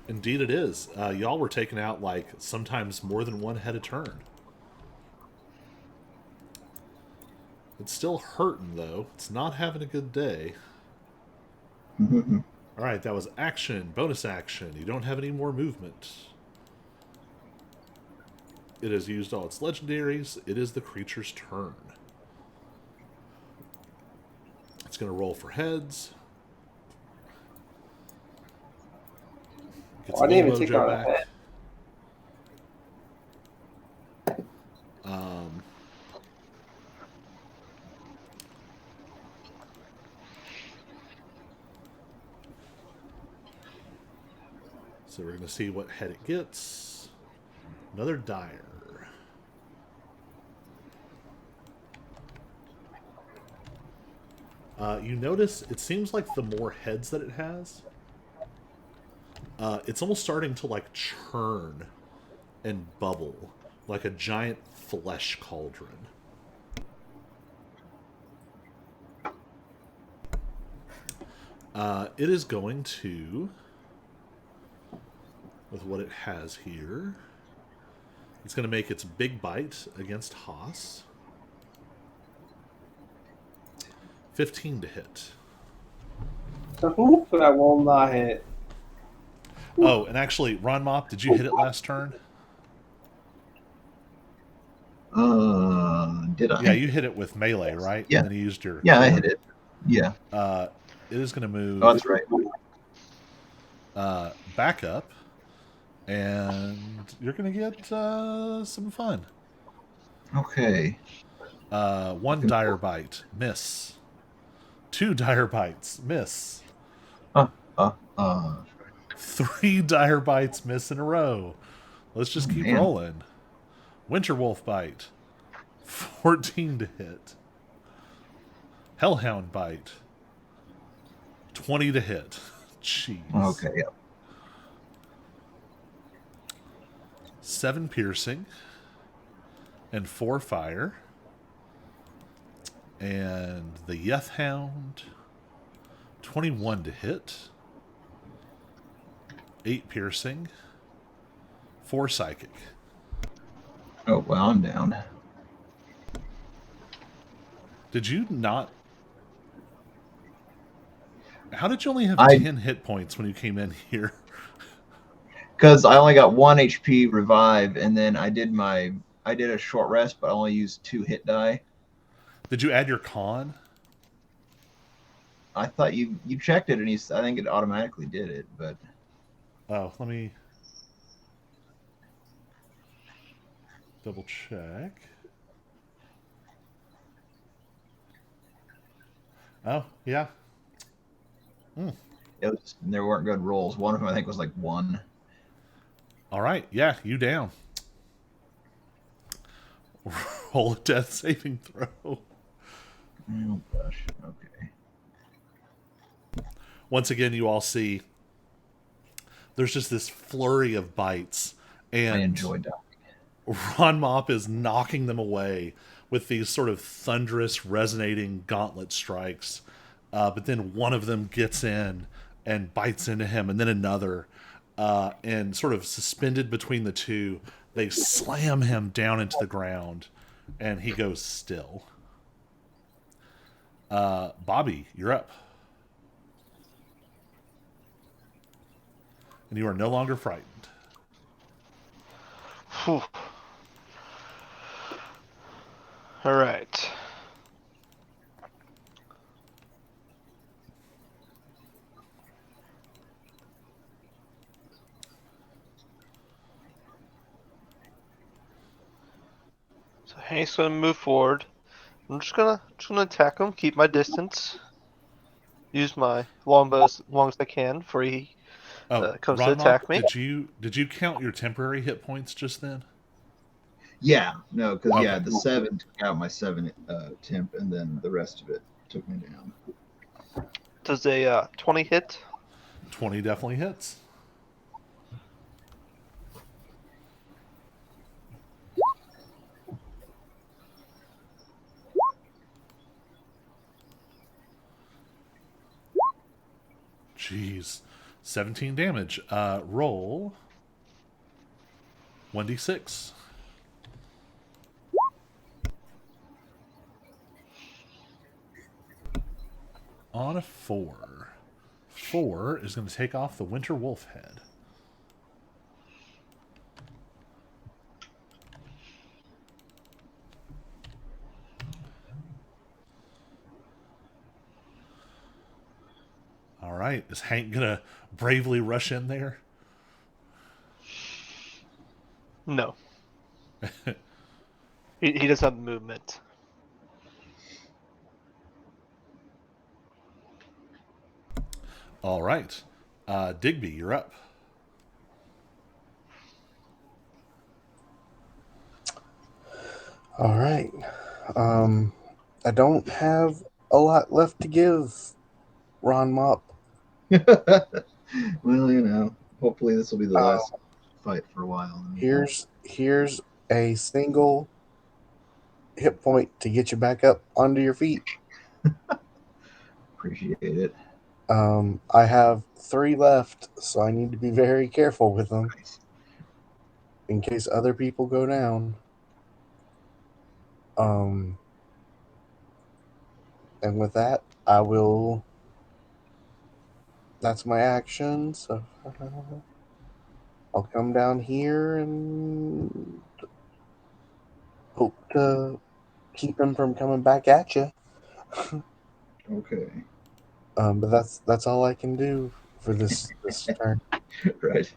Indeed it is. Y'all were taking out like sometimes more than 1 head a turn. It's still hurting though. It's not having a good day. Alright, that was action, bonus action. You don't have any more movement. It has used all its legendaries. It is the creature's turn. It's going to roll for heads. Gets I didn't even a take mojo out a back. head. So we're going to see what head it gets. Another dire. You notice it seems like the more heads that it has, it's almost starting to like churn and bubble like a giant flesh cauldron. It is going to, with what it has here, it's going to make its big bite against Haas. 15 to hit. But I will not hit. Oh, and actually, Ron Mop, did you hit it last turn? Did I? Yeah, you hit it with melee, right? Yeah. And then you used your... Yeah, I hit it. Yeah. It is going to move... Oh, that's right. back up, and you're going to get some fun. Okay. 1 dire bite, miss. 2 dire bites, miss. 3 dire bites, miss in a row. Let's just Oh, keep man. rolling. Winter Wolf bite. 14 to hit. Hellhound bite. 20 to hit. Jeez. Okay, yeah. 7 piercing. And 4 fire. And the Yeth Hound. 21 to hit. 8 piercing. 4 psychic. Oh, well, I'm down. Did you not... How did you only have I 10 hit points when you came in here? Because I only got 1 HP revive, and then I did a short rest, but I only used 2 hit die. Did you add your con? I thought you checked it, and I think it automatically did it, but Oh, let me double check. Oh, yeah. there weren't good rolls. One of them I think was like 1. All right. Yeah, you down. Roll a death saving throw. Oh gosh. Okay. Once again, you all see there's just this flurry of bites, I and enjoyed that. Ron Mop is knocking them away with these sort of thunderous, resonating gauntlet strikes. But then one of them gets in and bites into him, and then another. And sort of suspended between the two, they slam him down into the ground, and he goes still. Bobby, you're up. And you are no longer frightened. Whew. All right. So Hank's gonna move forward. I'm just gonna attack him, keep my distance, use my longbow as long as I can before he Oh, comes to Ron Mop, attack me. did you count your temporary hit points just then? Yeah, no, because Okay. the 7 took out my 7 temp, and then the rest of it took me down. Does a 20 hit? 20 definitely hits. Jeez. 17 damage. Roll 1d6. On a 4. 4 is going to take off the Winter Wolf head. All right. Is Hank going to bravely rush in there? No. He doesn't have movement. All right. Digby, you're up. All right. I don't have a lot left to give Ron Mop. Well, hopefully this will be the last fight for a while. Here's a single hit point to get you back up onto your feet. Appreciate it. I have 3 left, so I need to be very careful with them Nice. in case other people go down. And with that, I will. That's my action. So I'll come down here and hope to keep him from coming back at you. Okay. But that's all I can do for this turn. Right.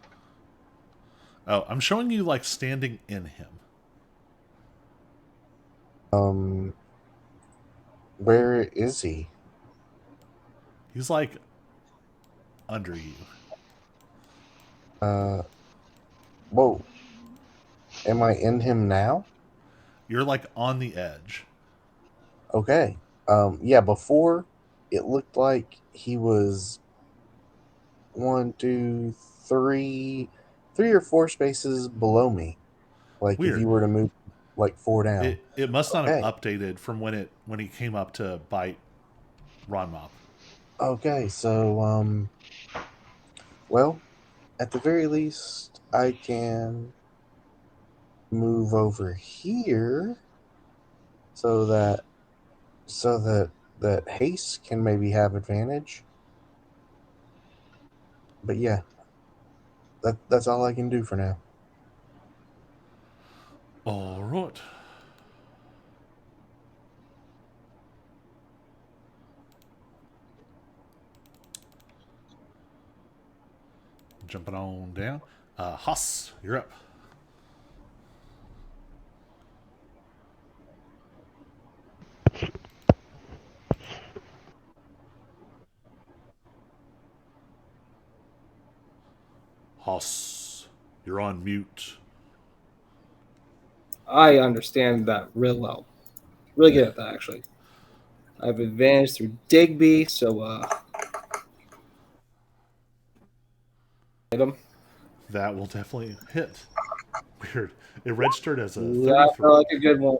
Oh, I'm showing you like standing in him. Where is he? He's like under you. Whoa. Am I in him now? You're like on the edge. Okay. Yeah, before it looked like he was one, two, three or four spaces below me. Like if you Weird. were to move like four down. It must not have Okay. updated from when he came up to bite Ron Mop. Okay, so well, at the very least I can move over here so that that haste can maybe have advantage. But yeah, that's all I can do for now. All right. Jumping on down. Huss, you're up. Huss, you're on mute. I understand that real well. Really good at that, actually. I have advantage through Digby, so hit him. That will definitely hit. Weird. It registered as a That 33. felt like a good one.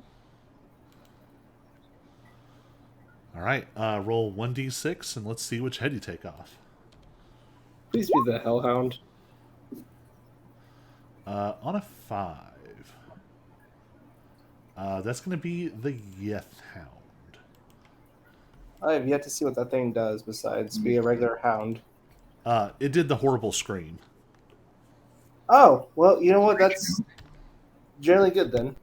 All right. Roll 1d6 and let's see which head you take off. Please be the Hellhound. On a 5. That's going to be the Yeth Hound. I have yet to see what that thing does besides be a regular hound. It did the horrible scream. Oh, well, you know what? That's generally good then.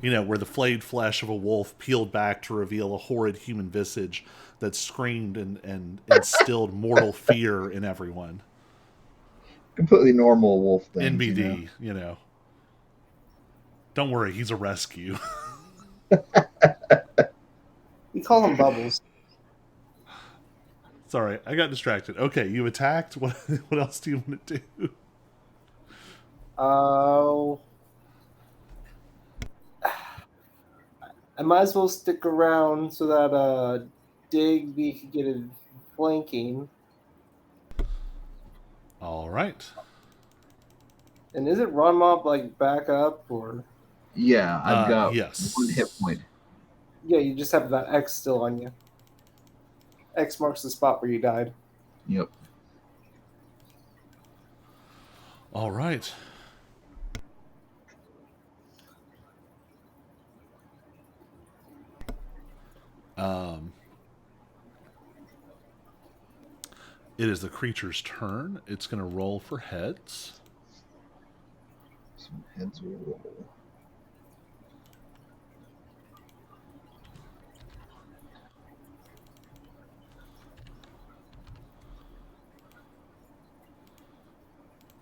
You know, where the flayed flesh of a wolf peeled back to reveal a horrid human visage that screamed and instilled mortal fear in everyone. Completely normal wolf things, you know. NBD, you know. Don't worry, he's a rescue. We call him Bubbles. Sorry, I got distracted. Okay, you attacked. What else do you want to do? Oh. I might as well stick around so that Digby could get a flanking. All right. And is it Ron Mob like back up or Yeah, I've got one hit Yes. point. yeah, you just have that X still on you. X marks the spot where you died. Yep. All right. Um, it is the creature's turn. It's going to roll for heads. Some heads will roll.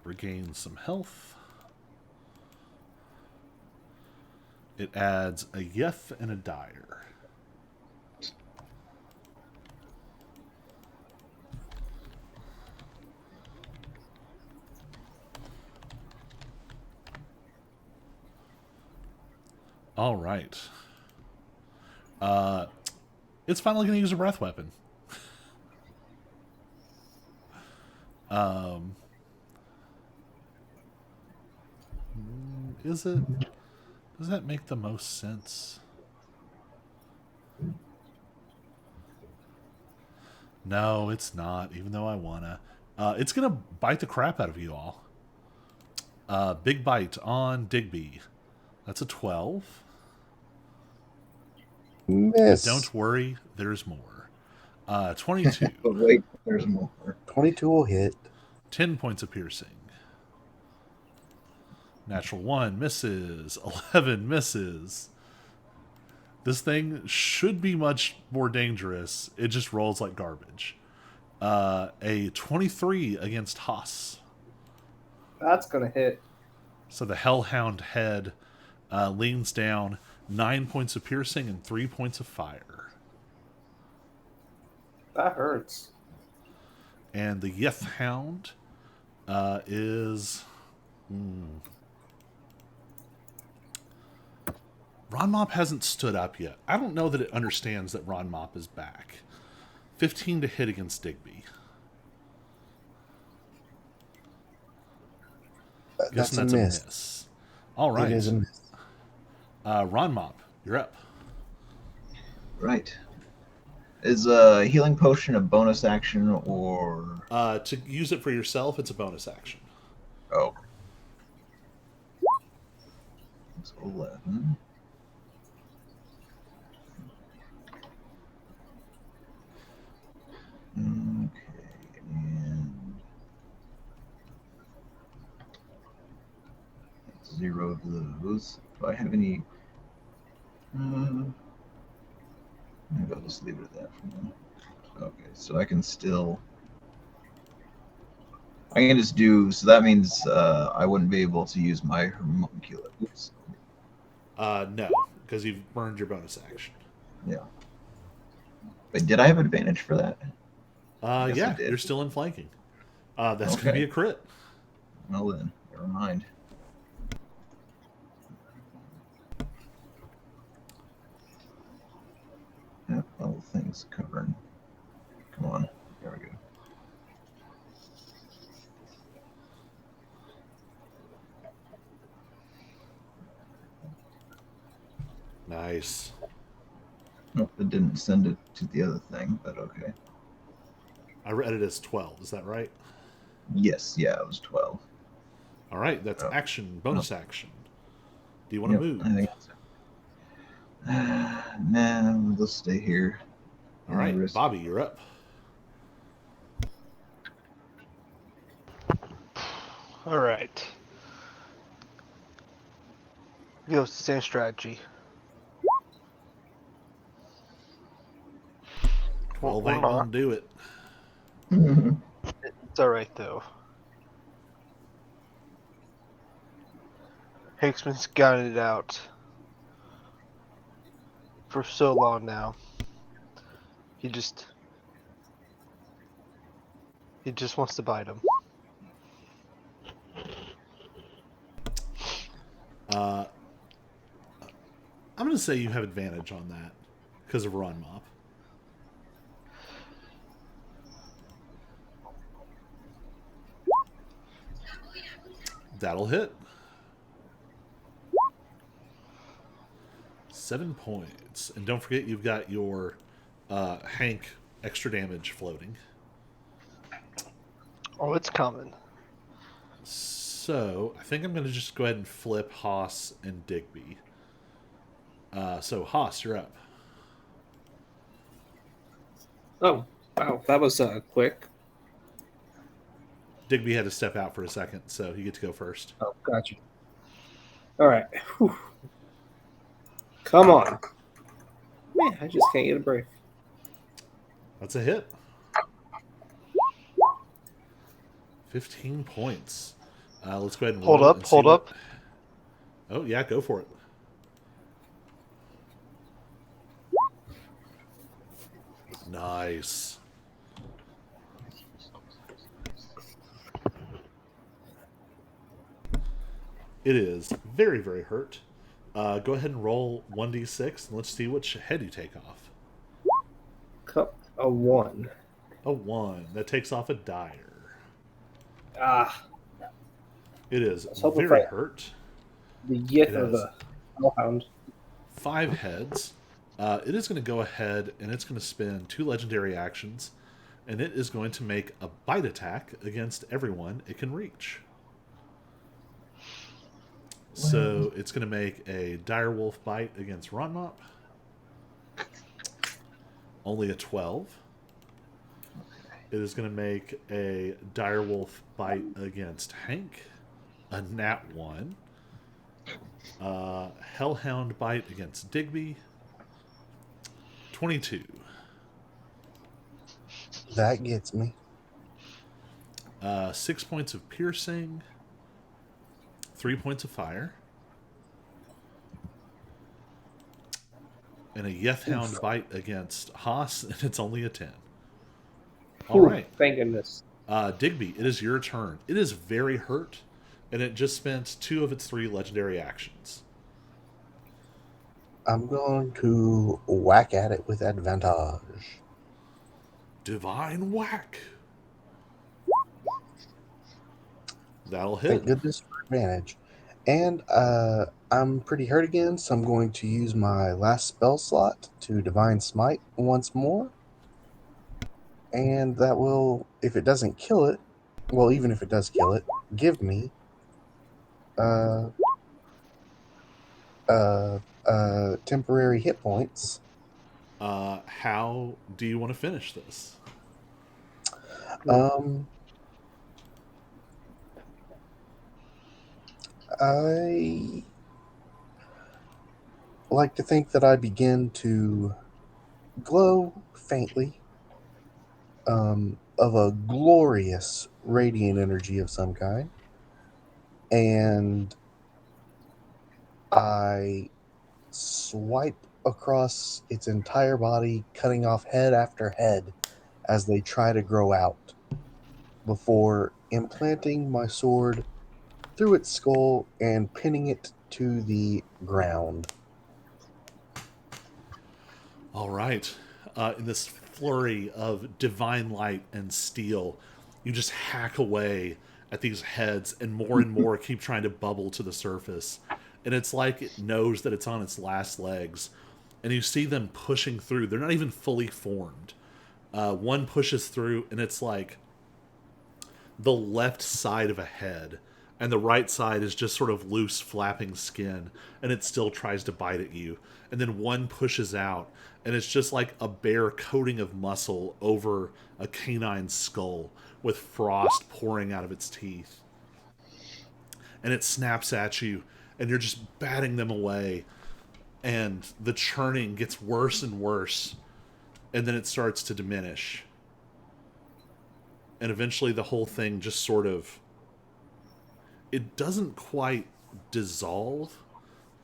Regain some health. It adds a Yeth and a Dire. All right. It's finally going to use a breath weapon. Um, is it? Does that make the most sense? No, it's not. Even though I wanna, it's gonna bite the crap out of you all. Big bite on Digby. That's a 12. But Miss. don't worry, there's more. 22. But wait, there's more. 22 will hit. 10 points of piercing. Natural 1 misses. 11 misses. This thing should be much more dangerous. It just rolls like garbage. A 23 against Haas. That's gonna hit. So the Hellhound head leans down, 9 points of piercing and 3 points of fire. That hurts. And the Yeth Hound is Mm. Ron Mop hasn't stood up yet. I don't know that it understands that Ron Mop is back. 15 to hit against Digby. That's Guessing a that's miss. a miss. All It is right. a miss. Ron Mop, you're up. Right. Is a healing potion a bonus action or? To use it for yourself, it's a bonus action. Oh, it's 11. Okay, and 0 of those. Do I have any? Maybe I'll just leave it at that for now. Okay, so I can still. I can just do. So that means I wouldn't be able to use my homunculus. No, because you've burned your bonus action. Yeah. But did I have advantage for that? Yes, I Yeah, did. you're still in flanking. That's going to Okay. be a crit. Well then, never mind. Yep, all things covering. Come on. There we go. Nice. Nope, it didn't send it to the other thing, but okay. I read it as 12. Is that right? Yes, yeah, it was 12. All right, that's Oh. action, bonus action. Do you want to Yep, move? I think so. Nah, let's stay here. All right, Risk. Bobby, you're up. All right. Go same strategy. 12 Or ain't not. going to do it. It's all right though. Hicksman's got it out for so long now. He just wants to bite him. I'm going to say you have advantage on that because of Ron Mop. That'll hit. 7 points. And don't forget you've got your Hank extra damage floating. Oh, it's coming. So, I think I'm going to just go ahead and flip Haas and Digby. So, Haas, you're up. Oh, wow, that was quick. Digby had to step out for a second, so you get to go first. Oh, gotcha. All right. Whew. Come on. Man, I just can't get a break. That's a hit. 15 points. Let's go ahead and Hold roll up, and see hold what- up. Oh, yeah, go for it. Nice. It is very, very hurt. Go ahead and roll 1d6, and let's see which head you take off. A 1. A 1. That takes off a dire. Ah, It is was hoping very for- hurt. the yith It of has the hellhound. 5 heads. It is going to go ahead and it's going to spend 2 legendary actions, and it is going to make a bite attack against everyone it can reach. So it's going to make a direwolf bite against Ronmop. Only a 12. It is going to make a direwolf bite against Hank. A nat 1. Hellhound bite against Digby. 22. That gets me. 6 points of piercing. 3 points of fire. And a Yethhound bite against Haas, and it's only a 10. All Ooh, right. Thank goodness. Digby, it is your turn. It is very hurt, and it just spent 2 of its 3 legendary actions. I'm going to whack at it with advantage. Divine Whack. That'll hit. Thank goodness for advantage. And I'm pretty hurt again, so I'm going to use my last spell slot to Divine Smite once more. And that will, if it doesn't kill it, well, even if it does kill it, give me temporary hit points. How do you want to finish this? I like to think that I begin to glow faintly of a glorious radiant energy of some kind. And I swipe across its entire body, cutting off head after head as they try to grow out, before implanting my sword through its skull and pinning it to the ground. All right. In this flurry of divine light and steel, you just hack away at these heads, and more keep trying to bubble to the surface. And it's like it knows that it's on its last legs. And you see them pushing through. They're not even fully formed. One pushes through, and it's like the left side of a head, and the right side is just sort of loose, flapping skin, and it still tries to bite at you. And then one pushes out, and it's just like a bare coating of muscle over a canine skull with frost pouring out of its teeth. And it snaps at you, and you're just batting them away, and the churning gets worse and worse, and then it starts to diminish. And eventually the whole thing just sort of, it doesn't quite dissolve,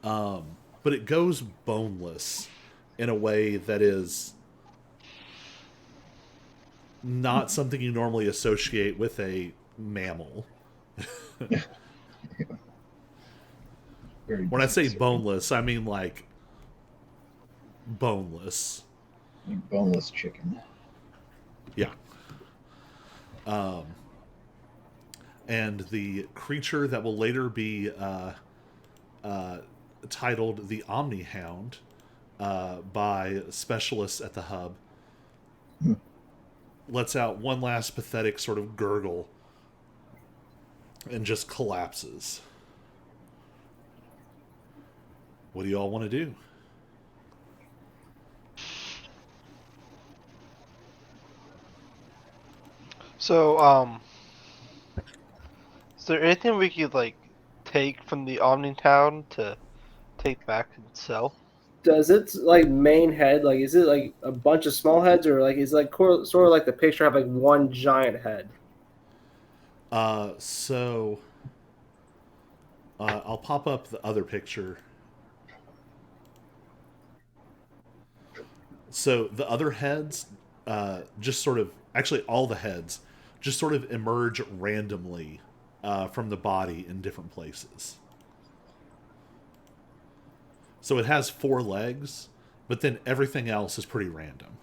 but it goes boneless in a way that is not something you normally associate with a mammal. When I say boneless, I mean like boneless. Boneless chicken. Yeah. And the creature that will later be titled the Omnihound by specialists at the hub lets out one last pathetic sort of gurgle and just collapses. What do you all want to do? So, is there anything we could like take from the Omnitown to take back and sell? Does its like main head like is it like a bunch of small heads or like is it like sort of like the picture have like one giant head? So I'll pop up the other picture. So the other heads, just sort of, actually all the heads, just sort of emerge randomly from the body in different places. So it has 4 legs, but then everything else is pretty random.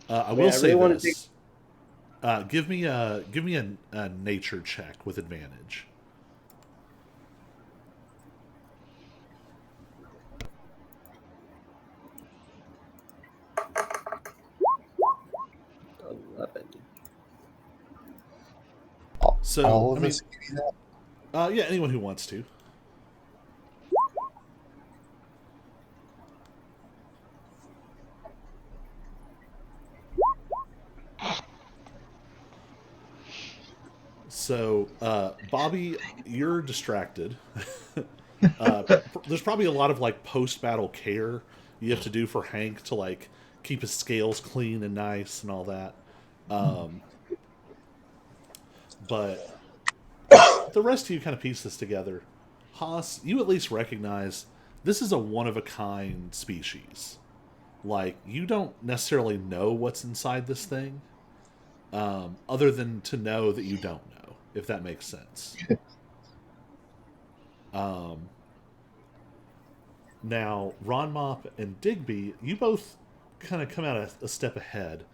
I will say this: give me a nature check with advantage. 11. So All I of mean, us give you that? yeah, anyone who wants to. So, Bobby, you're distracted. There's probably a lot of like post-battle care you have to do for Hank to like keep his scales clean and nice and all that. But the rest of you kind of piece this together. Haas, you at least recognize this is a one-of-a-kind species. Like, you don't necessarily know what's inside this thing, other than to know that you don't know, if that makes sense. Now, Ron Mop and Digby, you both kind of come out a step ahead.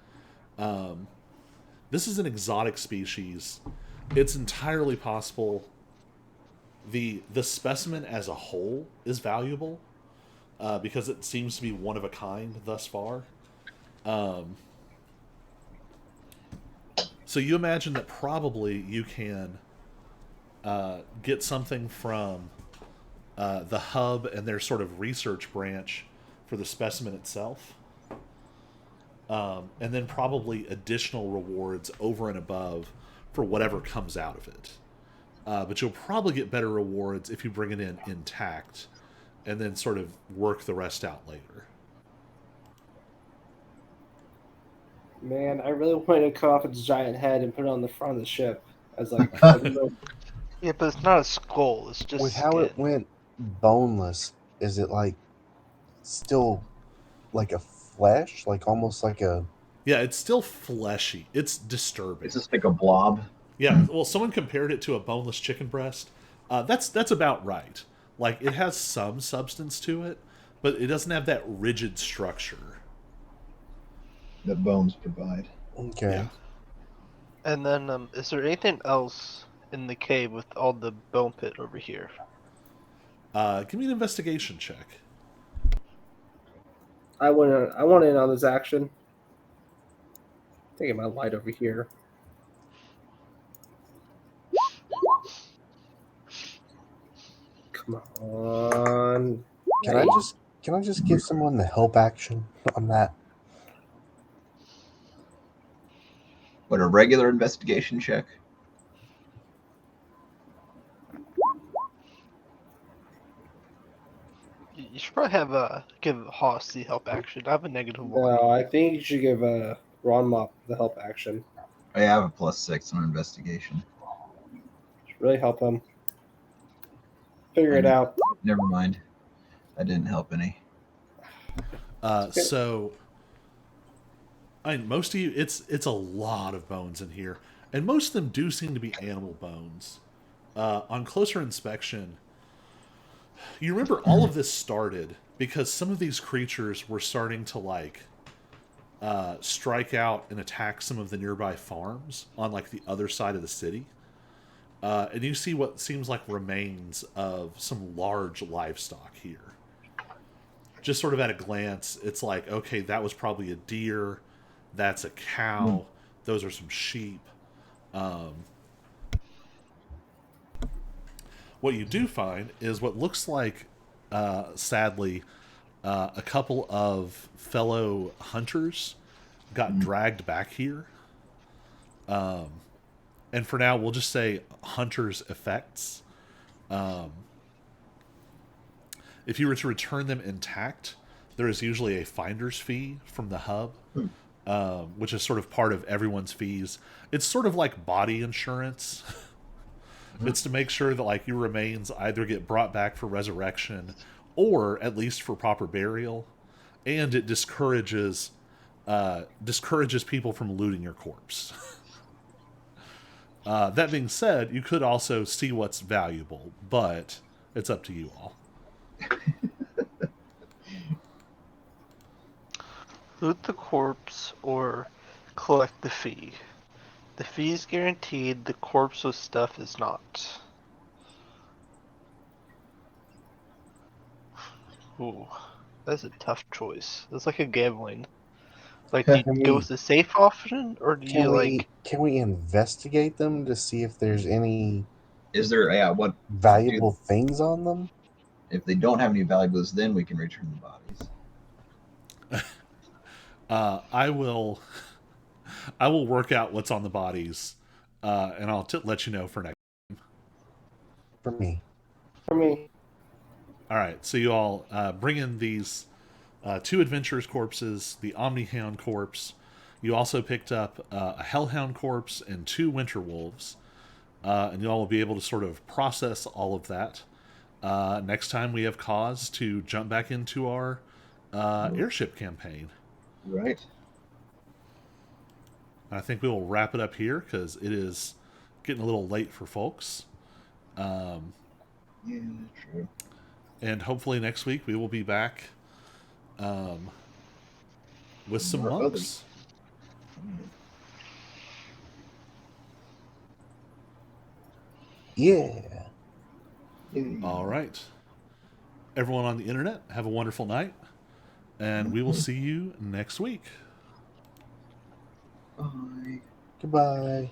This is an exotic species. It's entirely possible the specimen as a whole is valuable because it seems to be one of a kind thus far. So you imagine that probably you can get something from the hub and their sort of research branch for the specimen itself. And then probably additional rewards over and above for whatever comes out of it. But you'll probably get better rewards if you bring it in intact and then sort of work the rest out later. Man, I really wanted to cut off its giant head and put it on the front of the ship as like Yeah, but it's not a skull. It's just With skin. how it went boneless, is it like still like a flesh, like almost like a? Yeah, it's still fleshy. It's disturbing. It's just like a blob. Yeah, well, someone compared it to a boneless chicken breast. That's about right. Like, it has some substance to it, but it doesn't have that rigid structure. That bones provide. Okay. Yeah. And then, is there anything else in the cave with all the bone pit over here? Give me an investigation check. I want in on this action. Taking my light over here. Come on. Can I just give someone the help action on that? What, a regular investigation check? You should probably have give Haas the help action. I have a -1. No, I think you should give Ron Mop the help action. I have a +6 on investigation. Should really help him figure it out. Never mind. I didn't help any. So, I mean, most of you, it's a lot of bones in here, and most of them do seem to be animal bones. On closer inspection, you remember all of this started because some of these creatures were starting to strike out and attack some of the nearby farms on like the other side of the city. And you see what seems like remains of some large livestock here. Just sort of at a glance, it's like, okay, that was probably a deer, that's a cow, those are some sheep. What you do find is what looks like, sadly, a couple of fellow hunters got dragged back here. And for now, we'll just say hunters' effects. If you were to return them intact, there is usually a finder's fee from the hub, which is sort of part of everyone's fees. It's sort of like body insurance. It's to make sure that like your remains either get brought back for resurrection or at least for proper burial, and it discourages people from looting your corpse. That being said, you could also see what's valuable, but it's up to you all. Loot the corpse or collect the fee. The fee is guaranteed, the corpse with stuff is not. Ooh, that's a tough choice. That's like a gambling. Like, do you Can go we- with the safe option, or do you like... Can we investigate them to see if there's any Is there, what, valuable things on them? if they don't have any valuables, then we can return the bodies. I will work out what's on the bodies, and I'll let you know for next. For me. For me, All right, so you all bring in these 2 adventurers' corpses, the Omnihound corpse. You also picked up a Hellhound corpse and 2 winter wolves, and you all will be able to sort of process all of that. Next time we have cause to jump back into our airship campaign. Right. I think we will wrap it up here because it is getting a little late for folks. Yeah, true. And hopefully next week we will be back with some More monks. Yeah. All right. Everyone on the internet, have a wonderful night. And we will see you next week. Bye. Goodbye.